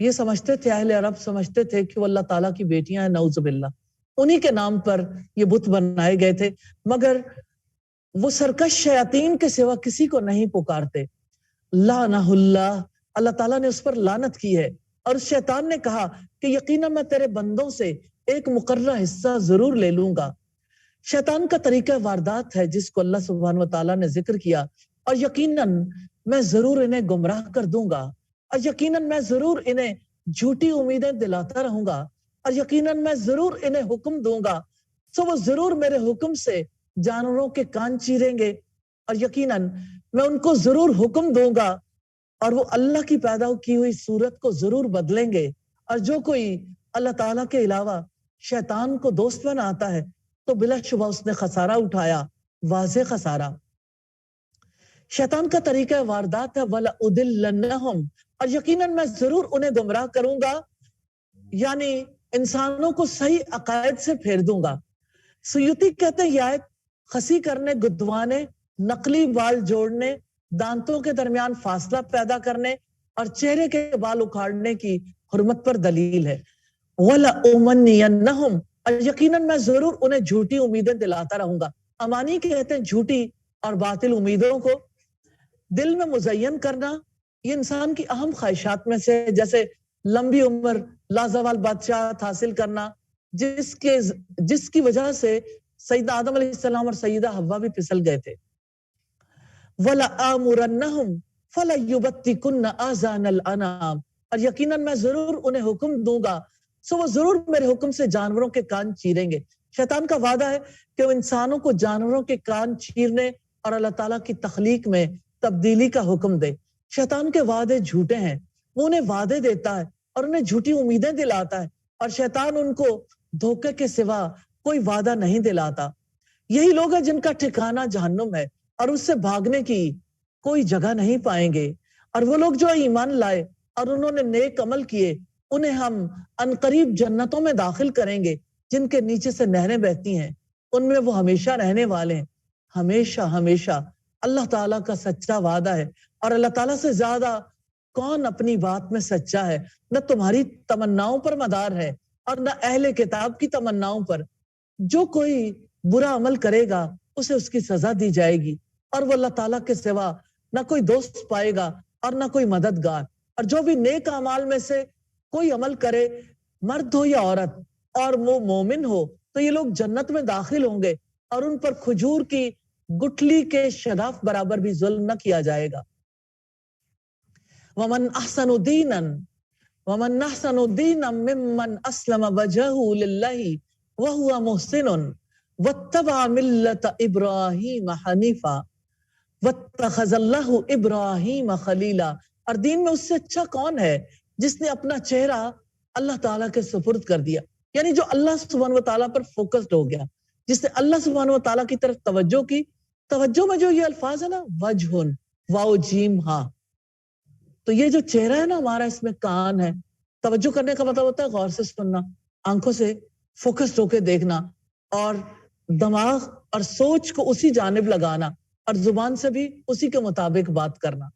یہ سمجھتے تھے، اہل عرب سمجھتے تھے کہ وہ اللہ تعالیٰ کی بیٹیاں ہیں، نعوذ باللہ، انہی کے نام پر یہ بت بنائے گئے تھے، مگر وہ سرکش شیاطین کے سوا کسی کو نہیں پکارتے۔ لعنہ اللہ، اللہ تعالیٰ نے اس پر لعنت کی ہے، اور اس شیطان نے کہا کہ یقیناً میں تیرے بندوں سے ایک مقررہ حصہ ضرور لے لوں گا۔ شیطان کا طریقہ واردات ہے جس کو اللہ سبحانہ وتعالیٰ نے ذکر کیا، اور یقیناً میں ضرور انہیں گمراہ کر دوں گا، اور یقیناً میں ضرور انہیں جھوٹی امیدیں دلاتا رہوں گا، اور یقیناً میں ضرور انہیں حکم دوں گا، سو وہ ضرور میرے حکم سے جانوروں کے کان چیریں گے، اور یقیناً میں ان کو ضرور حکم دوں گا، اور وہ اللہ کی پیدا کی ہوئی صورت کو ضرور بدلیں گے۔ اور جو کوئی اللہ تعالیٰ کے علاوہ شیطان کو دوست بناتا ہے تو بلا شبہ اس نے خسارہ اٹھایا، واضح خسارہ۔ شیطان کا طریقہ واردات ہے وَلَأُضِلَّنَّهُمْ، اور یقیناً میں ضرور انہیں گمراہ کروں گا، یعنی انسانوں کو صحیح عقائد سے پھیر دوں گا۔ سیوطی کہتے ہیں یہ آیت خسی کرنے، گدوانے، نقلی بال جوڑنے، دانتوں کے درمیان فاصلہ پیدا کرنے اور چہرے کے بال اکھاڑنے کی حرمت پر دلیل ہے۔ وَلَأُمَنِّيَنَّهُمْ، اور یقیناً میں ضرور انہیں جھوٹی امیدیں دلاتا رہوں گا۔ امانی کہتے ہیں جھوٹی اور باطل امیدوں کو۔ دل میں مزین کرنا یہ انسان کی اہم خواہشات میں سے، جیسے لمبی عمر، لازوال بادشاہت حاصل کرنا، جس کی وجہ سے سیدنا آدم علیہ السلام اور سیدہ حوا بھی پھسل گئے تھے۔ وَلَآمُرَنَّهُمْ فَلَيُبَتِّكُنَّ آذَانَ الْأَنَامِ، اور یقیناً میں ضرور انہیں حکم دوں گا، سو وہ ضرور میرے حکم سے جانوروں کے کان چیریں گے۔ شیطان کا وعدہ ہے کہ وہ انسانوں کو جانوروں کے کان چیرنے اور اللہ تعالیٰ کی تخلیق میں تبدیلی کا حکم دے۔ شیطان کے وعدے جھوٹے ہیں، وہ انہیں وعدے دیتا ہے اور انہیں جھوٹی امیدیں دلاتا ہے، اور شیطان ان کو دھوکے کے سوا کوئی وعدہ نہیں دلاتا۔ یہی لوگ ہیں جن کا ٹھکانہ جہنم ہے اور اس سے بھاگنے کی کوئی جگہ نہیں پائیں گے۔ اور وہ لوگ جو ایمان لائے اور انہوں نے نیک عمل کیے، انہیں ہم عنقریب جنتوں میں داخل کریں گے جن کے نیچے سے نہریں بہتی ہیں، ان میں وہ ہمیشہ رہنے والے ہیں، ہمیشہ ہمیشہ۔ اللہ تعالیٰ کا سچا وعدہ ہے، اور اللہ تعالیٰ سے زیادہ کون اپنی بات میں سچا ہے؟ نہ تمہاری تمناؤں پر مدار ہے اور نہ اہل کتاب کی تمناؤں پر۔ جو کوئی برا عمل کرے گا اسے اس کی سزا دی جائے گی، اور وہ اللہ تعالیٰ کے سوا نہ کوئی دوست پائے گا اور نہ کوئی مددگار۔ اور جو بھی نیک اعمال میں سے کوئی عمل کرے، مرد ہو یا عورت، اور وہ مومن ہو، تو یہ لوگ جنت میں داخل ہوں گے، اور ان پر کھجور کی گٹھلی کے شداف برابر بھی ظلم نہ کیا جائے گا۔ وَمَنْ أَحْسَنُ دِينًا مِّمَّنْ أَسْلَمَ وَجْهَهُ لِلَّهِ وَهُوَ مُحْسِنٌ وَاتَّبَعَ مِلَّةَ إِبْرَاهِيمَ حَنِيفًا وَاتَّخَذَ اللَّهُ إِبْرَاهِيمَ خَلِيلًا، اور دین میں اس سے اچھا کون ہے جس نے اپنا چہرہ اللہ تعالیٰ کے سپرد کر دیا، یعنی جو اللہ سبحانہ وتعالیٰ پر فوکسڈ ہو گیا، جس نے اللہ سبحانہ وتعالیٰ کی طرف توجہ کی۔ توجہ میں جو یہ الفاظ ہے نا، وجہن، واو جیم ہاں، تو یہ جو چہرہ ہے نا ہمارا، اس میں کان ہے۔ توجہ کرنے کا مطلب ہوتا ہے غور سے سننا، آنکھوں سے فوکسڈ ہو کے دیکھنا، اور دماغ اور سوچ کو اسی جانب لگانا، اور زبان سے بھی اسی کے مطابق بات کرنا۔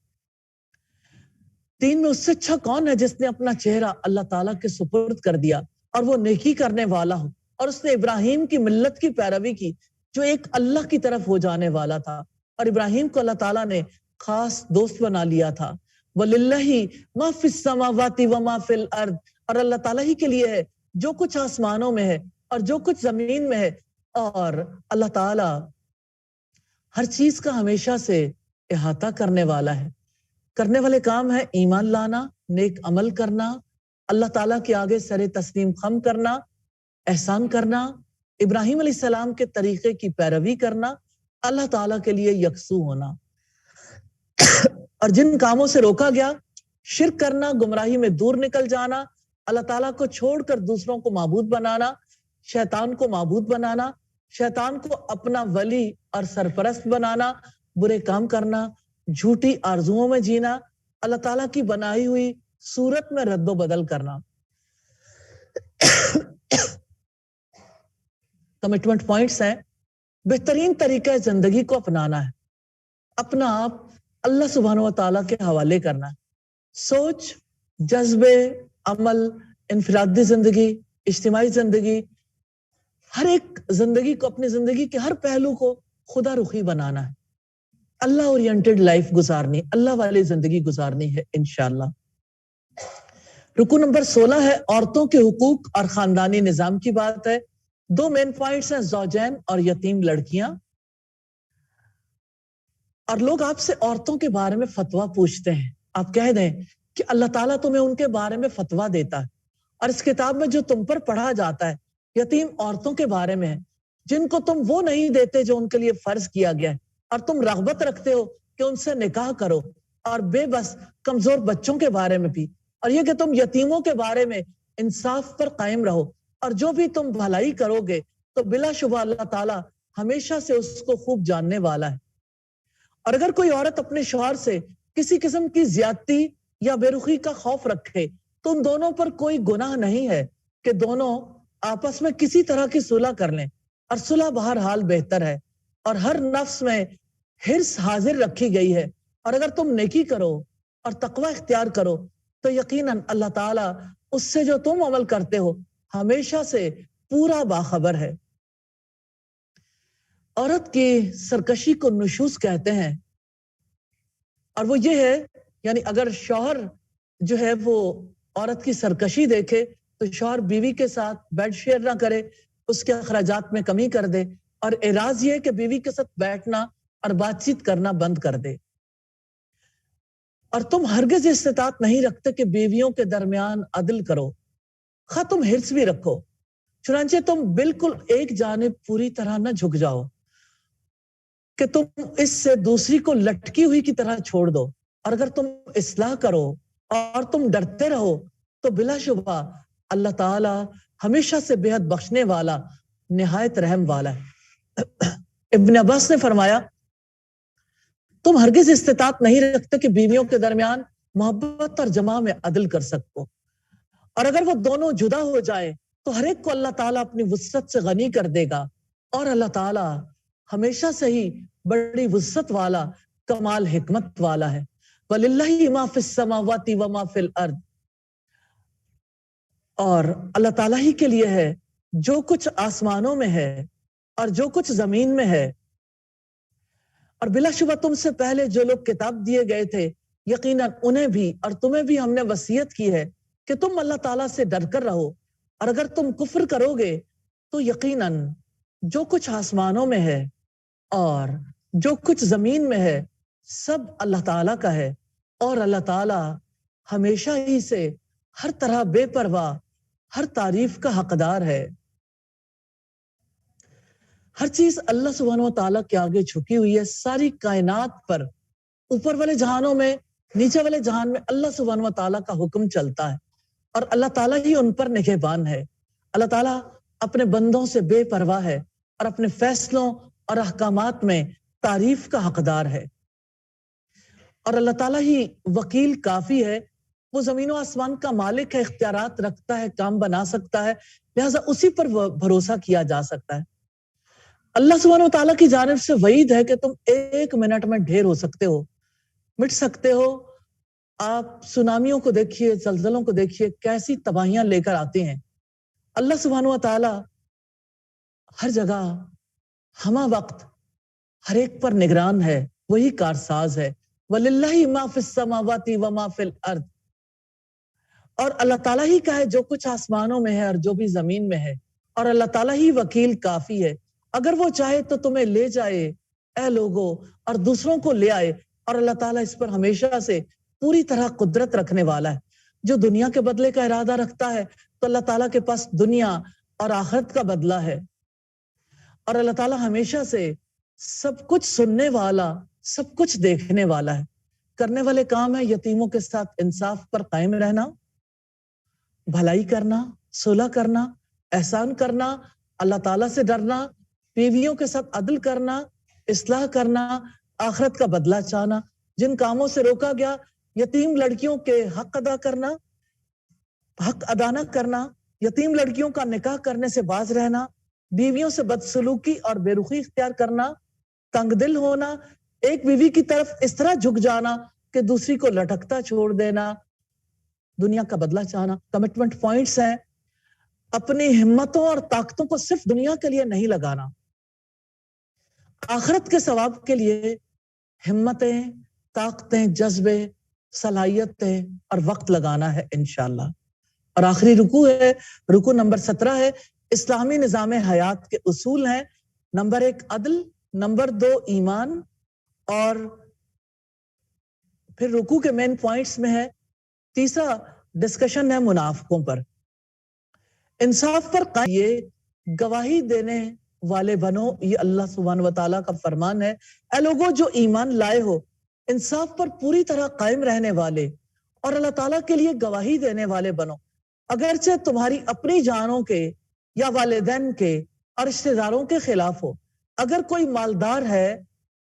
دین میں اس سے اچھا کون ہے جس نے اپنا چہرہ اللہ تعالیٰ کے سپرد کر دیا اور وہ نیکی کرنے والا ہو، اور اس نے ابراہیم کی ملت کی پیروی کی جو ایک اللہ کی طرف ہو جانے والا تھا، اور ابراہیم کو اللہ تعالیٰ نے خاص دوست بنا لیا تھا۔ وَلِلَّهِ مَا فِي السَّمَاوَاتِ وَمَا فِي الْأَرْضِ، اور اللہ تعالیٰ ہی کے لیے ہے جو کچھ آسمانوں میں ہے اور جو کچھ زمین میں ہے، اور اللہ تعالیٰ ہر چیز کا ہمیشہ سے احاطہ کرنے والا ہے۔ کرنے والے کام ہے ایمان لانا، نیک عمل کرنا، اللہ تعالیٰ کے آگے سر تسلیم خم کرنا، احسان کرنا، ابراہیم علیہ السلام کے طریقے کی پیروی کرنا، اللہ تعالیٰ کے لیے یکسو ہونا۔ اور جن کاموں سے روکا گیا، شرک کرنا، گمراہی میں دور نکل جانا، اللہ تعالیٰ کو چھوڑ کر دوسروں کو معبود بنانا، شیطان کو معبود بنانا، شیطان کو اپنا ولی اور سرپرست بنانا، برے کام کرنا، جھوٹی آرزوؤں میں جینا، اللہ تعالیٰ کی بنائی ہوئی صورت میں رد و بدل کرنا۔ کمٹمنٹ پوائنٹس ہیں: بہترین طریقہ زندگی کو اپنانا ہے، اپنا آپ اللہ سبحانہ و تعالیٰ کے حوالے کرنا ہے، سوچ، جذبے، عمل, انفرادی زندگی, اجتماعی زندگی, ہر ایک زندگی کو, اپنی زندگی کے ہر پہلو کو خدا رخی بنانا ہے, اللہ اورینٹڈ لائف گزارنی, اللہ والی زندگی گزارنی ہے انشاءاللہ. رکو نمبر 16 ہے عورتوں کے حقوق اور خاندانی نظام کی بات ہے. 2 مین پوائنٹس ہیں, زوجین اور یتیم لڑکیاں. اور لوگ آپ سے عورتوں کے بارے میں فتویٰ پوچھتے ہیں, آپ کہہ دیں کہ اللہ تعالیٰ تمہیں ان کے بارے میں فتویٰ دیتا ہے, اور اس کتاب میں جو تم پر پڑھا جاتا ہے یتیم عورتوں کے بارے میں ہے, جن کو تم وہ نہیں دیتے جو ان کے لیے فرض کیا گیا ہے, اور تم رغبت رکھتے ہو کہ ان سے نکاح کرو, اور بے بس کمزور بچوں کے بارے میں بھی, اور یہ کہ تم یتیموں کے بارے میں انصاف پر قائم رہو, اور جو بھی تم بھلائی کرو گے تو بلا شبہ اللہ تعالیٰ ہمیشہ سے اس کو خوب جاننے والا ہے. اور اگر کوئی عورت اپنے شوہر سے کسی قسم کی زیادتی یا بے رخی کا خوف رکھے تو ان دونوں پر کوئی گناہ نہیں ہے کہ دونوں آپس میں کسی طرح کی صلح کر لیں, اور صلح بہرحال بہتر ہے, اور ہر نفس میں حرص حاضر رکھی گئی ہے. اور اگر تم نیکی کرو اور تقوی اختیار کرو تو یقیناً اللہ تعالیٰ اس سے جو تم عمل کرتے ہو ہمیشہ سے پورا باخبر ہے. عورت کی سرکشی کو نشوز کہتے ہیں, اور وہ یہ ہے, یعنی اگر شوہر جو ہے وہ عورت کی سرکشی دیکھے تو شوہر بیوی کے ساتھ بیڈ شیئر نہ کرے, اس کے اخراجات میں کمی کر دے, اور اعراض یہ کہ بیوی کے ساتھ بیٹھنا اور بات چیت کرنا بند کر دے. اور تم ہرگز استطاعت نہیں رکھتے کہ بیویوں کے درمیان عدل کرو, خواہ تم حرص بھی رکھو, چنانچہ تم بالکل ایک جانب پوری طرح نہ جھک جاؤ کہ تم اس سے دوسری کو لٹکی ہوئی کی طرح چھوڑ دو. اور اگر تم اصلاح کرو اور تم ڈرتے رہو تو بلا شبہ اللہ تعالی ہمیشہ سے بے حد بخشنے والا, نہایت رحم والا ہے. ابن عباس نے فرمایا تم ہرگز استطاعت نہیں رکھتے کہ بیویوں کے درمیان محبت اور جماع میں عدل کر سکو, اور اگر وہ دونوں جدا ہو جائے تو ہر ایک کو اللہ تعالیٰ اپنی وسعت سے غنی کر دے گا, اور اللہ تعالیٰ ہمیشہ سے ہی بڑی وسعت والا, کمال حکمت والا ہے. وَلِلَّهِ مَا فِي السَّمَاوَاتِ وَمَا فِي الْأَرْضِ, اور اللہ تعالیٰ ہی کے لیے ہے جو کچھ آسمانوں میں ہے اور جو کچھ زمین میں ہے. اور بلا شبہ تم سے پہلے جو لوگ کتاب دیے گئے تھے یقیناً انہیں بھی اور تمہیں بھی ہم نے وصیت کی ہے کہ تم اللہ تعالیٰ سے ڈر کر رہو, اور اگر تم کفر کرو گے تو یقیناً جو کچھ آسمانوں میں ہے اور جو کچھ زمین میں ہے سب اللہ تعالیٰ کا ہے, اور اللہ تعالیٰ ہمیشہ ہی سے ہر طرح بے پرواہ, ہر تعریف کا حقدار ہے. ہر چیز اللہ سبحانہ و تعالیٰ کے آگے جھکی ہوئی ہے, ساری کائنات پر, اوپر والے جہانوں میں, نیچے والے جہان میں اللہ سبحانہ و تعالیٰ کا حکم چلتا ہے, اور اللہ تعالیٰ ہی ان پر نگہبان ہے. اللہ تعالیٰ اپنے بندوں سے بے پرواہ ہے اور اپنے فیصلوں اور احکامات میں تعریف کا حقدار ہے. اور اللہ تعالیٰ ہی وکیل کافی ہے, وہ زمین و آسمان کا مالک ہے, اختیارات رکھتا ہے, کام بنا سکتا ہے, لہذا اسی پر بھروسہ کیا جا سکتا ہے. اللہ سبحانہ و تعالیٰ کی جانب سے وعید ہے کہ تم 1 منٹ میں ڈھیر ہو سکتے ہو, مٹ سکتے ہو. آپ سونامیوں کو دیکھیے, زلزلوں کو دیکھیے, کیسی تباہیاں لے کر آتے ہیں. اللہ سبحانہ و تعالیٰ ہر جگہ ہمہ وقت ہر ایک پر نگران ہے, وہی کارساز ہے. وَلِلَّهِ مَا فِي السَّمَاوَاتِ وَمَا فِي الْأَرْضِ, اور اللہ تعالیٰ ہی کا ہے جو کچھ آسمانوں میں ہے اور جو بھی زمین میں ہے, اور اللہ تعالیٰ ہی وکیل کافی ہے. اگر وہ چاہے تو تمہیں لے جائے اے لوگو, اور دوسروں کو لے آئے, اور اللہ تعالیٰ اس پر ہمیشہ سے پوری طرح قدرت رکھنے والا ہے. جو دنیا کے بدلے کا ارادہ رکھتا ہے تو اللہ تعالیٰ کے پاس دنیا اور آخرت کا بدلہ ہے, اور اللہ تعالیٰ ہمیشہ سے سب کچھ سننے والا, سب کچھ دیکھنے والا ہے. کرنے والے کام ہے یتیموں کے ساتھ انصاف پر قائم رہنا, بھلائی کرنا, صلح کرنا, احسان کرنا, اللہ تعالیٰ سے ڈرنا, بیویوں کے ساتھ عدل کرنا, اصلاح کرنا, آخرت کا بدلہ چاہنا. جن کاموں سے روکا گیا, یتیم لڑکیوں کے حق ادا کرنا, حق ادا نہ کرنا, یتیم لڑکیوں کا نکاح کرنے سے باز رہنا, بیویوں سے بدسلوکی اور بے رخی اختیار کرنا, تنگ دل ہونا, ایک بیوی کی طرف اس طرح جھک جانا کہ دوسری کو لٹکتا چھوڑ دینا, دنیا کا بدلہ چاہنا. کمٹمنٹ پوائنٹس ہیں اپنی ہمتوں اور طاقتوں کو صرف دنیا کے لیے نہیں لگانا, آخرت کے ثواب کے لیے ہمتیں, طاقتیں, جذبے, صلاحیتیں اور وقت لگانا ہے انشاءاللہ. اور آخری رکوع ہے, رکوع نمبر 17 ہے. اسلامی نظام حیات کے اصول ہیں. نمبر 1 عدل, نمبر 2 ایمان, اور پھر رکوع کے مین پوائنٹس میں ہے تیسرا ڈسکشن ہے منافقوں پر. انصاف پر قائم, یہ گواہی دینے والے بنو, یہ اللہ سبحانہ وتعالیٰ کا فرمان ہے. اے لوگوں جو ایمان لائے ہو, انصاف پر پوری طرح قائم رہنے والے اور اللہ تعالیٰ کے لیے گواہی دینے والے بنو, اگرچہ تمہاری اپنی جانوں کے یا والدین کے اور رشتہ داروں کے خلاف ہو. اگر کوئی مالدار ہے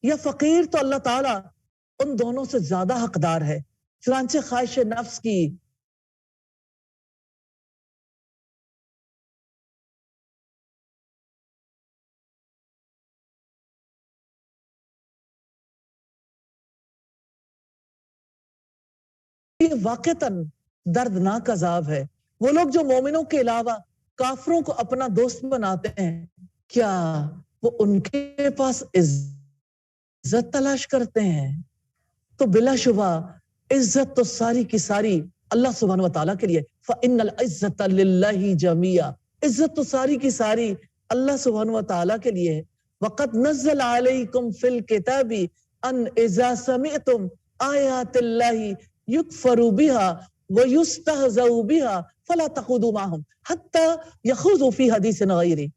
یا فقیر تو اللہ تعالیٰ ان دونوں سے زیادہ حقدار ہے. چنانچہ خواہش نفس کی واقعتاً دردناک عذاب ہے. وہ لوگ جو مومنوں کے علاوہ کافروں کو اپنا دوست بناتے ہیں, کیا وہ ان کے پاس عزت تلاش کرتے ہیں؟ تو بلا شبہ عزت تو ساری کی ساری اللہ سبحانہ وتعالیٰ کے لیے. فَإِنَّ الْعِزَّةَ لِلَّهِ جَمِيعًا, عزت تو ساری کی ساری اللہ سبحانہ وتعالیٰ کے لیے ہے. وَقَدْ نَزَّلَ عَلَيْكُمْ فِي الْكِتَابِ أَنْ إِذَا سَمِعْتُمْ آيَاتِ اللَّهِ يُكْفَرُوا بِهَا وَيُسْتَهْزَأُوا بِهَا فَلَا تَقْعُدُوا مَعَهُمْ حَتَّى يَخُوضُوا فِي حَدِيثٍ غَيْرِهِ.